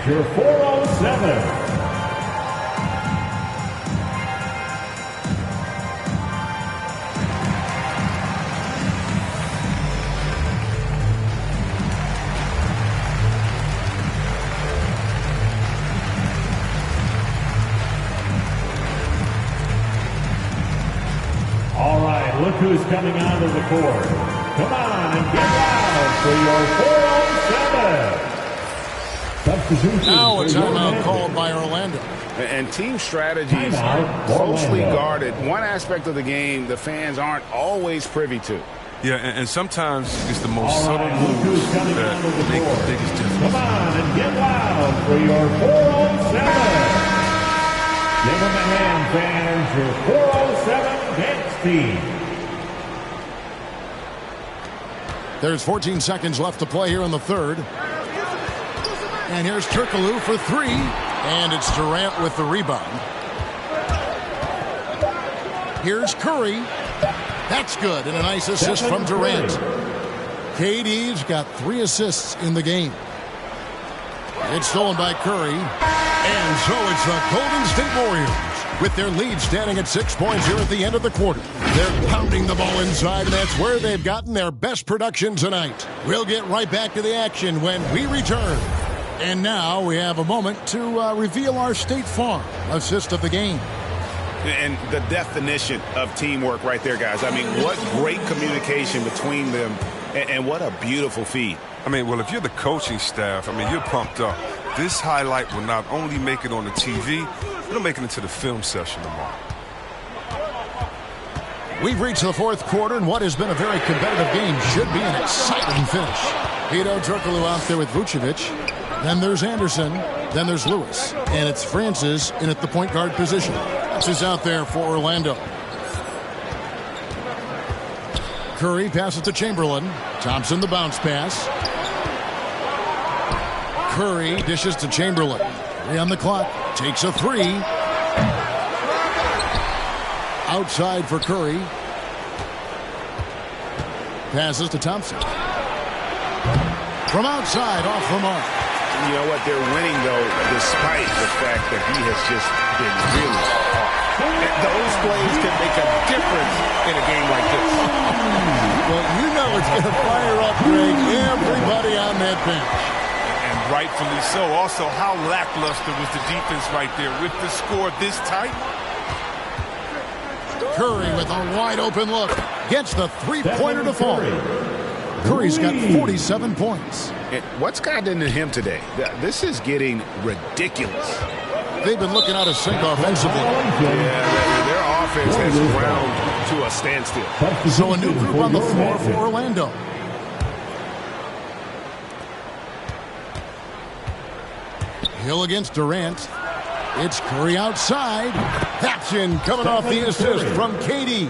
Your 407. All right, look who's coming onto the court. Come on and get loud for your 407. Now a timeout called by Orlando. And team strategies are closely guarded. One aspect of the game the fans aren't always privy to. Yeah, and sometimes it's the most subtle moves that make the biggest difference. Come on and get loud for your 407. Give them a hand, fans. Your 407 dance team. There's 14 seconds left to play here in the third. And here's Turkoglu for 3. And it's Durant with the rebound. Here's Curry. That's good. And a nice assist from Durant. KD's got 3 assists in the game. It's stolen by Curry. And so it's the Golden State Warriors with their lead standing at 6 points here at the end of the quarter. They're pounding the ball inside, and that's where they've gotten their best production tonight. We'll get right back to the action when we return. And now we have a moment to reveal our State Farm assist of the game. And the definition of teamwork right there, guys. I mean, what great communication between them, and what a beautiful feed. I mean, well, if you're the coaching staff, I mean, you're pumped up. This highlight will not only make it on the TV, it'll make it into the film session tomorrow. We've reached the fourth quarter, and what has been a very competitive game should be an exciting finish. Hedo Turkoglu out there with Vucevic. Then there's Anderson. Then there's Lewis. And it's Francis in at the point guard position. This is out there for Orlando. Curry passes to Chamberlain. Thompson the bounce pass. Curry dishes to Chamberlain. 3 on the clock. Takes a 3. Outside for Curry. Passes to Thompson. From outside, off the mark. You know what? They're winning, though, despite the fact that he has just been really off. And those plays can make a difference in a game like this. Well, you know it's going to fire up, Greg, everybody on that bench. And rightfully so. Also, how lackluster was the defense right there with the score this tight? Curry with a wide open look. Gets the three-pointer to fall. Curry's got 47 points. And what's gotten into him today? This is getting ridiculous. They've been looking out of sync offensively. Yeah, their offense has ground to a standstill. So a new group on the floor for Orlando. Hill against Durant. It's Curry outside. That's in, coming off the assist from KD.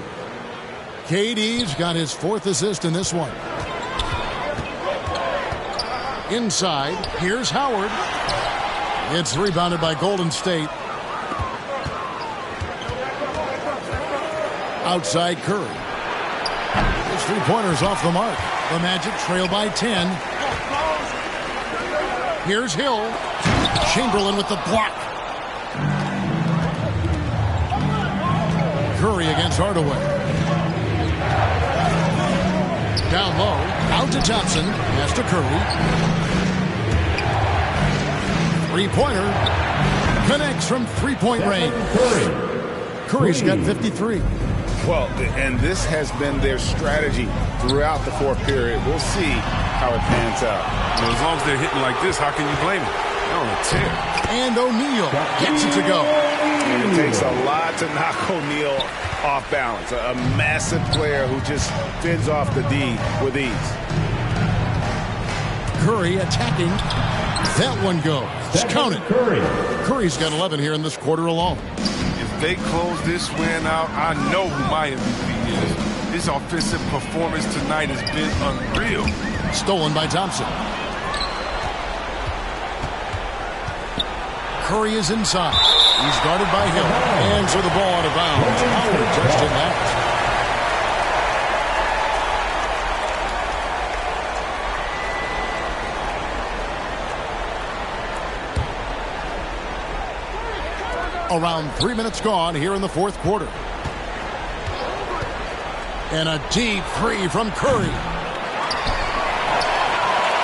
KD's got his 4th assist in this one. Inside, here's Howard. It's rebounded by Golden State. Outside Curry. His 3-pointer's off the mark. The Magic trail by 10. Here's Hill. Chamberlain with the block. Curry against Hardaway. Down low. Out to Thompson. Pass to Curry. 3-pointer. Connects from 3-point range. Curry's got 53. Well, and this has been their strategy throughout the 4th period. We'll see how it pans out. As long as they're hitting like this, how can you blame them? They're on a tear. And O'Neal gets it to go. And it takes a lot to knock O'Neal off balance. A massive player who just fends off the D with ease. Curry attacking. That one goes. Count it. Curry's got 11 here in this quarter alone. If they close this win out, I know who my MVP is. His offensive performance tonight has been unreal. Stolen by Thompson. Curry is inside. He's guarded by Hill. Hands with the ball out of bounds. Howard touched it back. Around 3 minutes gone here in the 4th quarter. And a deep 3 from Curry.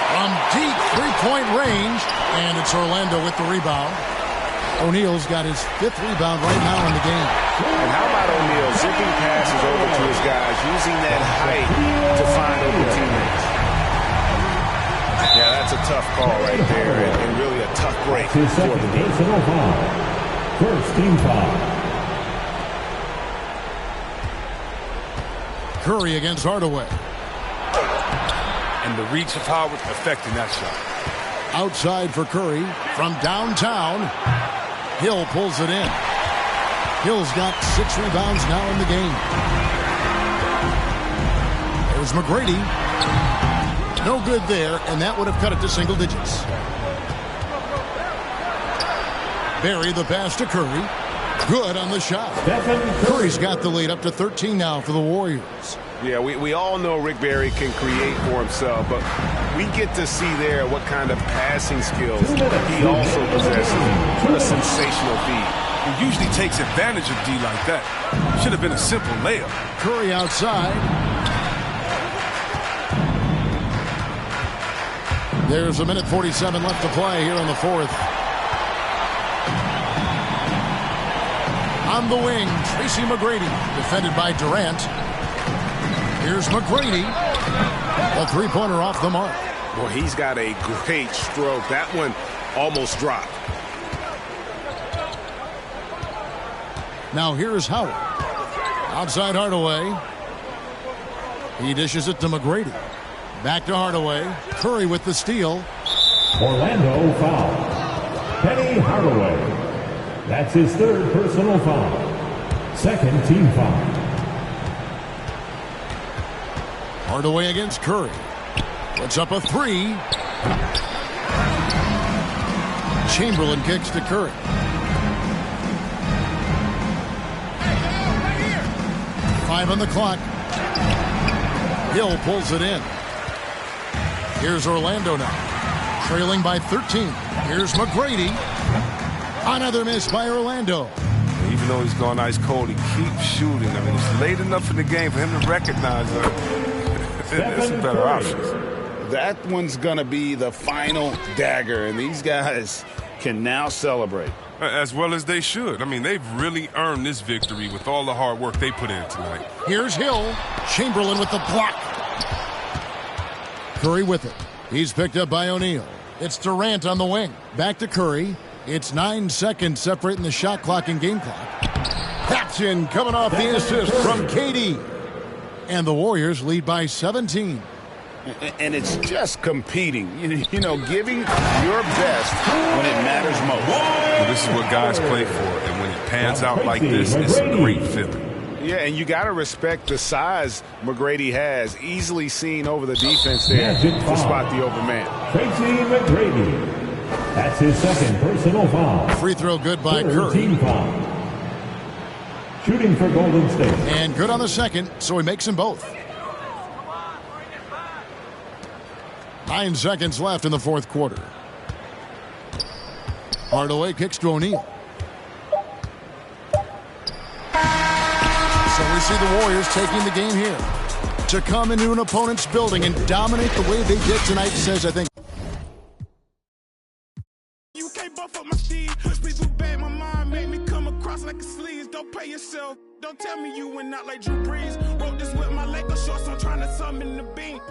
From deep 3-point range. And it's Orlando with the rebound. O'Neal's got his 5th rebound right now in the game. And how about O'Neal zipping passes over to his guys, using that height to find open teammates. Yeah, that's a tough call right there, and really a tough break for the team. First team foul. Curry against Hardaway. And the reach of Howard affecting that shot. Outside for Curry from downtown. Hill pulls it in. Hill's got 6 rebounds now in the game. There's McGrady. No good there, and that would have cut it to single digits. Barry the pass to Curry. Good on the shot. Curry's got the lead up to 13 now for the Warriors. Yeah, we all know Rick Barry can create for himself, but we get to see there what kind of passing skills he also possesses. What a sensational feed. He usually takes advantage of D like that. Should have been a simple layup. Curry outside. There's 1:47 left to play here in the 4th. On the wing, Tracy McGrady, defended by Durant. Here's McGrady. A 3-pointer off the mark. Well, he's got a great stroke. That one almost dropped. Now here's Howard. Outside Hardaway. He dishes it to McGrady. Back to Hardaway. Curry with the steal. Orlando foul. Penny Hardaway. That's his 3rd personal foul. 2nd team foul. Hardaway against Curry. Puts up a three. Chamberlain kicks to Curry. Five on the clock. Hill pulls it in. Here's Orlando now, trailing by 13. Here's McGrady. Another miss by Orlando. Even though he's gone ice cold, he keeps shooting. I mean, it's late enough in the game for him to recognize there's some better options. That one's going to be the final dagger, and these guys can now celebrate. As well as they should. I mean, they've really earned this victory with all the hard work they put in tonight. Here's Hill. Chamberlain with the block. Curry with it. He's picked up by O'Neal. It's Durant on the wing. Back to Curry. It's 9 seconds separating the shot clock and game clock. Captain coming off the assist from KD. And the Warriors lead by 17. And it's just competing, you know, giving your best when it matters most. Well, this is what guys play for, and when it pans out like this, it's great feeling. Yeah, and you got to respect the size McGrady has, easily seen over the defense there to spot the open man. Tracy McGrady. That's his second personal foul. Free throw good by Curry. Team foul. Shooting for Golden State. And good on the second, so he makes them both. 9 seconds left in the fourth quarter. Hardaway kicks to O'Neal. So we see the Warriors taking the game here. To come into an opponent's building and dominate the way they did tonight says, I think. You can't buff up my steed. Speak too bad, my mind made me come across like a sleaze. Don't pay yourself. Don't tell me you went out like Drew Brees. Wrote this with my Lego shorts. I'm trying to summon the beam.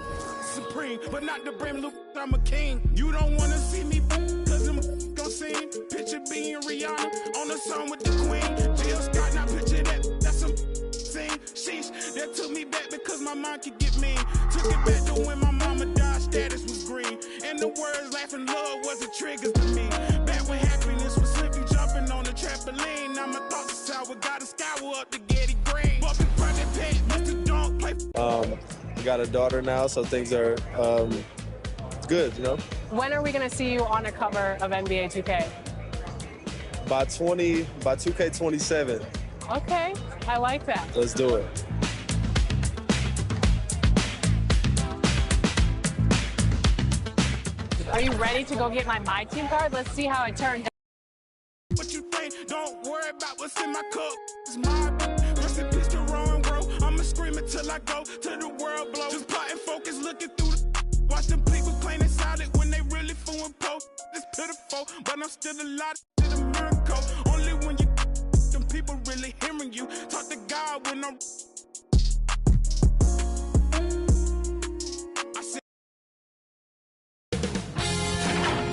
Supreme, but not the brim. Look, I'm a king. You don't want to see me cause I'm gon' sing. Picture being Rihanna on the song with the queen. Jill Scott, now picture that. That's some scene. Sheesh, that took me back because my mind could get mean. Took it back to when my mama died, status was green. And the words laughing love was a trigger to me. Back when happiness was simply jumping on the trampoline. Now my thoughts are sour, gotta scour up to Getty Green. Walking private pet, Mr. Don't play. Got a daughter now, so things are good, you know. When are we going to see you on a cover of NBA 2K? By 2K27. Okay, I like that. Let's do it. Are you ready to go get my Team card? Let's see how it turned out. What you think? Don't worry about what's in my cup. It's my recipe to Rowan Road. I'ma scream until I go to the world blow. Just plotting focus, looking through the. Watch them people playing inside it when they really fool and post. It's pitiful, but I'm still alive. It's a miracle. Only when you them people really hearing you. Talk to God when I'm.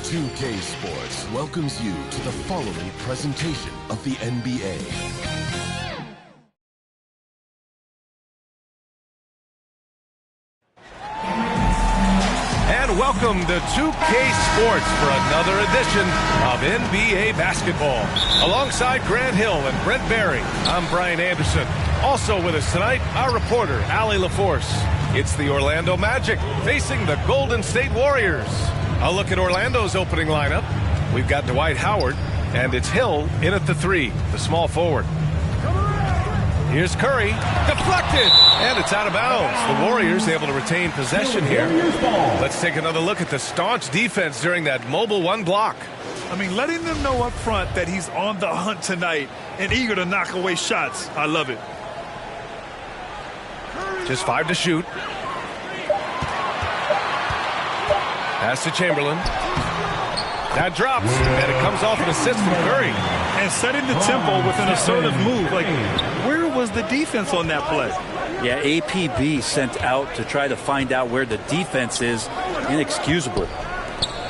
2K Sports welcomes you to the following presentation of the NBA. And welcome to 2K Sports for another edition of NBA basketball. Alongside Grant Hill and Brent Barry, I'm Brian Anderson. Also with us tonight, our reporter, Allie LaForce. It's the Orlando Magic facing the Golden State Warriors. A look at Orlando's opening lineup. We've got Dwight Howard, and it's Hill in at the 3, the small forward. Here's Curry, deflected, and it's out of bounds. The Warriors able to retain possession here. Let's take another look at the staunch defense during that mobile one block. I mean, letting them know up front that he's on the hunt tonight and eager to knock away shots. I love it. Just 5 to shoot. Pass to Chamberlain. That drops, and it comes off an assist from Curry. And setting the tempo with an assertive move. Like, where was the defense on that play? Yeah, APB sent out to try to find out where the defense is. Inexcusable.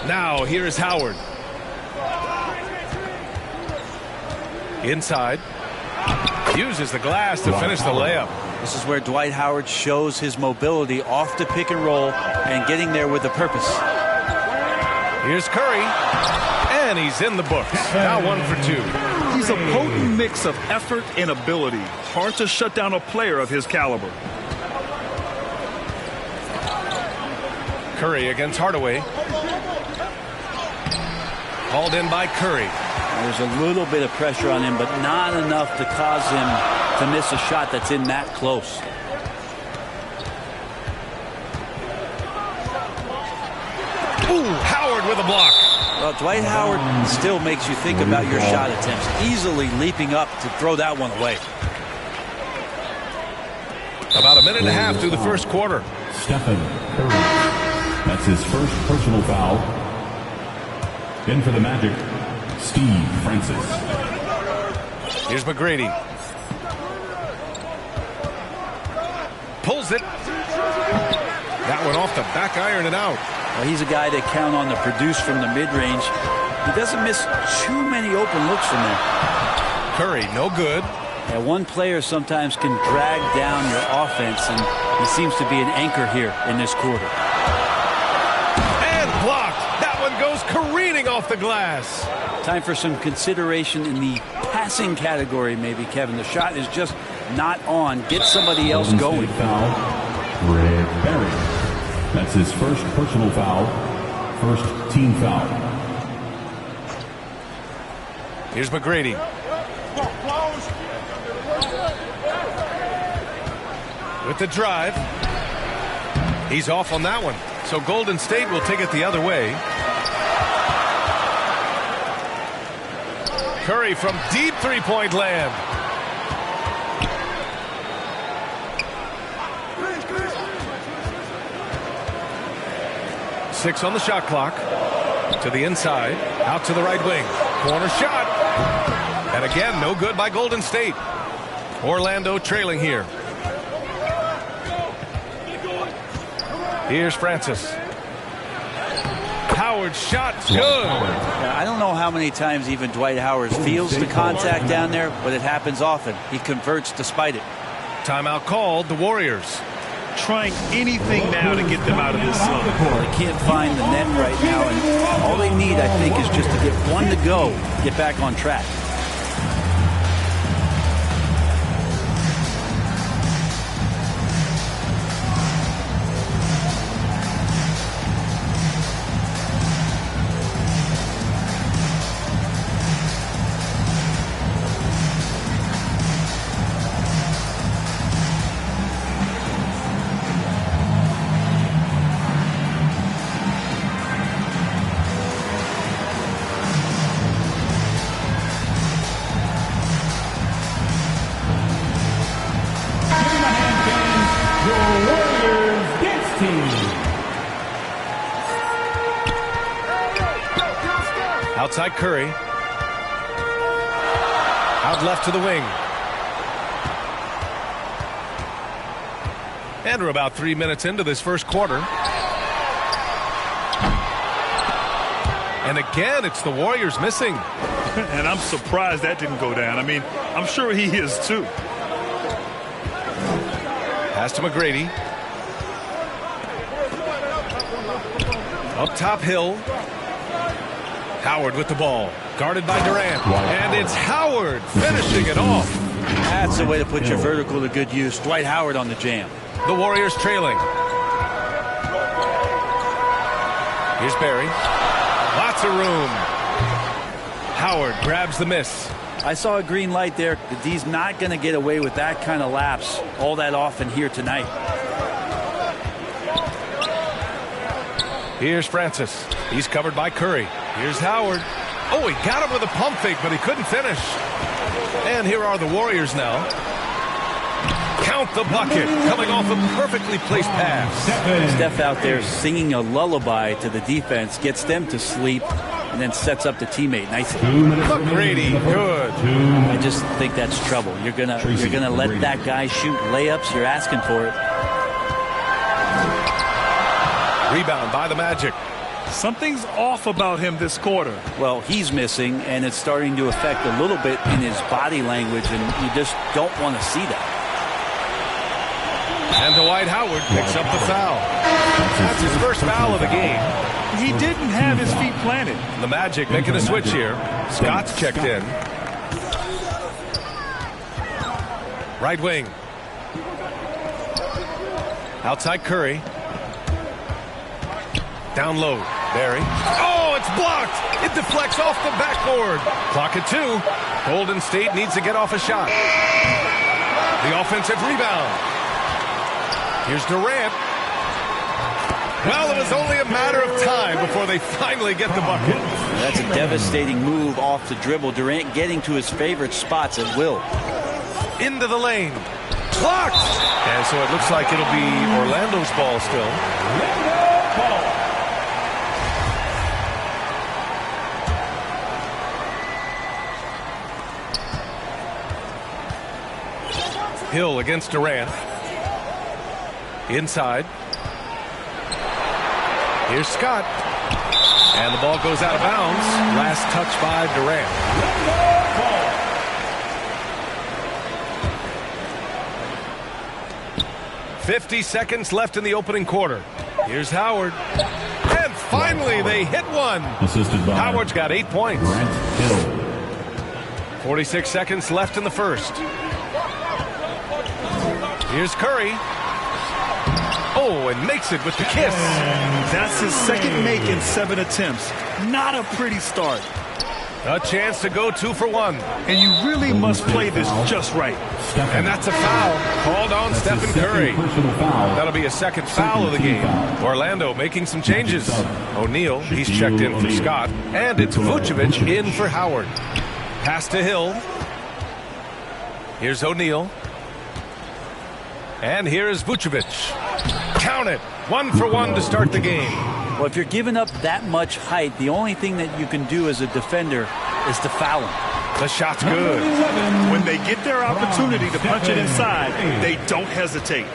Now, here is Howard. Inside. Uses the glass to finish the layup. This is where Dwight Howard shows his mobility off the pick and roll and getting there with a purpose. Here's Curry, and he's in the books. Now 1 for 2. He's a potent mix of effort and ability. Hard to shut down a player of his caliber. Curry against Hardaway. Called in by Curry. There's a little bit of pressure on him, but not enough to cause him to miss a shot that's in that close. Ooh, Howard with a block. Well, Dwight Howard still makes you think about your shot attempts, easily leaping up to throw that one away. About a minute and a half through the first quarter. Stephen Curry. That's his first personal foul. In for the Magic, Steve Francis. Here's McGrady. Pulls it. That one off the back iron and out. Well, he's a guy that count on to produce from the mid-range. He doesn't miss too many open looks from there. Curry, no good. Yeah, one player sometimes can drag down your offense, and he seems to be an anchor here in this quarter. And blocked. That one goes careening off the glass. Time for some consideration in the passing category, maybe, Kevin. The shot is just not on. Get somebody else going. Foul, Red Barry. That's his first personal foul, first team foul. Here's McGrady. With the drive. He's off on that one. So Golden State will take it the other way. Curry from deep three-point land. Six on the shot clock. To the inside. Out to the right wing. Corner shot. And again, no good by Golden State. Orlando trailing here. Here's Francis. Howard's shot's good. I don't know how many times even Dwight Howard feels the contact down there, but it happens often. He converts despite it. Timeout called, the Warriors. Trying anything now to get them out of this zone. They can't find the net right now, and all they need, I think, is just to get one to go, get back on track. Outside Curry. Out left to the wing. And we're about 3 minutes into this first quarter. And again, it's the Warriors missing. And I'm surprised that didn't go down. I mean, I'm sure he is too. Pass to McGrady. Up top, Hill. Howard with the ball. Guarded by Durant. And it's Howard finishing it off. That's the way to put your vertical to good use. Dwight Howard on the jam. The Warriors trailing. Here's Barry. Lots of room. Howard grabs the miss. I saw a green light there. The D's not going to get away with that kind of lapse all that often here tonight. Here's Francis. He's covered by Curry. Here's Howard. Oh, he got him with a pump fake, but he couldn't finish. And here are the Warriors now. Count the bucket, coming off a perfectly placed pass. Steph out there singing a lullaby to the defense, gets them to sleep, and then sets McGrady nicely. McGrady, good. I just think that's trouble. You're gonna let that guy shoot layups. You're asking for it. Rebound by the Magic. Something's off about him this quarter. Well, he's missing, and it's starting to affect a little bit in his body language, and you just don't want to see that. And Dwight Howard picks up the foul. That's his first foul of the game. He didn't have his feet planted. The Magic making a switch here. Scott's checked in. Right wing. Outside Curry. Down low, Barry. Oh, it's blocked! It deflects off the backboard. Clock at 2. Golden State needs to get off a shot. The offensive rebound. Here's Durant. Well, it was only a matter of time before they finally get the bucket. That's a devastating move off the dribble. Durant getting to his favorite spots at will. Into the lane. Blocked! And so it looks like it'll be Orlando's ball still. Hill against Durant. Inside. Here's Scott. And the ball goes out of bounds. Last touch by Durant. 50 seconds left in the opening quarter. Here's Howard. And finally they hit one. Howard's got 8 points. 46 seconds left in the first. Here's Curry. Oh, and makes it with the kiss. That's his second make in 7 attempts. Not a pretty start. A chance to go 2 for 1. And you really must play this just right. And that's a foul called on Stephen Curry. That'll be a second foul of the game. Orlando making some changes. O'Neal, he's checked in for Scott. And it's Vucevic in for Howard. Pass to Hill. Here's O'Neal. And here's Vucevic. Count it. 1 for 1 to start the game. Well, if you're giving up that much height, the only thing that you can do as a defender is to foul him. The shot's good. When they get their opportunity to punch it inside, they don't hesitate.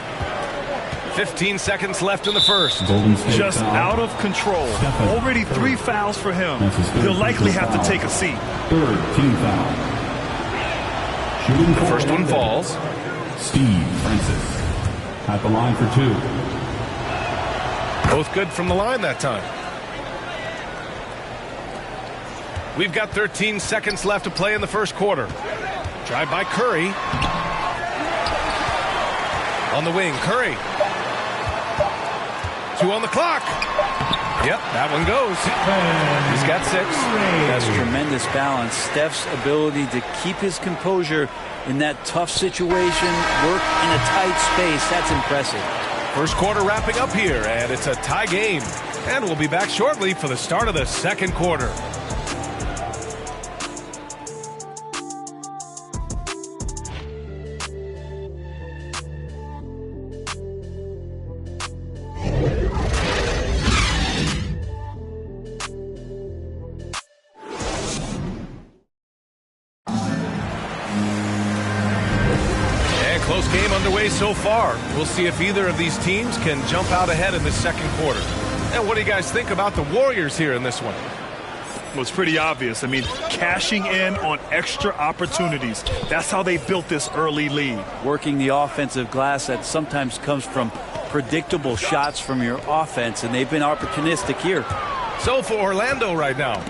15 seconds left in the first. Just out of control. Already 3 fouls for him. He'll likely have to take a seat. Third team foul. The first one falls. Steve Francis at the line for 2. Both good from the line that time. We've got 13 seconds left to play in the first quarter. Drive by Curry. On the wing, Curry. 2 on the clock. Yep, that one goes. He's got 6. That's tremendous balance. Steph's ability to keep his composure in that tough situation, work in a tight space, that's impressive. First quarter wrapping up here, and it's a tie game. And we'll be back shortly for the start of the second quarter. Close game underway so far. We'll see if either of these teams can jump out ahead in the second quarter. And what do you guys think about the Warriors here in this one? Well, it's pretty obvious. I mean, cashing in on extra opportunities. That's how they built this early lead. Working the offensive glass that sometimes comes from predictable shots from your offense, and they've been opportunistic here. So for Orlando right now.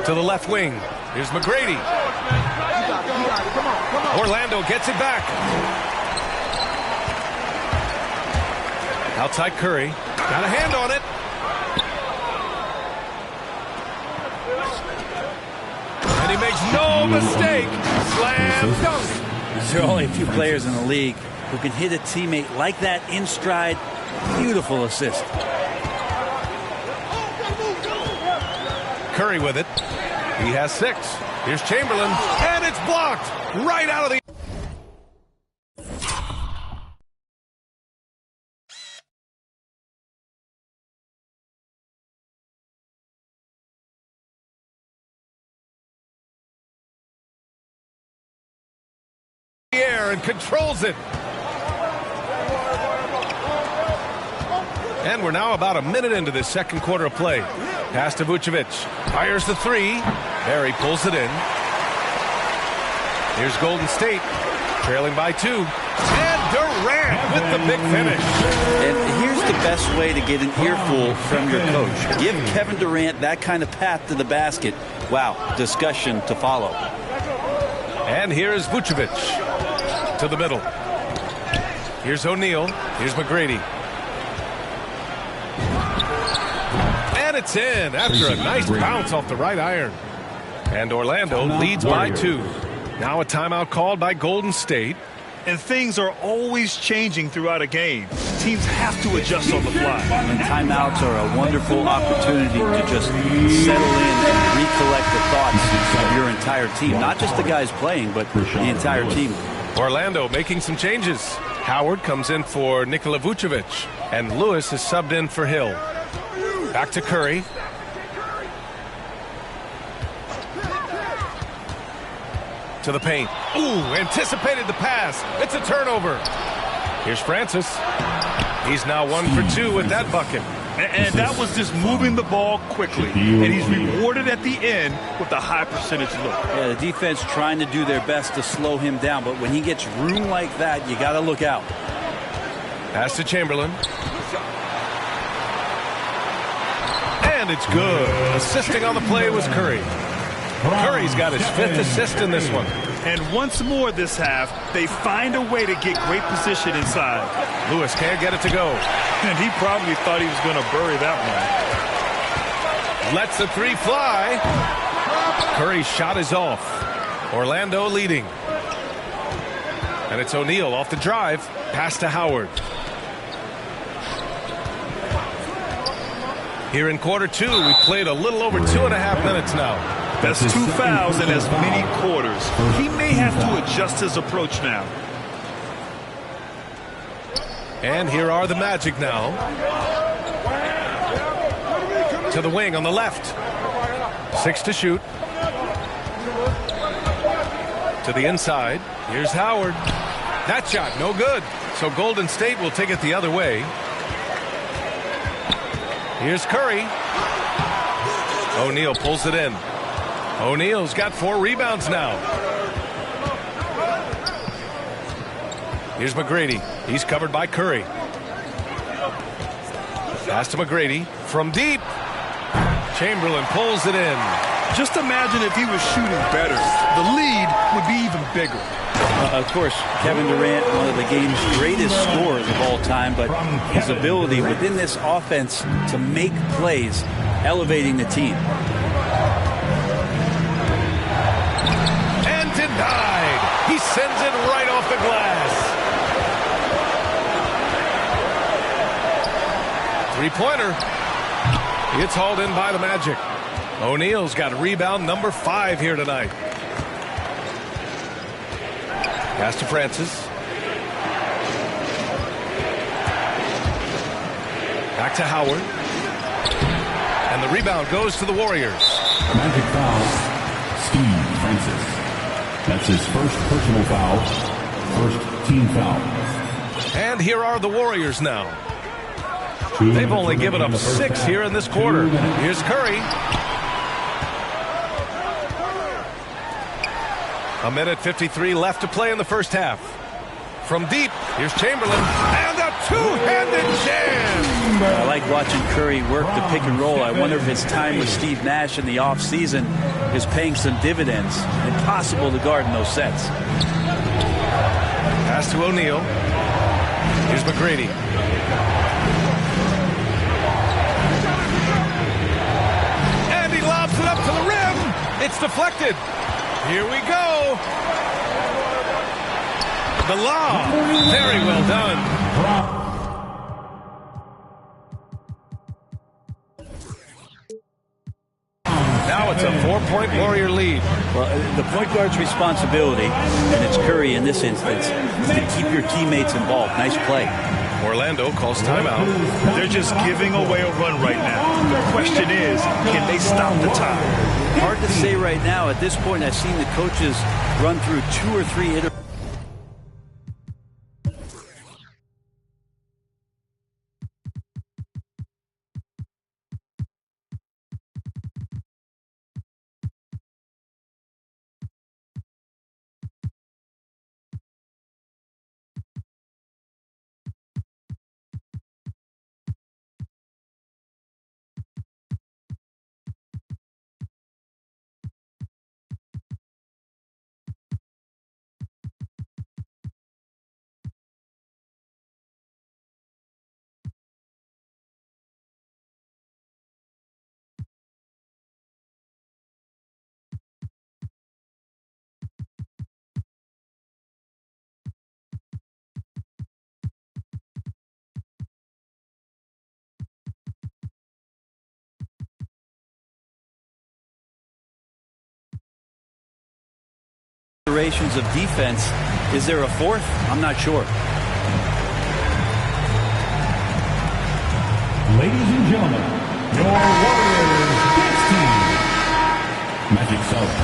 To the left wing. Here's McGrady. Orlando gets it back. Outside Curry. Got a hand on it. And he makes no mistake. Slam dunk. There are only a few players in the league who can hit a teammate like that in stride. Beautiful assist. Curry with it. He has 6. Here's Chamberlain, and it's blocked right out of the... air and controls it. And we're now about a minute into this second quarter of play. Pass to Vucevic. Fires the 3. Barry pulls it in. Here's Golden State. Trailing by 2. And Durant with the big finish. And here's the best way to get an earful from your coach. Give Kevin Durant that kind of path to the basket. Wow, discussion to follow. And here's Vucevic to the middle. Here's O'Neal. Here's McGrady. And it's in after a nice bounce off the right iron. And Orlando leads by 2. Now a timeout called by Golden State. And things are always changing throughout a game. Teams have to adjust on the fly. And timeouts are a wonderful opportunity to just settle in and recollect the thoughts of your entire team. Not just the guys playing, but the entire team. Orlando making some changes. Howard comes in for Nikola Vucevic, and Lewis is subbed in for Hill. Back to Curry. To the paint. Ooh, anticipated the pass. It's a turnover. Here's Francis. He's now 1 for 2 with that bucket. And that was just moving the ball quickly. And he's rewarded at the end with a high percentage look. Yeah, the defense trying to do their best to slow him down, but when he gets room like that, you got to look out. Pass to Chamberlain. And it's good. Assisting on the play was Curry. Curry's got his 5th assist in this one. And once more this half, they find a way to get great position inside. Lewis can't get it to go. And he probably thought he was going to bury that one. Lets the 3 fly. Curry's shot is off. Orlando leading. And it's O'Neal off the drive. Pass to Howard. Here in quarter 2, we played a little over 2.5 minutes now. That's 2 fouls in as many quarters. He may have to adjust his approach now. And here are the Magic now. To the wing on the left. 6 to shoot. To the inside. Here's Howard. That shot, no good. So Golden State will take it the other way. Here's Curry. O'Neal pulls it in. O'Neal's got 4 rebounds now. Here's McGrady. He's covered by Curry. Pass to McGrady from deep. Chamberlain pulls it in. Just imagine if he was shooting better. The lead would be even bigger. Of course, Kevin Durant, one of the game's greatest scorers of all time, but his ability within this offense to make plays, elevating the team. And denied. He sends it right off the glass. 3-pointer. It's hauled in by the Magic. O'Neal's got rebound number 5 here tonight. Pass to Francis. Back to Howard. And the rebound goes to the Warriors. Magic foul, Steve Francis. That's his first personal foul, first team foul. And here are the Warriors now. They've only given up 6 here in this quarter. Here's Curry. A minute 53 left to play in the first half. From deep, here's Chamberlain, and a two-handed jam! I like watching Curry work the pick and roll. I wonder if his time with Steve Nash in the offseason is paying some dividends. Impossible to guard in those sets. Pass to O'Neal. Here's McGrady. And he lobs it up to the rim. It's deflected. Here we go. The lob. Very well done. Now it's a 4-point Warrior lead. Well, the point guard's responsibility, and it's Curry in this instance, is to keep your teammates involved. Nice play. Orlando calls timeout. They're just giving away a run right now. The question is, can they stop the time? Hard to say right now. At this point, I've seen the coaches run through 2 or 3 iterations. variations of defense. Is there a fourth? I'm not sure. Ladies and gentlemen, your Warriors dance team. Magic South,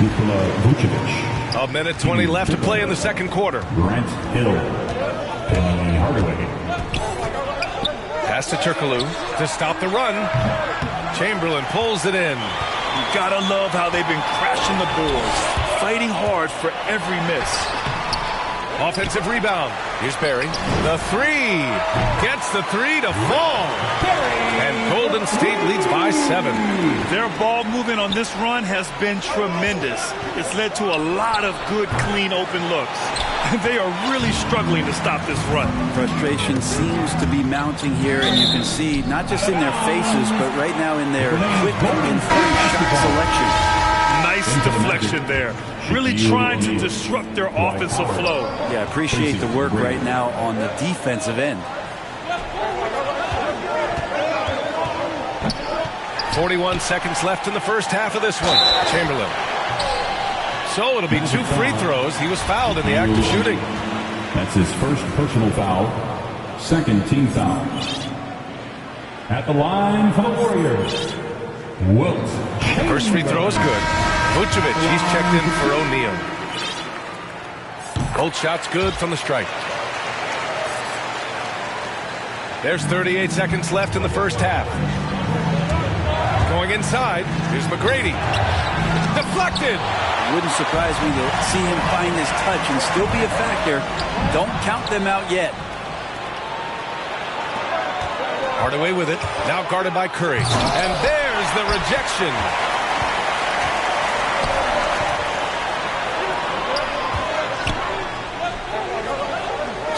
Nikola Vucevic. A minute 20 left to play in the second quarter. Grant Hill, Penny Hardaway. Pass to Turkoglu to stop the run. Chamberlain pulls it in. You gotta love how they've been crashing the boards, fighting hard for every miss. Offensive rebound. Here's Barry. The three. Gets the three to fall. And Golden State leads by 7. Their ball movement on this run has been tremendous. It's led to a lot of good, clean, open looks. They are really struggling to stop this run. Frustration seems to be mounting here, and you can see not just in their faces, but right now in their quick and free shot selection. Nice deflection there. Really trying to disrupt their offensive flow. Yeah, appreciate the work right now on the defensive end. 41 seconds left in the first half of this one. Chamberlain. So it'll be 2 free throws. He was fouled in the act of shooting. That's his first personal foul. Second team foul. At the line for the Warriors, Wilt. First free throw is good. Vucevic, he's checked in for O'Neal. Cold shot's good from the stripe. There's 38 seconds left in the first half. Going inside, here's McGrady. Deflected! Wouldn't surprise me to see him find his touch and still be a factor. Don't count them out yet. Hardaway with it, now guarded by Curry. And there's the rejection.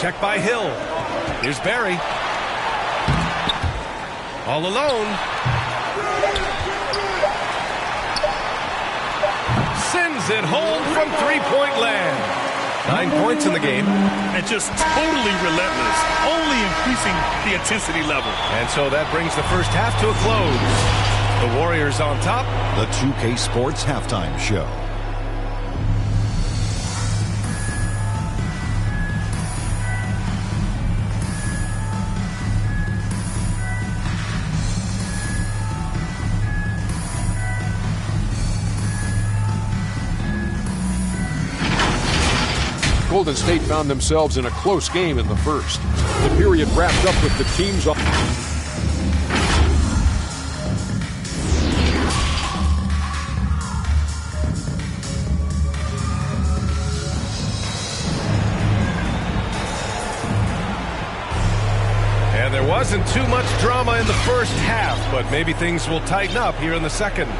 Check by Hill. Here's Barry. All alone. Sends it home from three-point land. 9 points in the game. And just totally relentless, only increasing the intensity level. And so that brings the first half to a close. The Warriors on top. The 2K Sports Halftime Show. Golden State found themselves in a close game in the first. The period wrapped up with the teams off. And there wasn't too much drama in the first half, but maybe things will tighten up here in the second.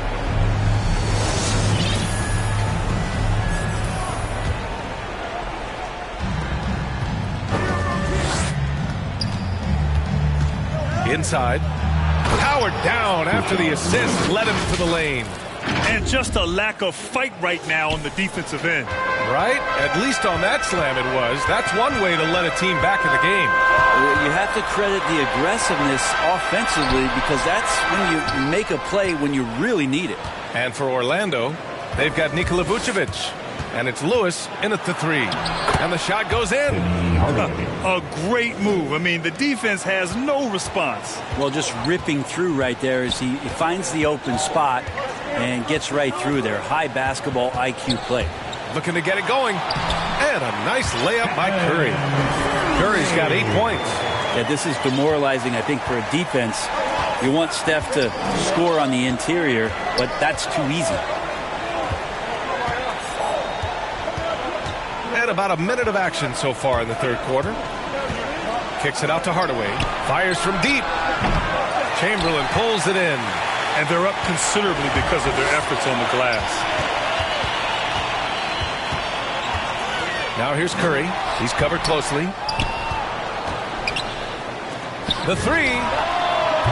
Inside. Powered down after the assist led him to the lane. And just a lack of fight right now on the defensive end. Right? At least on that slam it was. That's one way to let a team back in the game. You have to credit the aggressiveness offensively because that's when you make a play when you really need it. And for Orlando, they've got Nikola Vucevic. And it's Lewis in at the three. And the shot goes in. A great move. I mean, the defense has no response. Well, just ripping through right there as he finds the open spot and gets right through there. High basketball IQ play. Looking to get it going. And a nice layup by Curry. Curry's got 8 points. Yeah, this is demoralizing, I think, for a defense. You want Steph to score on the interior, but that's too easy. And about a minute of action so far in the third quarter. Kicks it out to Hardaway. Fires from deep. Chamberlain pulls it in. And they're up considerably because of their efforts on the glass. Now here's Curry. He's covered closely. The three.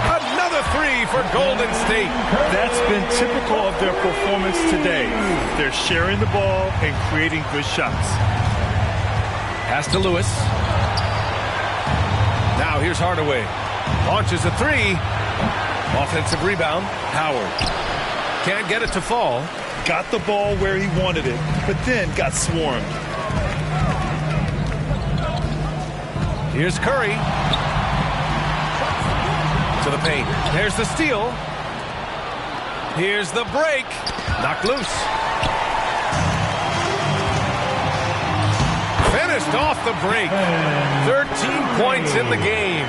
Another three for Golden State. That's been typical of their performance today. They're sharing the ball and creating good shots. Pass to Lewis. Now here's Hardaway. Launches a three. Offensive rebound. Howard. Can't get it to fall. got the ball where he wanted it, but then got swarmed. Here's Curry. To the paint. There's the steal. Here's the break. Knocked loose. Finished off the break. 13 points in the game.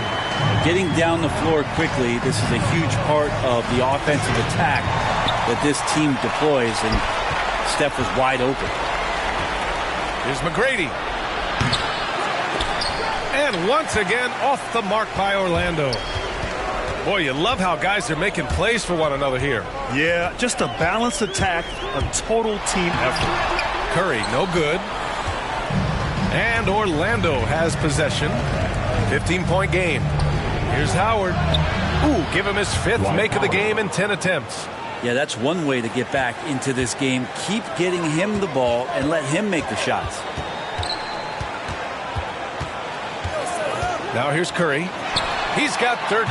Getting down the floor quickly, this is a huge part of the offensive attack that this team deploys, and Steph was wide open. Here's McGrady. And once again, off the mark by Orlando. Boy, you love how guys are making plays for one another here. Yeah, just a balanced attack, a total team effort. Curry, no good. And Orlando has possession. 15-point game. Here's Howard. Ooh, give him his 5th make of the game in 10 attempts. Yeah, that's one way to get back into this game. Keep getting him the ball and let him make the shots. Now here's Curry. He's got 13.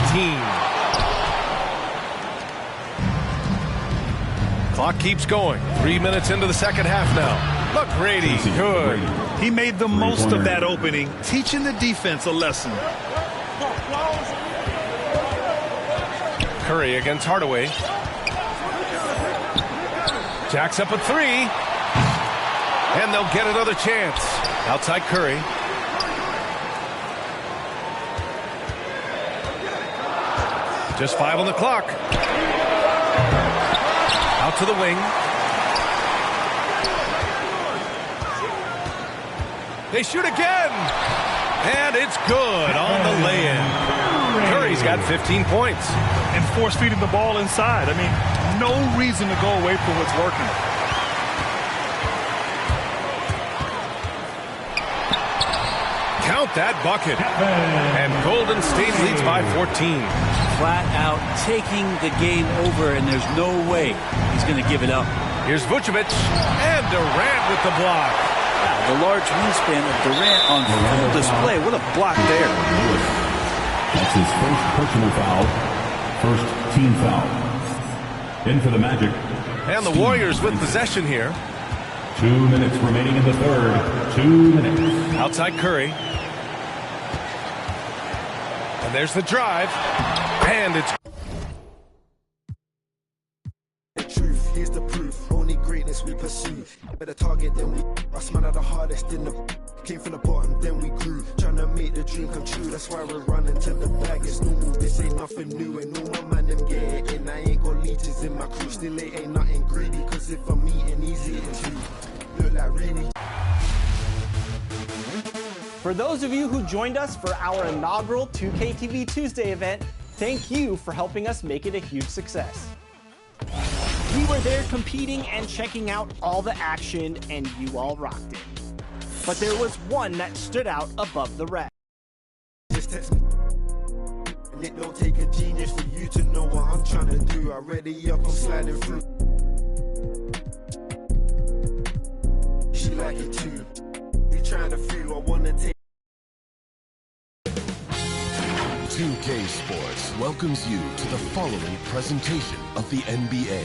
Clock keeps going. 3 minutes into the second half now. McGrady, good. He made the most of that opening, teaching the defense a lesson. Curry against Hardaway. Jacks up a 3. And they'll get another chance. Outside Curry. Just 5 on the clock. Out to the wing. They shoot again. And it's good on the lay-in. Curry's got 15 points. And force-feeding the ball inside. I mean, no reason to go away from what's working. Count that bucket. And Golden State leads by 14. Flat out taking the game over, and there's no way he's going to give it up. Here's Vucevic and Durant with the block. Wow, the large wingspan of Durant on full display. What a block there. That's his first personal foul. First team foul. In for the Magic. And the Warriors with possession here. 2 minutes remaining in the third. 2 minutes. Outside Curry. And there's the drive. And it's... Truth, here's the proof. Only greatness we pursue. Better target than we... I smile the hardest in the... Came from the bottom, then we grew. Trying to make the dream come true. That's why we're running to the bag. It's normal, this ain't nothing new. And all my man, them get in. I ain't got leeches in my crew. Still it ain't nothing greedy. Cause if I'm eating, he's eating too. Look like RAMEY. For those of you who joined us for our inaugural 2K TV Tuesday event, thank you for helping us make it a huge success. We were there competing and checking out all the action, and you all rocked it. But there was one that stood out above the rest. Just text me. And it don't take a genius for you to know what I'm trying to do. I ready up, I'm sliding through. She like it too. We trying to feel I wanna take. 2K Sports welcomes you to the following presentation of the NBA.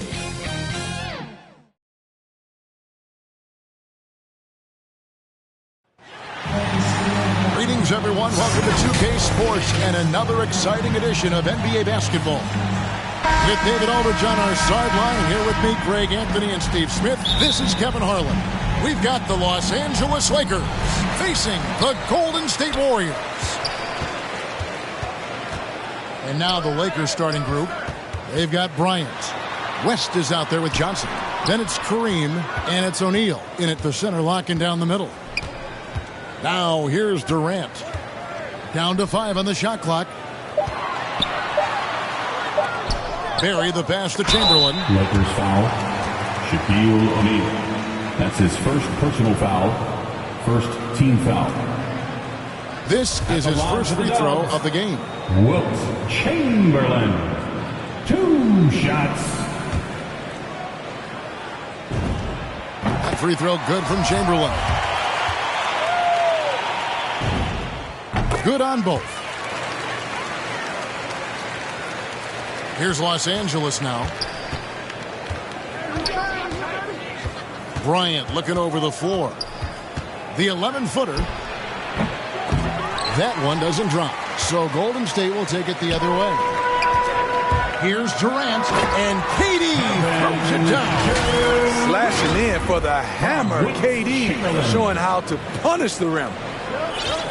Greetings, everyone. Welcome to 2K Sports and another exciting edition of NBA basketball. With David Aldridge on our sideline, and here with me, Greg Anthony and Steve Smith. This is Kevin Harlan. We've got the Los Angeles Lakers facing the Golden State Warriors. And now the Lakers starting group. They've got Bryant. West is out there with Johnson. Then it's Kareem, and it's O'Neal in at the center, locking down the middle. Now here's Durant. Down to 5 on the shot clock. Barry the pass to Chamberlain. Lakers foul. Shaquille O'Neal. That's his first personal foul. First team foul. This is his first free throw of the game. Wilt Chamberlain. 2 shots. That free throw good from Chamberlain. Good on both. Here's Los Angeles now. Bryant looking over the floor. The 11-footer. That one doesn't drop. So Golden State will take it the other way. Here's Durant, and KD throws it down. Slashing in for the hammer. KD showing how to punish the rim.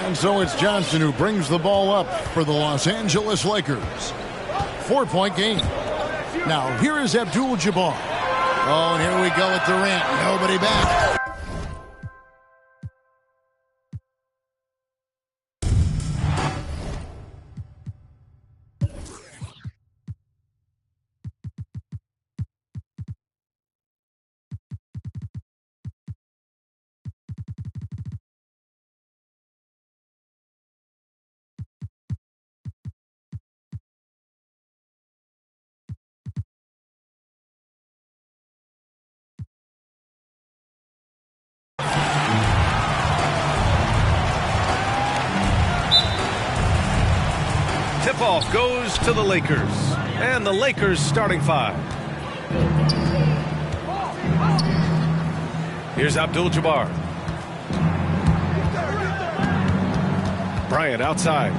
And so it's Johnson who brings the ball up for the Los Angeles Lakers. 4-point game. Now here is Abdul-Jabbar. Oh, and here we go with Durant. Nobody back. Tip-off goes to the Lakers. And the Lakers starting 5. Here's Abdul-Jabbar. Bryant outside.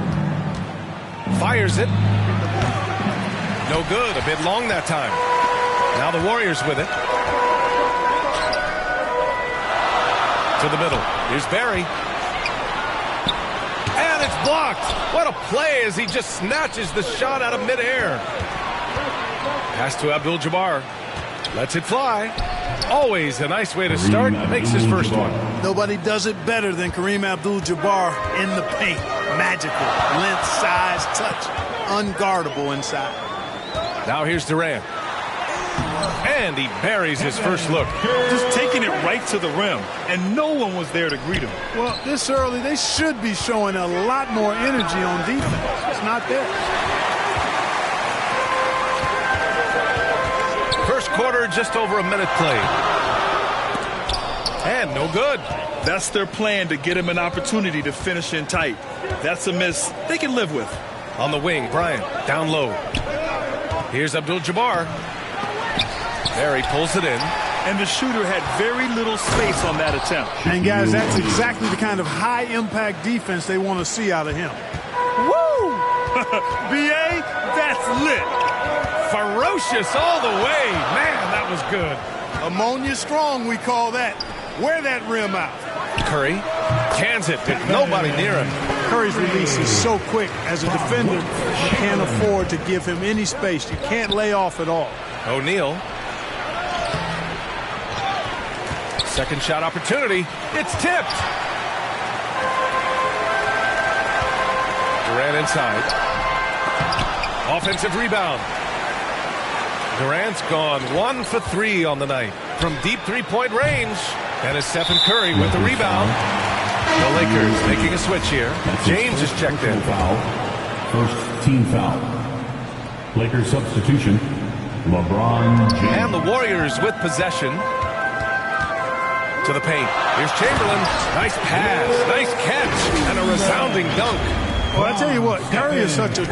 Fires it. No good. A bit long that time. Now the Warriors with it. To the middle. Here's Barry. And it's blocked. What a play as he just snatches the shot out of midair. Pass to Abdul-Jabbar. Lets it fly. Always a nice way to start. Makes his first one. Nobody does it better than Kareem Abdul-Jabbar in the paint. Magical. Length, size, touch. Unguardable inside. Now here's Durant. And he buries his first look. Just taking it right to the rim, and no one was there to greet him. Well, this early, they should be showing a lot more energy on defense. It's not there. First quarter, just over a minute played. And no good. That's their plan, to get him an opportunity to finish in tight. That's a miss they can live with. On the wing, Bryant down low. Here's Abdul-Jabbar. There he pulls it in. And the shooter had very little space on that attempt. And guys, that's exactly the kind of high-impact defense they want to see out of him. Woo! B.A., that's lit. Ferocious all the way. Man, that was good. Ammonia strong, we call that. Wear that rim out. Curry cans it with nobody near him. Curry's release is so quick. As a defender, you can't afford to give him any space. You can't lay off at all. O'Neal. Second shot opportunity. It's tipped. Durant inside. Offensive rebound. Durant's gone 1 for 3 on the night from deep three-point range. And it's Stephen Curry with the rebound. The Lakers making a switch here. James is checked in. First team foul. Lakers substitution. LeBron James. And the Warriors with possession. To the paint. Here's Chamberlain. Nice pass. Nice catch. And a resounding dunk. Well, I tell you what, Curry is such a